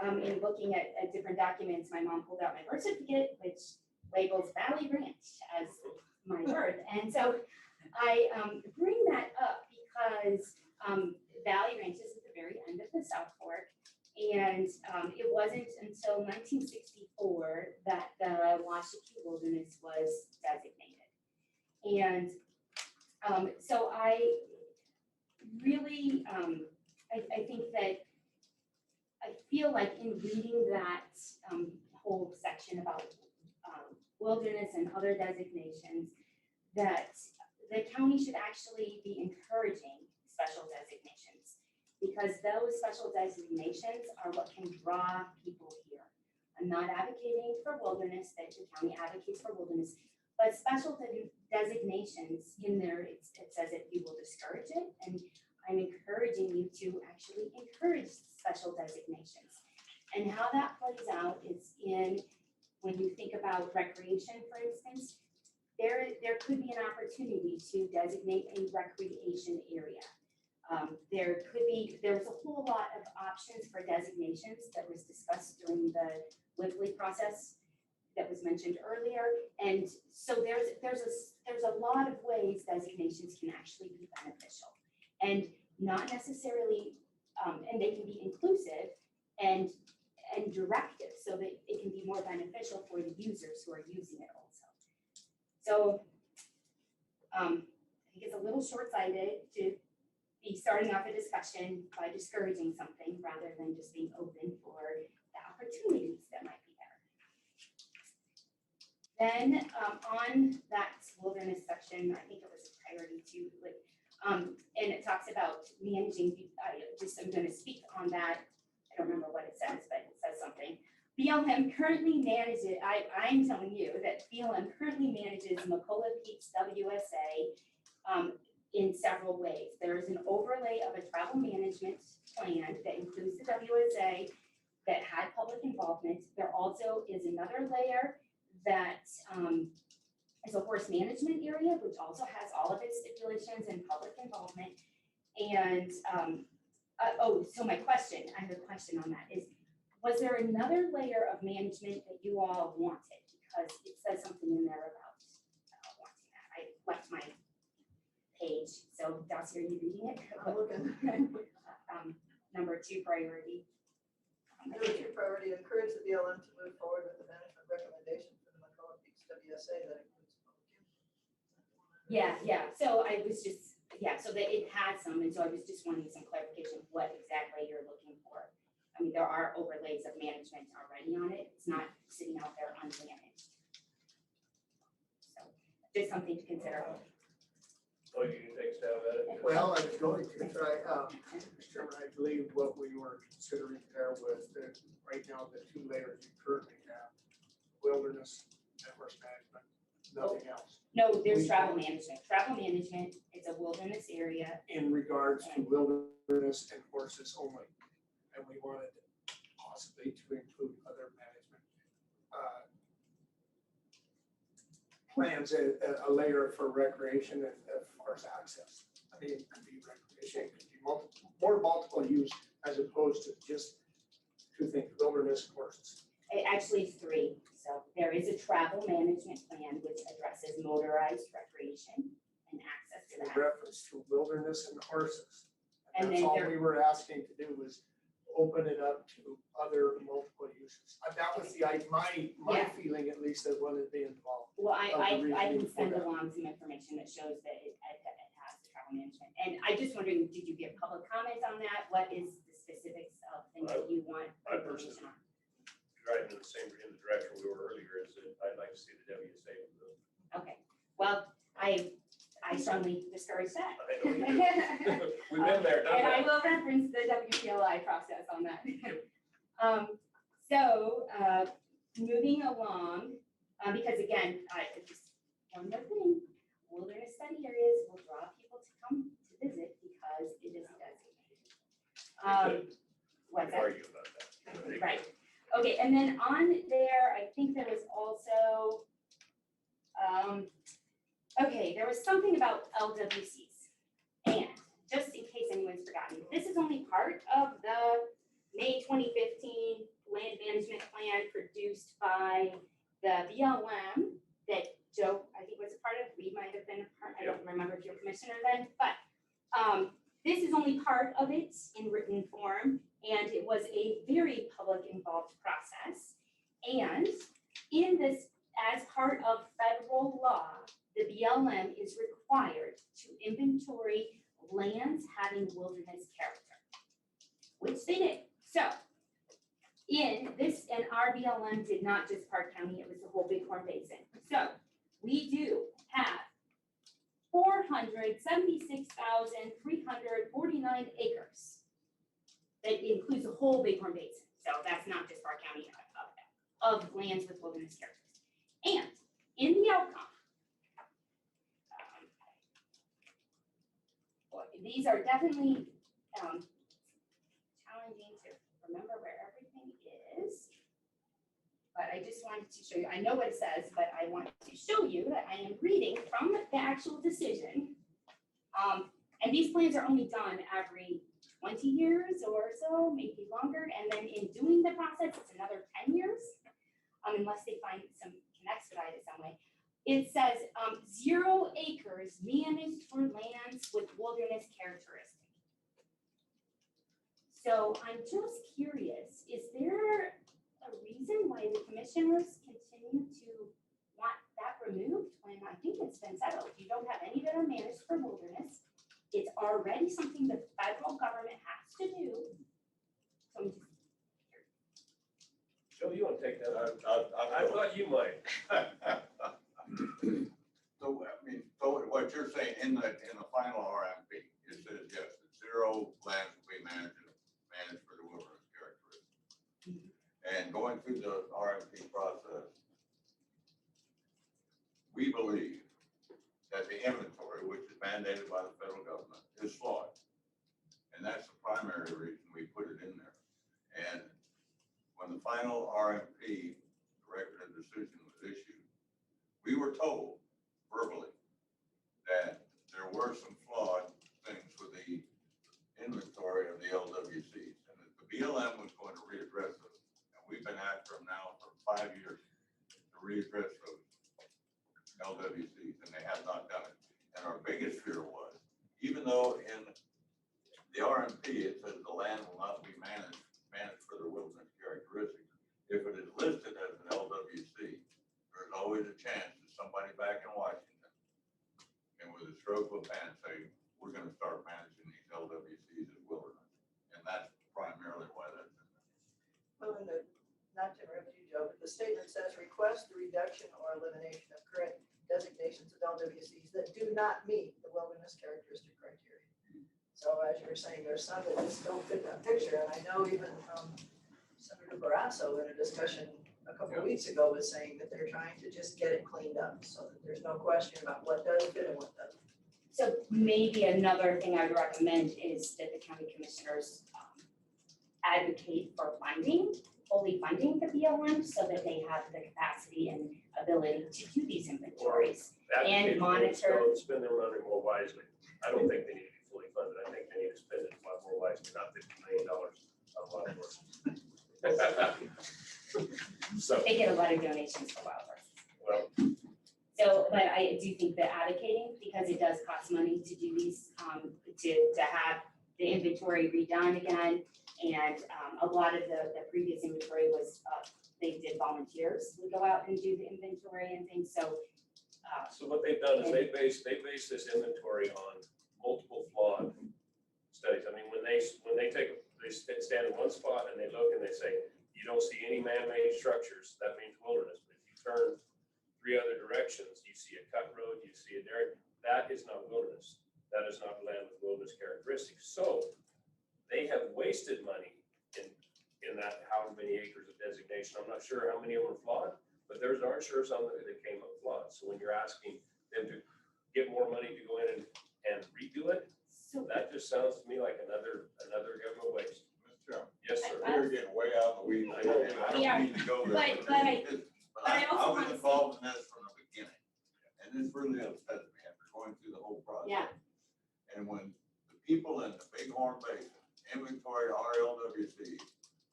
in looking at different documents, my mom pulled out my birth certificate, which labels Valley Ranch as my birth. And so I bring that up because Valley Ranch is at the very end of the South Fork. And it wasn't until 1964 that the Washakie Wilderness was designated. And so I really, I think that I feel like in reading that whole section about wilderness and other designations, that the county should actually be encouraging special designations, because those special designations are what can draw people here. I'm not advocating for wilderness, that the county advocates for wilderness, but special designations in there, it says that you will discourage it, and I'm encouraging you to actually encourage special designations. And how that plays out is in, when you think about recreation, for instance, there could be an opportunity to designate a recreation area. There's a whole lot of options for designations that was discussed during the Whipley process that was mentioned earlier. And so there's a lot of ways designations can actually be beneficial, and not necessarily, and they can be inclusive and directive, so that it can be more beneficial for the users who are using it also. So I think it's a little short-sighted to be starting off a discussion by discouraging something rather than just being open for the opportunities that might be there. Then on that wilderness section, I think it was a priority too, and it talks about managing, I'm going to speak on that. I don't remember what it says, but it says something. BLM currently manages, I'm telling you that BLM currently manages McCullough Peaks WSA in several ways. There is an overlay of a travel management plan that includes the WSA that had public involvement. There also is another layer that is a horse management area, which also has all of its stipulations and public involvement. And so my question, I have a question on that, is, was there another layer of management that you all wanted? Because it says something in there about wanting that. I left my page, so Darcy, are you reading it? I'm looking. Number 2 priority. Number 2 priority, encourage the BLM to move forward with the management recommendation for the McCullough Peaks WSA that includes public input. Yeah, so I was just, so that it had some, and so I was just wanting some clarification of what exactly you're looking for. I mean, there are overlays of management already on it. It's not sitting out there unmanaged. So just something to consider. Oh, you can take a stab at it? Well, I was going to try, Mr. Chairman, I believe what we were considering there was that right now the 2 layers you currently have, wilderness and horse management, nothing else. No, there's travel management. Travel management, it's a wilderness area. In regards to wilderness and horses only. And we wanted possibly to include other management plans, a layer for recreation and horse access. I mean, it could be recreation, it could be multiple use as opposed to just 2 things, wilderness and horses. Actually, 3. So there is a travel management plan which addresses motorized recreation and access to In that. reference to wilderness and horses. And That's then all there- we were asking to do was open it up to other multiple uses. That was my Yeah. feeling, at least, that wanted to be involved. Well, of the I reasoning can for send that. along some information that shows that it has the travel management. And I just wondering, did you get public comment on that? What is the specifics of things that you want I information personally- on? Driving in the direction we were earlier, is that I'd like to see the WSA. Okay, well, I strongly discourage that. I know you do. We've been there, done And I that. will reference the WPLI process on that. Moving along, because again, just one more thing, wilderness study areas will draw people to come to visit because it is designated. What's that? Argue about that. Right, okay, and then on there, I think there was also, okay, there was something about LWCs. And just in case anyone's forgotten, this is only part of the May 2015 land management plan produced by the BLM that Joe, I think, was a part of. We might have been a part, I don't remember if you're commissioner then, but this is only part of it in written form, and it was a very public involved process. And in this, as part of federal law, the BLM is required to inventory lands having wilderness character, which they did. So in this, and our BLM did not just Park County, it was the whole Bighorn Basin. So we do have 476,349 acres. That includes the whole Bighorn Basin. So that's not just Park County of lands with wilderness characters. And in the outcome, these are definitely challenging to remember where everything is. But I just wanted to show you, I know what it says, but I want to show you that I am reading from the actual decision. And these plans are only done every 20 years or so, maybe longer. And then in doing the process, it's another 10 years, unless they find some, can expedite it some way. It says 0 acres managed for lands with wilderness characteristics. So I'm just curious, is there a reason why the commissioners continue to want that removed when I think it's been settled? You don't have any that are managed for wilderness. It's already something the federal government has to do. So I'm just Joe, you want to take that? I thought you might. So, I mean, so what you're saying in the final RMP, it says, yes, that 0 lands will be managed for the wilderness characteristics. And going through the RMP process, we believe that the inventory, which is mandated by the federal government, is flawed. And that's the primary reason we put it in there. And when the final RMP record of decision was issued, we were told verbally that there were some flawed things with the inventory of the LWCs, and that the BLM was going to readdress those. And we've been after them now for 5 years to readdress those LWCs, and they have not done it. And our biggest fear was, even though in the RMP it says the land will not be managed for the wilderness characteristics, if it is listed as an LWC, there's always a chance that somebody back in Washington can, with a stroke of a pen, say, we're going to start managing these LWCs as wilderness. And that's primarily why that's in there. Well, in the, not to interrupt you, Joe, but the statement says request the reduction or elimination of current designations of LWCs that do not meet the wilderness characteristic criteria. So as you were saying, there's some that just don't fit that picture. And I know even Senator Barrasso in a discussion a couple of weeks ago was saying that they're trying to just get it cleaned up so that there's no question about what does fit and what doesn't. So maybe another thing I would recommend is that the county commissioners advocate for fully funding the BLM so that they have the capacity and ability to do these inventories and monitor. Spend their money more wisely. I don't think they need to be fully funded. I think they need to spend it a lot more wisely, not $50 million on a lot of work. So, They get a lot of donations for wild horses. well, So, but I do think that advocating, because it does cost money to do these, to have the inventory redone again. And, a lot of the previous inventory was, they did volunteers would go out and do the inventory and things, so. so what they've done is they base this inventory on multiple flawed studies. I mean, when they stand in one spot and they look and they say, you don't see any man-made structures, that means wilderness. But if you turn 3 other directions, you see a cut road, you see a derrick, that is not wilderness. That is not land with wilderness characteristics. So they have wasted money in that how many acres of designation. I'm not sure how many of them are flawed, but there's aren't sure some that came up flawed. So when you're asking them to get more money to go in and redo it, that just sounds to me like another government waste. Mr. Chairman. Yes, sir. We're getting way out of the weeds. I don't mean to go there. But I was involved in this from the beginning. And this really upsets me after going through the whole process. Yeah. And when the people in the Bighorn Basin inventoried RLWC,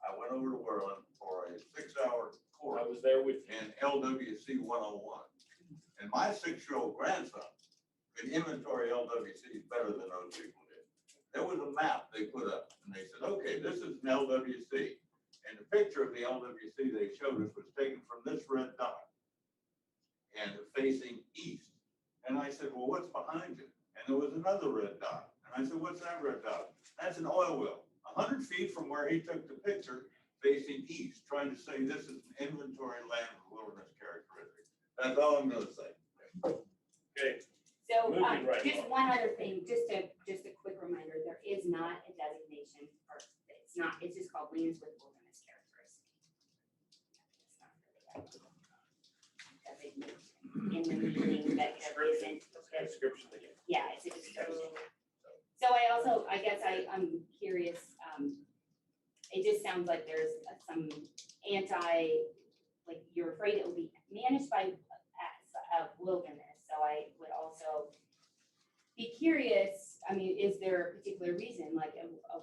I went over to Whirlwind for a 6-hour course. I was there with you. In LWC 101. And my 6-year-old grandson could inventory LWCs better than those people did. There was a map they put up and they said, okay, this is an LWC. And the picture of the LWC they showed us was taken from this red dot and facing east. And I said, well, what's behind it? And there was another red dot. And I said, what's that red dot? That's an oil well. 100 feet from where he took the picture, facing east, trying to say this is an inventory land with wilderness characteristics. That's all I'm gonna say. Okay. So, Moving right just along. one other thing, just a quick reminder, there is not a designation, or it's not, it's just called lands with wilderness characteristics. It's not really a designation in the meaning that there isn't. Description again. Yeah, it's a description. So I guess I'm curious, it just sounds like there's some like you're afraid it will be managed by wilderness. So I would also be curious, I mean, is there a particular reason, like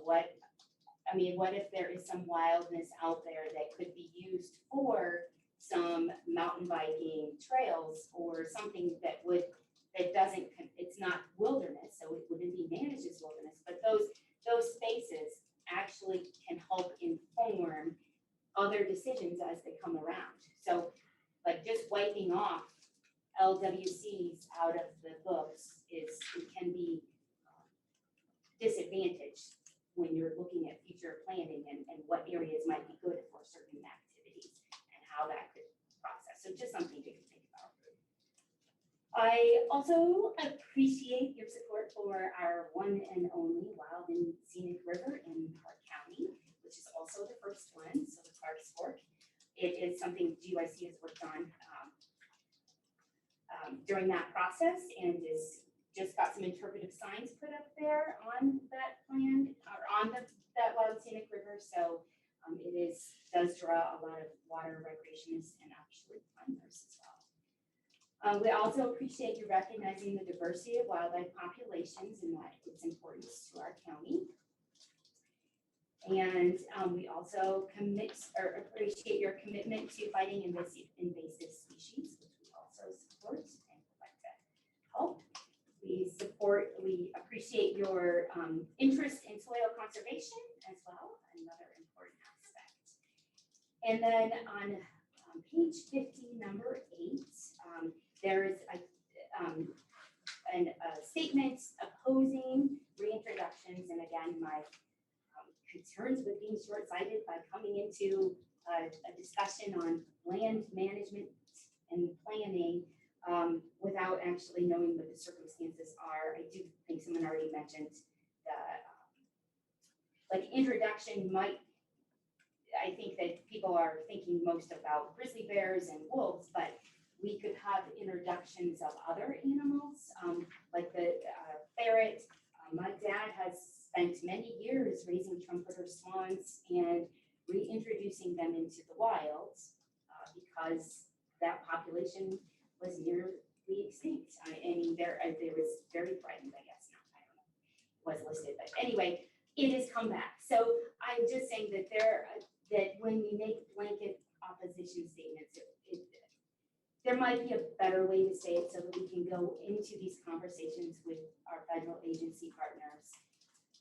what if there is some wildness out there that could be used for some mountain biking trails or something that doesn't, it's not wilderness, so it wouldn't be managed as wilderness, but those spaces actually can help inform other decisions as they come around. So like just wiping off LWCs out of the books it can be disadvantaged when you're looking at future planning and what areas might be good for certain activities and how that could process. So just something to think about. I also appreciate your support for our one and only wild and scenic river in Park County, which is also the first one, so the Clark's Fork. It is something GYC has worked on during that process and is just got some interpretive signs put up there on that plan or on that wild scenic river. So it does draw a lot of water recreationists and actually climbers as well. We also appreciate you recognizing the diversity of wildlife populations and that its importance to our county. And we also appreciate your commitment to fighting invasive species, which we also support and would like to help. We appreciate your interest in soil conservation as well, another important aspect. And then on page 50, number 8, there is a statement opposing reintroductions. And again, my concerns with being short-sighted by coming into a discussion on land management and planning without actually knowing what the circumstances are. I do think someone already mentioned that like introduction might, I think that people are thinking most about grizzly bears and wolves, but we could have introductions of other animals like the ferret. My dad has spent many years raising trumpeter swans and reintroducing them into the wild because that population was nearly extinct. I mean, there was very threatened, I guess. I don't know, was listed, but anyway, it has come back. So I'm just saying that that when we make blanket opposition statements. There might be a better way to say it so that we can go into these conversations with our federal agency partners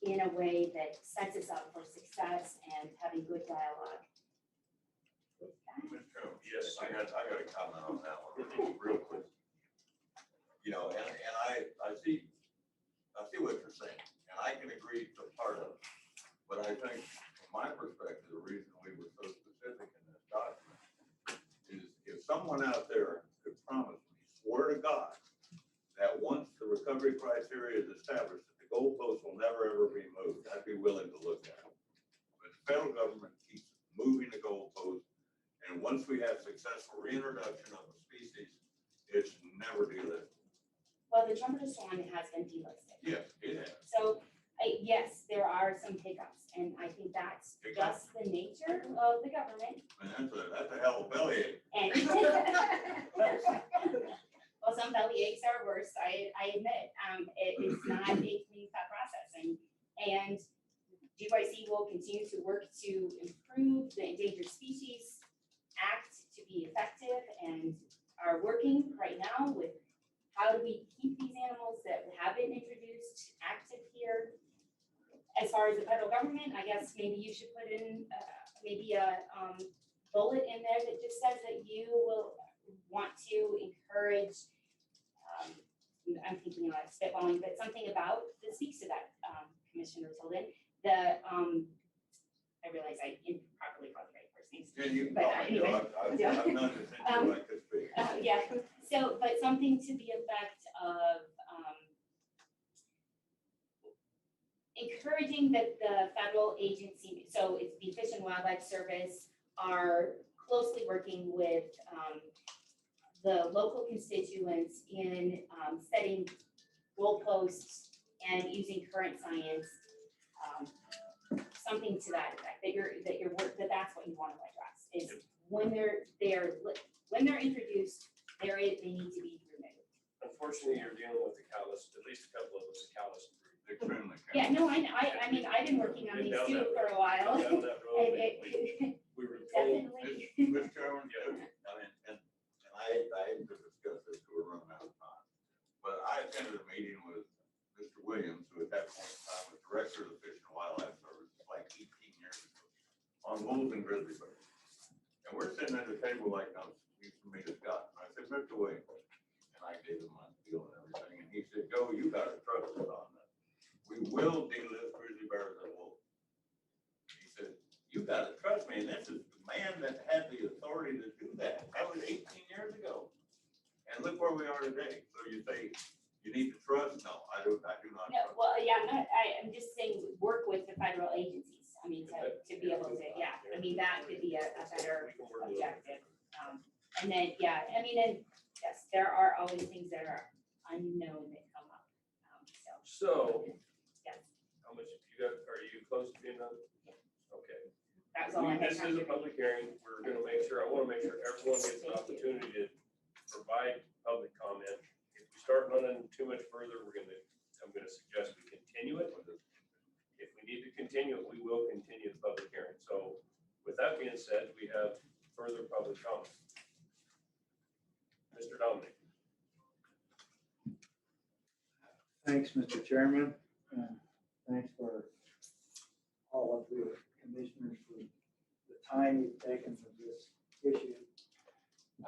in a way that sets us up for success and having good dialogue. With that. Mr. Chairman, Yes. I got a comment on that one, real quick. You know, and I see what you're saying, and I can agree to part of it. But I think, from my perspective, the reason we were so specific in this document is if someone out there could promise me, swear to God, that once the recovery criteria is established, that the goalpost will never, ever be moved, I'd be willing to look at it. But the federal government keeps moving the goalpost, and once we have successful reintroduction of a species, it's never delisted. Well, the trumpeter swan has been delisted. Yes, it has. So, yes, there are some hiccups, and I think that's just the nature of the government. And that's a hell of a bellyache. And well, some belly aches are worse, I admit. It's not a clean cut process, and GYC will continue to work to improve the Endangered Species Act to be effective, and are working right now with how do we keep these animals that have been introduced active here. As far as the federal government, I guess maybe you should put in maybe a bullet in there that just says that you will want to encourage, I'm thinking like spitballing, but something about that speaks to that, Commissioner Tilden. I realize I improperly called the right person's Yeah, you can but call me, anyway. I'm not just into like this big. Yeah, so, but something to the effect of encouraging that the federal agency, so it's the Fish and Wildlife Service, are closely working with the local constituents in setting goalposts and using current science, something to that effect, that's what you want to address, is when they're introduced, they need to be removed. Unfortunately, you're dealing with the callous, at least a couple of us, callous group. Extremely. Yeah, no, I mean, I've been working on these too for a while. Down that road, And we were told. definitely, Mr. Chairman, I mean, and I hate to discuss this, because we're running out of time. But I attended a meeting with Mr. Williams, who at that point in time was Director of the Fish and Wildlife Service, like 18 years ago, on wolves and grizzly bears. And we're sitting at the table like, I'm used to meet a Scott. And I said, Mr. Williams, and I gave him my deal and everything, and he said, "Go, you got to trust us on that. We will delist grizzly bears and wolves." He said, "You got to trust me," and this is the man that had the authority to do that. That was 18 years ago. And look where we are today. So you say, you need to trust? No, I do not. no, well, yeah, I'm just saying, work with the federal agencies. I mean, to be able to, yeah, I mean, that could be a better objective. And then, yeah, I mean, and yes, there are always things that are unknown that come up. So, yes, how much, are you close to being done? Okay. that was all I had. This is a public hearing. We're gonna make sure, I wanna make sure everyone gets an opportunity to provide public comment. If we start running too much further, I'm gonna suggest we continue it. If we need to continue it, we will continue the public hearing. So with that being said, we have further public comment. Mr. Dominic. Thanks, Mr. Chairman. Thanks for all of the commissioners for the time you've taken for this issue.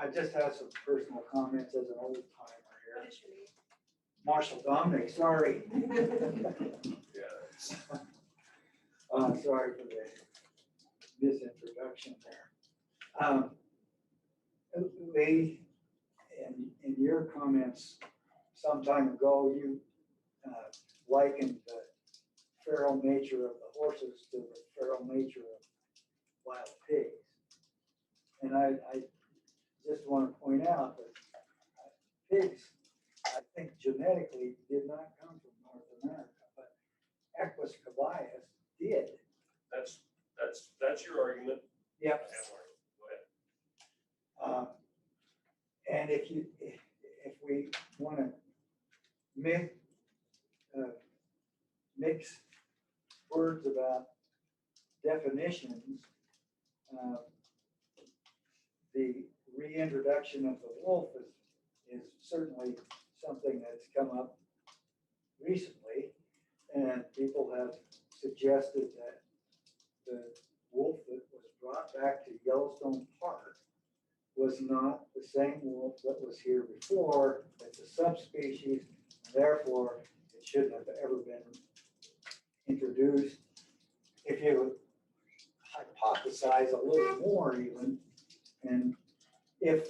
I just have some personal comments as an old timer here. What is your name? Marshall Dominic, sorry. Yeah. Sorry for the misintroduction there. Lee, in your comments some time ago, you likened the feral nature of the horses to the feral nature of wild pigs. And I just want to point out that pigs, I think genetically did not come from North America, but Equus caballos did. That's your argument. Yep. Go ahead. And if we want to mix words about definitions, the reintroduction of the wolf is certainly something that's come up recently. And people have suggested that the wolf that was brought back to Yellowstone Park was not the same wolf that was here before. It's a subspecies, and therefore it shouldn't have ever been introduced. If you hypothesize a little more even, and if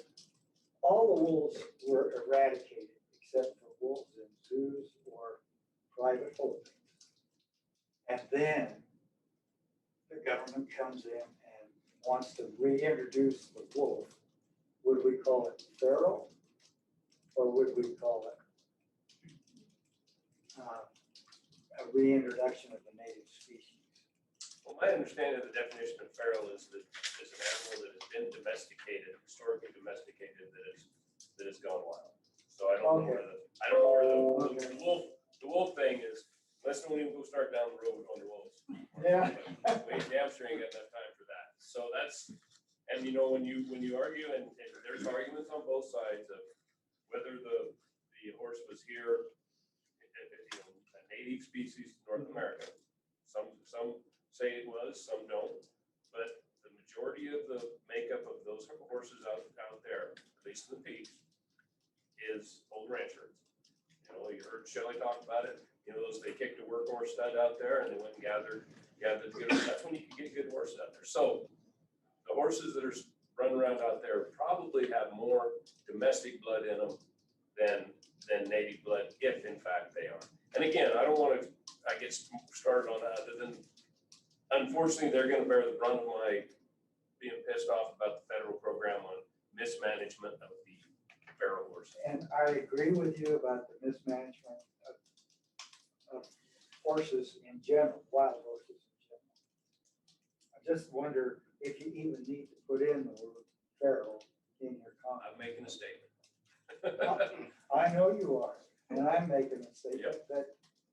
all the wolves were eradicated except for wolves in zoos or private holdings, and then the government comes in and wants to reintroduce the wolf, would we call it feral, or would we call it a reintroduction of the native species? Well, my understanding of the definition of feral is that it's an animal that has been domesticated, historically domesticated, that has gone wild. So I don't know where the wolf thing is. Let's don't even go start down the road on the wolves. Yeah. We damn sure ain't got enough time for that. So that's, and you know, when you argue, and there's arguments on both sides of whether the horse was here, you know, a native species to North America. Some say it was, some don't. But the majority of the makeup of those horses out there, at least in the peaks, is old ranchers. You know, you heard Shelley talk about it. You know, they kicked a workhorse stud out there and they went and gathered together. That's when you can get good horses out there. So the horses that are running around out there probably have more domestic blood in them than native blood, if in fact they are. And again, I don't want to, I get started on that other than, unfortunately, they're going to bear the brunt of my being pissed off about the federal program on mismanagement of the feral horses. And I agree with you about the mismanagement of horses in general, wild horses in general. I just wonder if you even need to put in the word feral in your comment. I'm making a statement. I know you are, and I'm making a statement that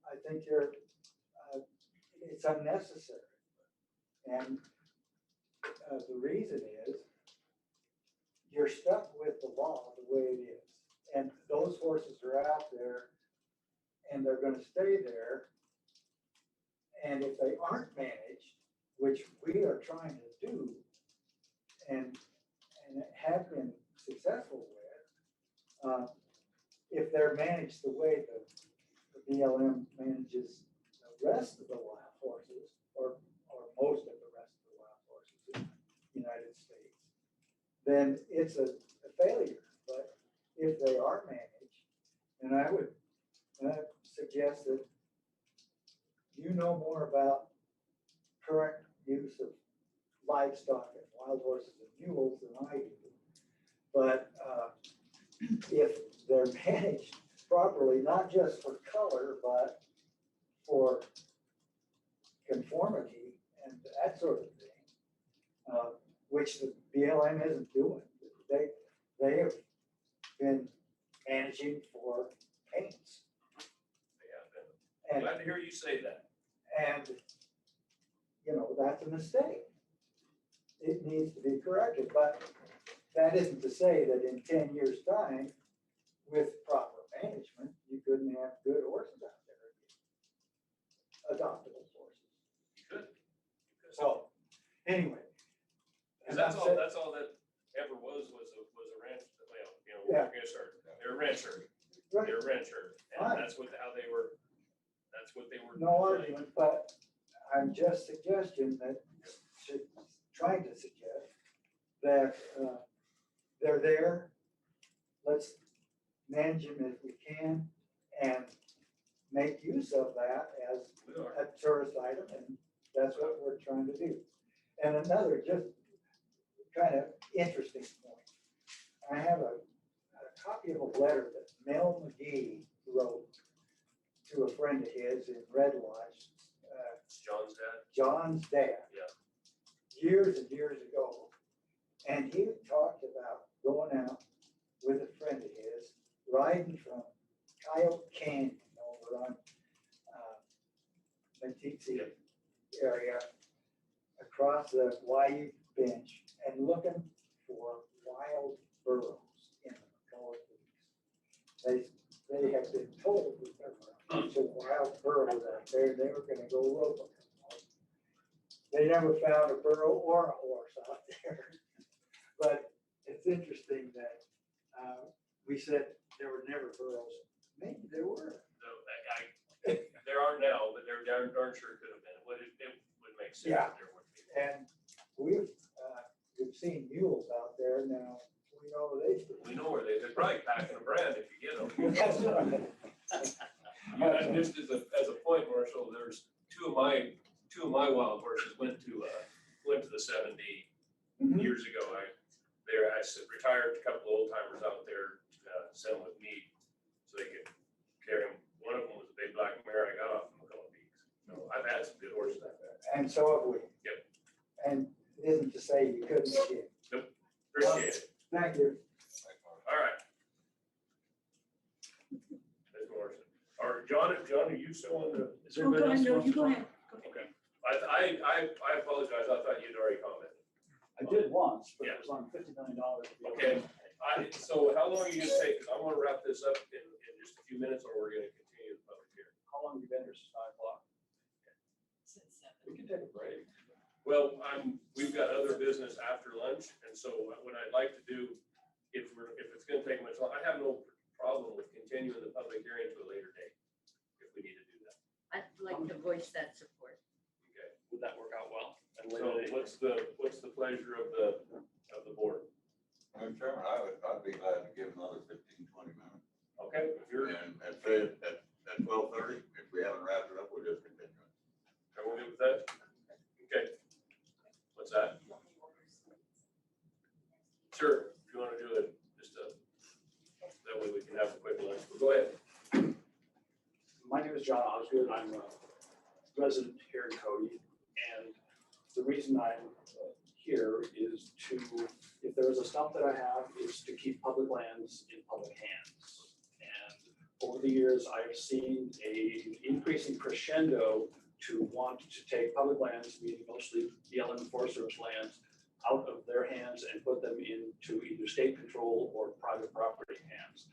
I think it's unnecessary. And the reason is you're stuck with the law the way it is. And those horses are out there and they're going to stay there. And if they aren't managed, which we are trying to do and have been successful with, if they're managed the way the BLM manages the rest of the wild horses, or most of the rest of the wild horses in the United States, then it's a failure. But if they are managed, and I would suggest that you know more about correct use of livestock and wild horses and mules than I do. But if they're managed properly, not just for color, but for conformity and that sort of thing, which the BLM isn't doing. They have been managing for paints. Yeah, I'm glad to hear you say that. And, you know, that's a mistake. It needs to be corrected, but that isn't to say that in 10 years' time, with proper management, you couldn't have good horses out there. Adoptable horses. You could. So, anyway. Because that's all that ever was a ranch, well, you know, Yeah. They're a rancher. Right. They're a rancher. And Right. that's what they were. No argument, but I'm just trying to suggest that they're there. Let's manage them if we can and make use of that as a tourist item, and that's what we're trying to do. And another just kind of interesting point. I have a copy of a letter that Mel McGee wrote to a friend of his in Red Lodge. John's dad? John's dad. Yeah. Years and years ago. And he talked about going out with a friend of his, riding from Coyote Canyon over on Meeteetse area across the Wyoming bench and looking for they have been told that there were a bunch of wild burros out there, they were gonna go rope them. They never found a burro or a horse out there. But it's interesting that, we said there were never burros. Maybe there were. No, there are now, but there darn sure could have been. It would make sense Yeah. that there would be. And we've seen mules out there now. We know where they We know where they're probably packing a brand if you get them. That's right. Yeah, just as a point, Marshall, there's two of my wild horses went to the 7D years ago. I retired a couple of old timers out there, sent them with me so they could carry them. One of them was a big black mare I got off from McCullough Peaks. So I've had some good horses out there. And so have we. Yep. And it isn't to say you couldn't get. Nope. Appreciate it. Thank you. All right. There's Morrison. Or John, are you still on the? Is there anybody else? No, who wants you to go talk? ahead. Okay. I apologize. I thought you'd already commented. I did once, but Yeah. it was on $50 million. Okay. So how long are you gonna take? 'Cause I want to wrap this up in just a few minutes, or we're gonna continue the public hearing. How long have you been here? Since 9 o'clock? We can take a break. Well, we've got other business after lunch, and so what I'd like to do, if it's gonna take much longer, I have no problem with continuing the public hearing to a later date, if we need to do that. I'd like to voice that support. Okay. Would that work out well? And So later, what's the pleasure of the board? Madam Chairman, I'd be glad to give another 15, 20 minutes. Okay, if you're, And at 12:30, if we haven't wrapped it up, we'll just continue. everyone good with that? Okay. What's that? Sure, if you want to do it, that way we can have a quick lunch. But go ahead. my name is John Osgood. I'm a resident here in Cody. And the reason I'm here is if there is a stump that I have, is to keep public lands in public hands. And over the years, I have seen an increasing crescendo to want to take public lands, meaning mostly BLM Forest Service lands, out of their hands and put them into either state control or private property hands.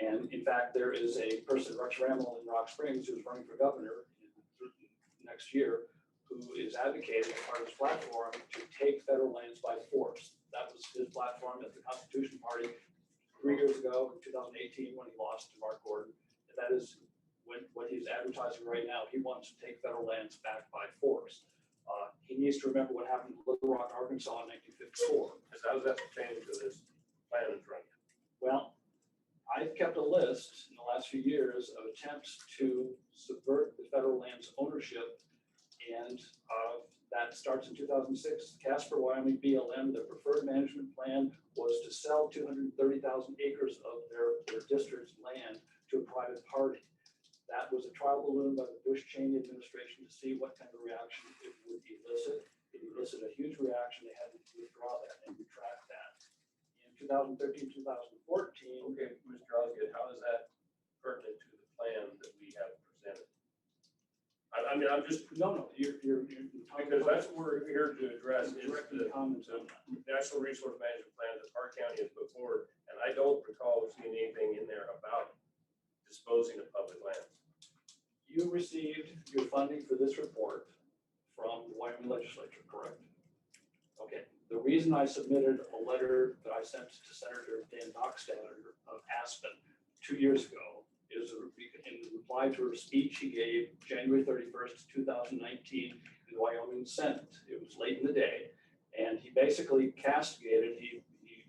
And in fact, there is a person, Rex Rammel in Rock Springs, who's running for governor next year, who is advocating as part of his platform to take federal lands by force. That was his platform at the Constitution Party 3 years ago, in 2018, when he lost to Mark Gordon. And that is what he's advertising right now. He wants to take federal lands back by force. He needs to remember what happened in Little Rock, Arkansas in 1954. How does that pertain to this plan that's running? Well, I've kept a list in the last few years of attempts to subvert the federal land's ownership. And that starts in 2006. Casper, Wyoming BLM, the preferred management plan was to sell 230,000 acres of their district's land to a private party. That was a trial balloon by the Bush-Cheney administration to see what kind of reaction it would elicit. It elicited a huge reaction. They had to withdraw that and retract that. In 2013, 2014. Okay, Mr. Osgood, how is that pertinent to the plan that we have presented? I mean, I'm just. No, you're because that's what we're here to address is the comments on that. National Resource Management Plan that Park County has put forward. And I don't recall seeing anything in there about disposing of public lands. You received your funding for this report from the Wyoming legislature, correct? Okay, the reason I submitted a letter that I sent to Senator Dan Dockstader of Aspen 2 years ago is in reply to a speech he gave January 31st, 2019 in the Wyoming Senate. It was late in the day, and he basically castigated, he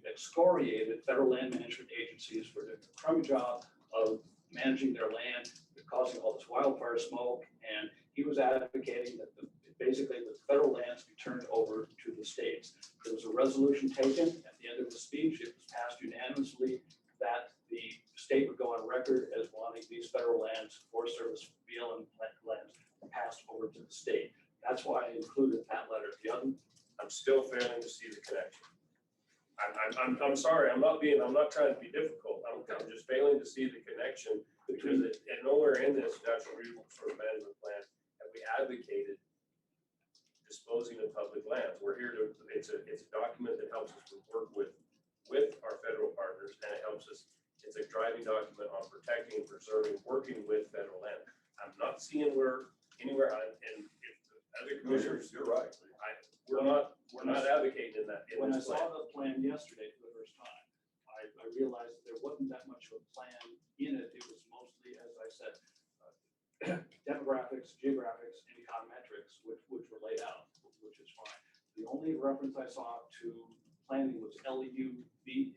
excoriated federal land management agencies for doing a crummy job of managing their land, causing all this wildfire smoke, and he was advocating that basically the federal lands be turned over to the states. There was a resolution taken at the end of the speech. It was passed unanimously that the state would go on record as wanting these federal lands, Forest Service BLM lands, passed over to the state. That's why I included that letter. I'm still failing to see the connection. I'm sorry, I'm not trying to be difficult. I'm just failing to see the connection because and nowhere in this National Resource Management Plan have we advocated disposing of public lands. We're here to, it's a document that helps us work with our federal partners, and it's It's a driving document on protecting, preserving, working with federal land. I'm not seeing anywhere, and if the other commissioners, You're right. we're not advocating in that, in When I this saw plan. the plan yesterday for the first time, I realized that there wasn't that much of a plan in it. It was mostly, as I said, demographics, geographics, and econometrics, which were laid out, which is fine. The only reference I saw to planning was LUP,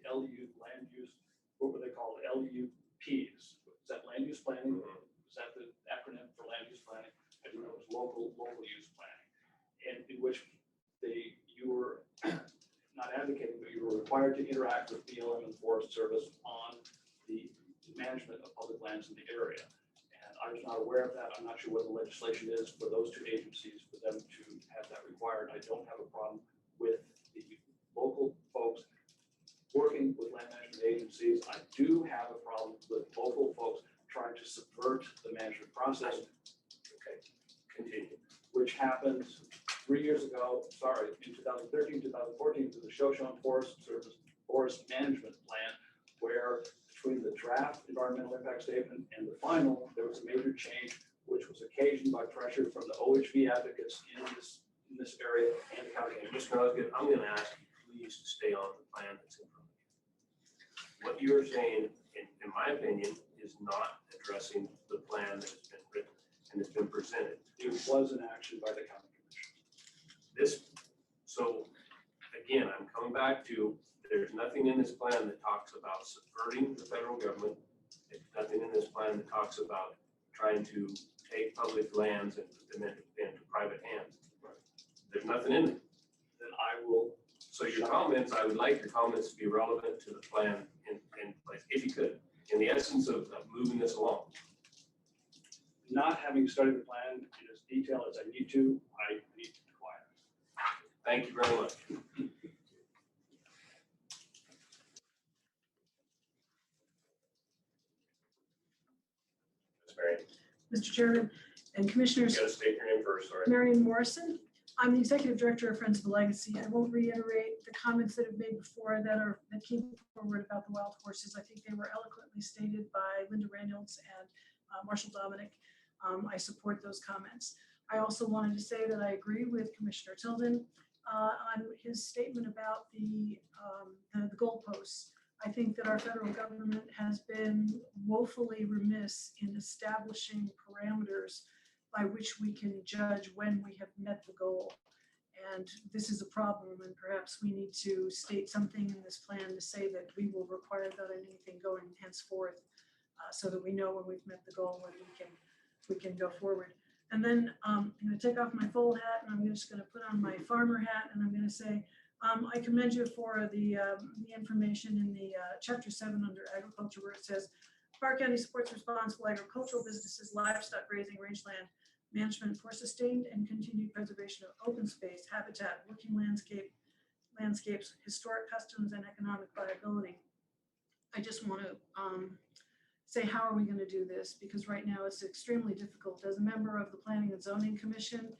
land use, what were they called? LUPs. Is that land use planning? Is that the acronym for land use planning? I didn't know it was local use planning. And in which you were not advocating, but you were required to interact with BLM and Forest Service on the management of public lands in the area. And I was not aware of that. I'm not sure what the legislation is for those two agencies, for them to have that required. I don't have a problem with the local folks working with land management agencies. I do have a problem with local folks trying to subvert the management process. Okay, continue. Which happened 3 years ago, in 2013, 2014, through the Shoshone Forest Service Forest Management Plan, where between the draft environmental impact statement and the final, there was a major change, which was occasioned by pressure from the OHV advocates in this area and the county. Mr. Osgood, I'm gonna ask you, please, to stay on the plan that's in front of you. What you're saying, in my opinion, is not addressing the plan that has been written and has been presented. It was an action by the county commission. So again, I'm coming back to, there's nothing in this plan that talks about subverting the federal government. There's nothing in this plan that talks about trying to take public lands and put them into private hands. There's nothing in it. Then I will. So your comments, I would like your comments to be relevant to the plan in place, if you could, in the essence of moving this along. Not having studied the plan in as detail as I need to, I need to be quiet. Thank you very much. Ms. Marion, Mr. Chairman and Commissioners. you gotta state your name first, sorry. Marion Morrison. I'm the Executive Director of Friends of the Legacy. I won't reiterate the comments that have made before that came forward about the wild horses. I think they were eloquently stated by Linda Reynolds and Marshall Dominic. I support those comments. I also wanted to say that I agree with Commissioner Tilden on his statement about the goalposts. I think that our federal government has been woefully remiss in establishing parameters by which we can judge when we have met the goal. And this is a problem, and perhaps we need to state something in this plan to say that we will require that in anything going henceforth, so that we know when we've met the goal and we can go forward. And then I'm going to take off my full hat, and I'm just going to put on my farmer hat, and I'm going to say, I commend you for the information in the Chapter 7 under agriculture, where it says, Park County supports responsible agricultural businesses, livestock grazing, rangeland management for sustained and continued preservation of open space, habitat, working landscapes, historic customs, and economic viability. I just want to say, how are we going to do this? Because right now it's extremely difficult. As a member of the Planning and Zoning Commission,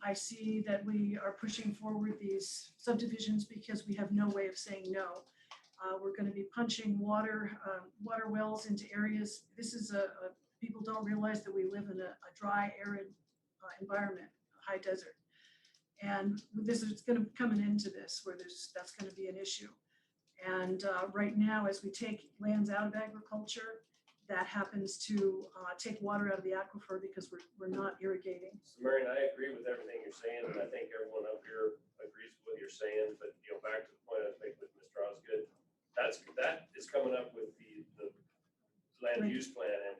I see that we are pushing forward these subdivisions because we have no way of saying no. We're going to be punching water wells into areas. This is people don't realize that we live in a dry, arid environment, a high desert. And this is going to come an end to this, where that's going to be an issue. And right now, as we take lands out of agriculture, that happens to take water out of the aquifer because we're not irrigating. So Marion, I agree with everything you're saying, and I think everyone up here agrees with what you're saying, but back to the point I was making with Mr. Osgood, that is coming up with the land use plan, and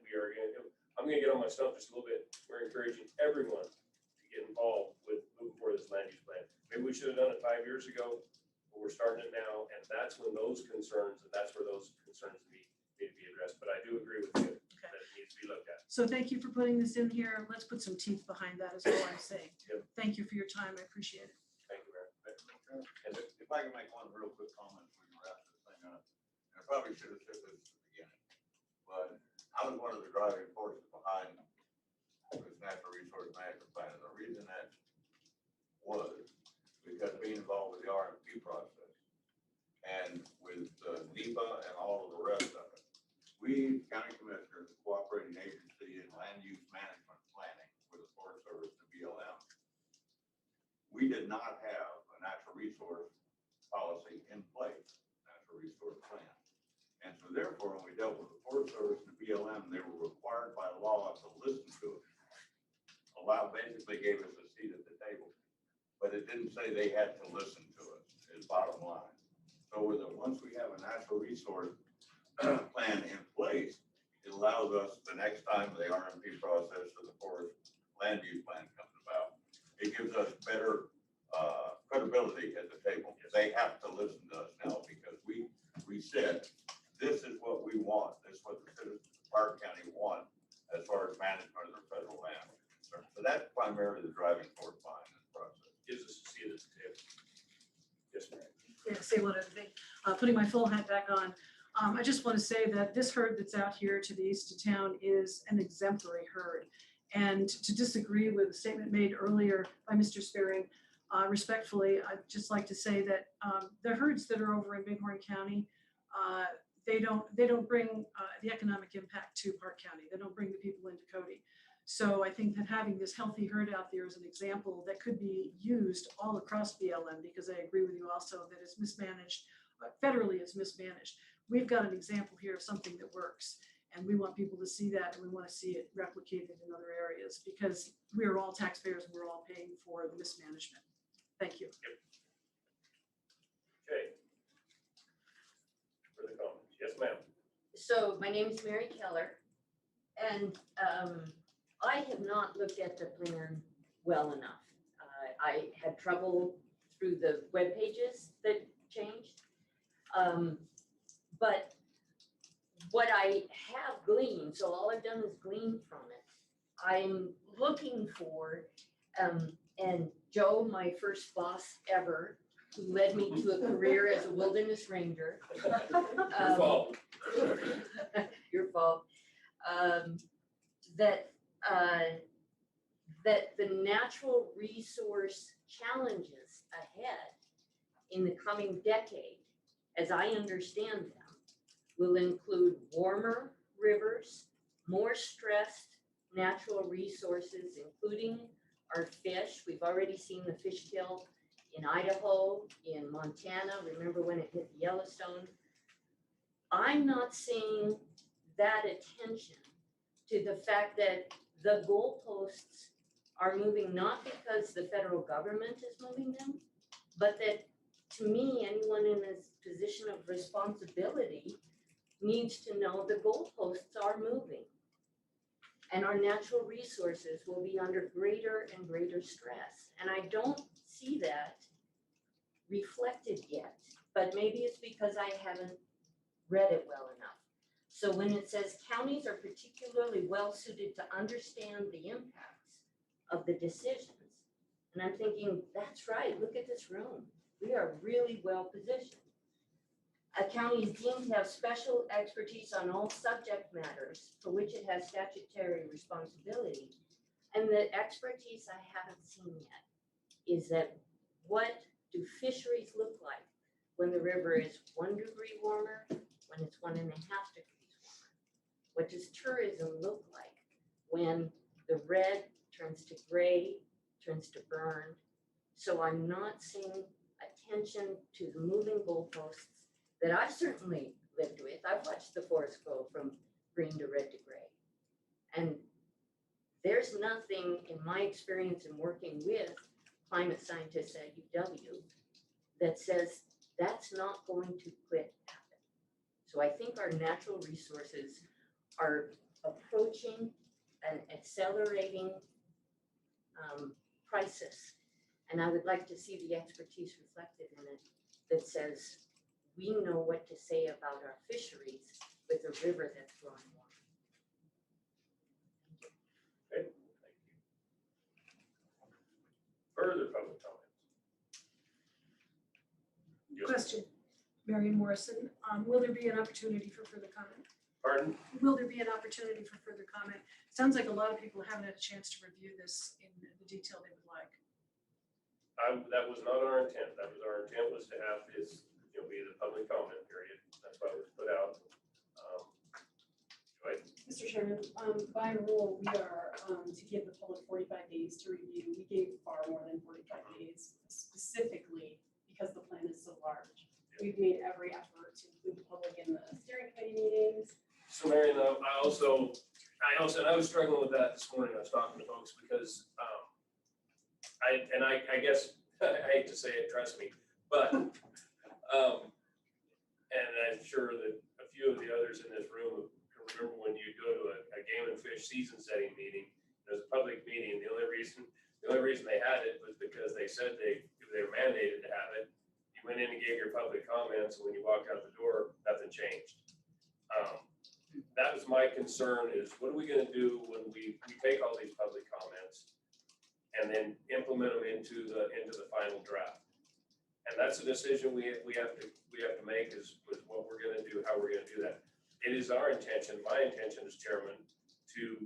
I'm gonna get on my stump just a little bit. We're encouraging everyone to get involved with moving forward this land use plan. Maybe we should have done it 5 years ago, but we're starting it now, and that's when those concerns, and that's where those concerns need to be addressed. But I do agree with you that it needs to be looked at. So thank you for putting this in here. Let's put some teeth behind that is all I'm saying. Yep. Thank you for your time. I appreciate it. Thank you, Mayor. And if I can make one real quick comment, we can wrap this thing up. And I probably should have said this at the beginning, but I was one of the driving forces behind this natural resource management plan. And the reason that was because being involved with the RFP process and with NEPA and all of the rest of it, we did not have a natural resource policy in place, natural resource plan. And so therefore, when we dealt with the Forest Service and the BLM, they were required by law to listen to us. Basically gave us a seat at the table, but it didn't say they had to listen to us, is bottom line. So once we have a natural resource plan in place, it allows us the next time the RMP process or the forest land use plan comes about, it gives us better credibility at the table. They have to listen to us now because we said, this is what we want. This is what the citizens of Park County want as far as management of their federal land is concerned. So that's primarily the driving force behind this process. Gives us a seat at the table. Yes, ma'am. Yeah, say one other thing, putting my full hat back on. I just want to say that this herd that's out here to the east of town is an exemplary herd. And to disagree with a statement made earlier by Mr. Spearing, respectfully, I'd just like to say that the herds that are over in Bighorn County, they don't bring the economic impact to Park County. They don't bring the people into Cody. So I think that having this healthy herd out there is an example that could be used all across BLM, because I agree with you also that it's mismanaged, federally it's mismanaged. We've got an example here of something that works, and we want people to see that, and we want to see it replicated in other areas, because we are all taxpayers and we're all paying for the mismanagement. Thank you. Okay. Further comments? Yes, ma'am. So my name is Mary Keller, and I have not looked at the plan well enough. I had trouble through the web pages that changed. But what I have gleaned, so all I've done is glean from it. I'm looking for, and Joe, my first boss ever, who led me to a career as a wilderness ranger. Your fault. Your fault. That the natural resource challenges ahead in the coming decade, as I understand them, will include warmer rivers, more stressed natural resources, including our fish. We've already seen the fish kill in Idaho, in Montana. Remember when it hit Yellowstone? I'm not seeing that attention to the fact that the goalposts are moving not because the federal government is moving them, but that, to me, anyone in this position of responsibility needs to know the goalposts are moving. And our natural resources will be under greater and greater stress. And I don't see that reflected yet, but maybe it's because I haven't read it well enough. So when it says counties are particularly well suited to understand the impacts of the decisions, and I'm thinking, that's right, look at this room. We are really well positioned. A county is deemed to have special expertise on all subject matters for which it has statutory responsibility. And the expertise I haven't seen yet is that what do fisheries look like when the river is 1 degree warmer, when it's 1.5 degrees warmer? What does tourism look like when the red turns to gray, turns to burn? So I'm not seeing attention to the moving goalposts that I've certainly lived with. I've watched the forest go from green to red to gray. And there's nothing in my experience in working with climate scientists at UW that says that's not going to quit happening. So I think our natural resources are approaching an accelerating crisis. And I would like to see the expertise reflected in it that says, we know what to say about our fisheries with a river that's growing warm. Okay, thank you. Further public comments? Yes, Question, Marion Morrison, will there be an opportunity for further comment? pardon? Will there be an opportunity for further comment? Sounds like a lot of people haven't had a chance to review this in the detail they would like. That was not our intent. Our intent was to have this, be the public comment period. That's why it was put out. Right? Mr. Chairman, by rule, we are, to give the public 45 days to review. We gave far more than 45 days specifically because the plan is so large. We've made every effort to include the public in the steering committee meetings. So Marion, I was struggling with that this morning. I was talking to folks because, I guess, I hate to say it, trust me, but, and I'm sure that a few of the others in this room can remember when you go to a game and fish season setting meeting, there's a public meeting. The only reason they had it was because they said they were mandated to have it. You went in and gave your public comments, and when you walked out the door, nothing changed. That was my concern, is what are we gonna do when we take all these public comments and then implement them into the final draft? And that's a decision we have to make, is what we're gonna do, how we're gonna do that. It is our intention, my intention as chairman, to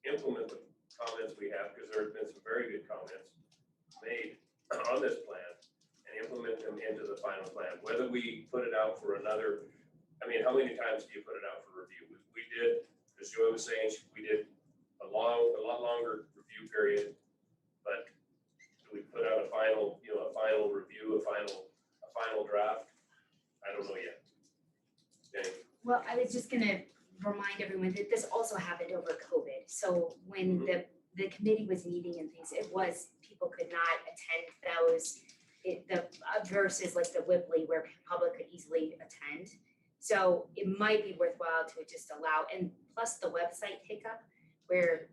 implement the comments we have, because there have been some very good comments made on this plan, and implement them into the final plan. Whether we put it out for another, I mean, how many times do you put it out for review? We did, as Joy was saying, we did a lot longer review period, but do we put out a final review, a final draft? I don't know yet. Okay. Well, I was just gonna remind everyone that this also happened over COVID. So when the committee was meeting and things, it was, people could not attend those, versus like the Whipley where public could easily attend. So it might be worthwhile to just allow, and plus the website hiccup where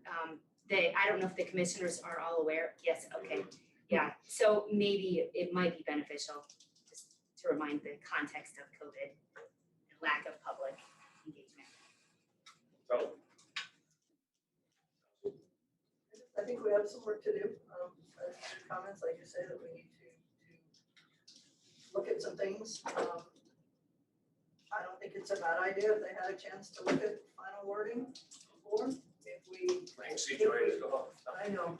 I don't know if the commissioners are all aware. Yes, okay. Yeah, so maybe it might be beneficial just to remind the context of COVID and lack of public engagement. So, I think we have some work to do. As comments, like you say, that we need to look at some things. I don't think it's a bad idea if they had a chance to look at final wording before. If we. I know.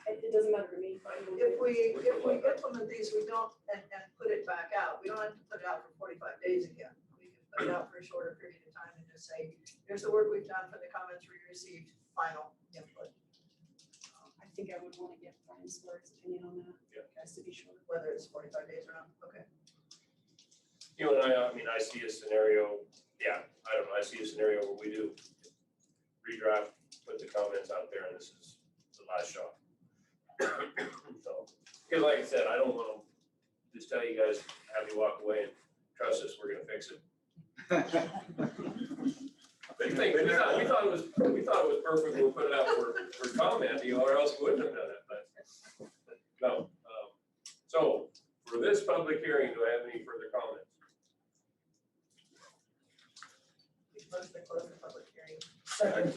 It doesn't matter to me. If we implement these, we don't, and put it back out, we don't have to put it out for 45 days again. We can put it out for a shorter period of time and just say, here's the work we've done for the comments we received, final input. I think I would want to get Brian Slark's opinion on that. Yeah. Has to be sure. Whether it's 45 days or not, okay. You and I mean, I see a scenario, I see a scenario where we do redraft, put the comments out there, and this is the last shot. So, because like I said, I don't want to just tell you guys, have you walk away and trust us, we're gonna fix it. We thought it was perfect when we put it out for comment, or else we wouldn't have done it, but no. So for this public hearing, do I have any further comments? Close the public hearing. Second.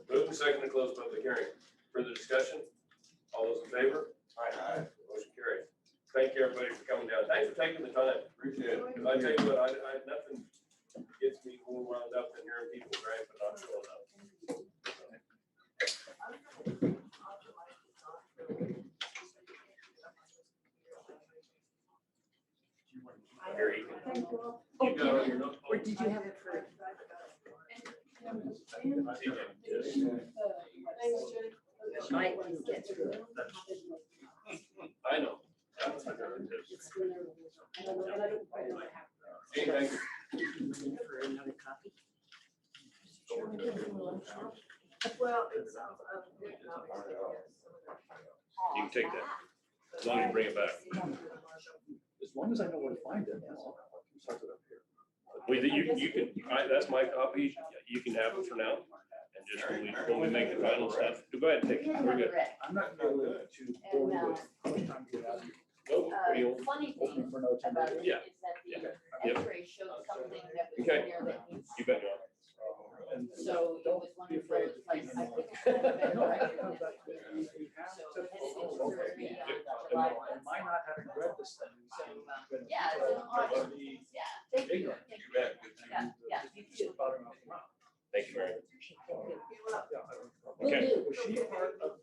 Move and second to close public hearing. Further discussion? All those in favor? Aye. Motion carries. Thank you, everybody, for coming down. Thanks for taking the time. Appreciate it. Because I tell you what, I nothing gets me more wound up than hearing people gripe but not showing up. Here, you can. Thank you. You got it, you're not- Or did you have it for? I didn't get through it. I know. Anything? For another copy? Well, it sounds, You can take that, as long as you bring it back. As long as I know where to find it, I'll start it up here. Well, you can, that's my copy, you can have it for now, and just when we make the final stuff, go ahead and take it, we're good. I'm not really to go with how much time to get out of here. Nope, pretty old. Funny thing Hoping for another 10 about days. it Yeah. is that Yeah. the X-ray showed something that was Okay. in there that needs. You bet, John. And So it was one be of afraid those, to like, keep I them think on. it's kind of been No, right. because that you have So, to. and it is Oh, for okay. me on And July and my not having read this thing, saying. Yeah, it's an odd, yeah, thank you. Ignorant. Thank You bet. Good to Yeah, yeah, you too. Bothering us around. Thank you, Mary. Yeah, I don't. Okay. Was she part of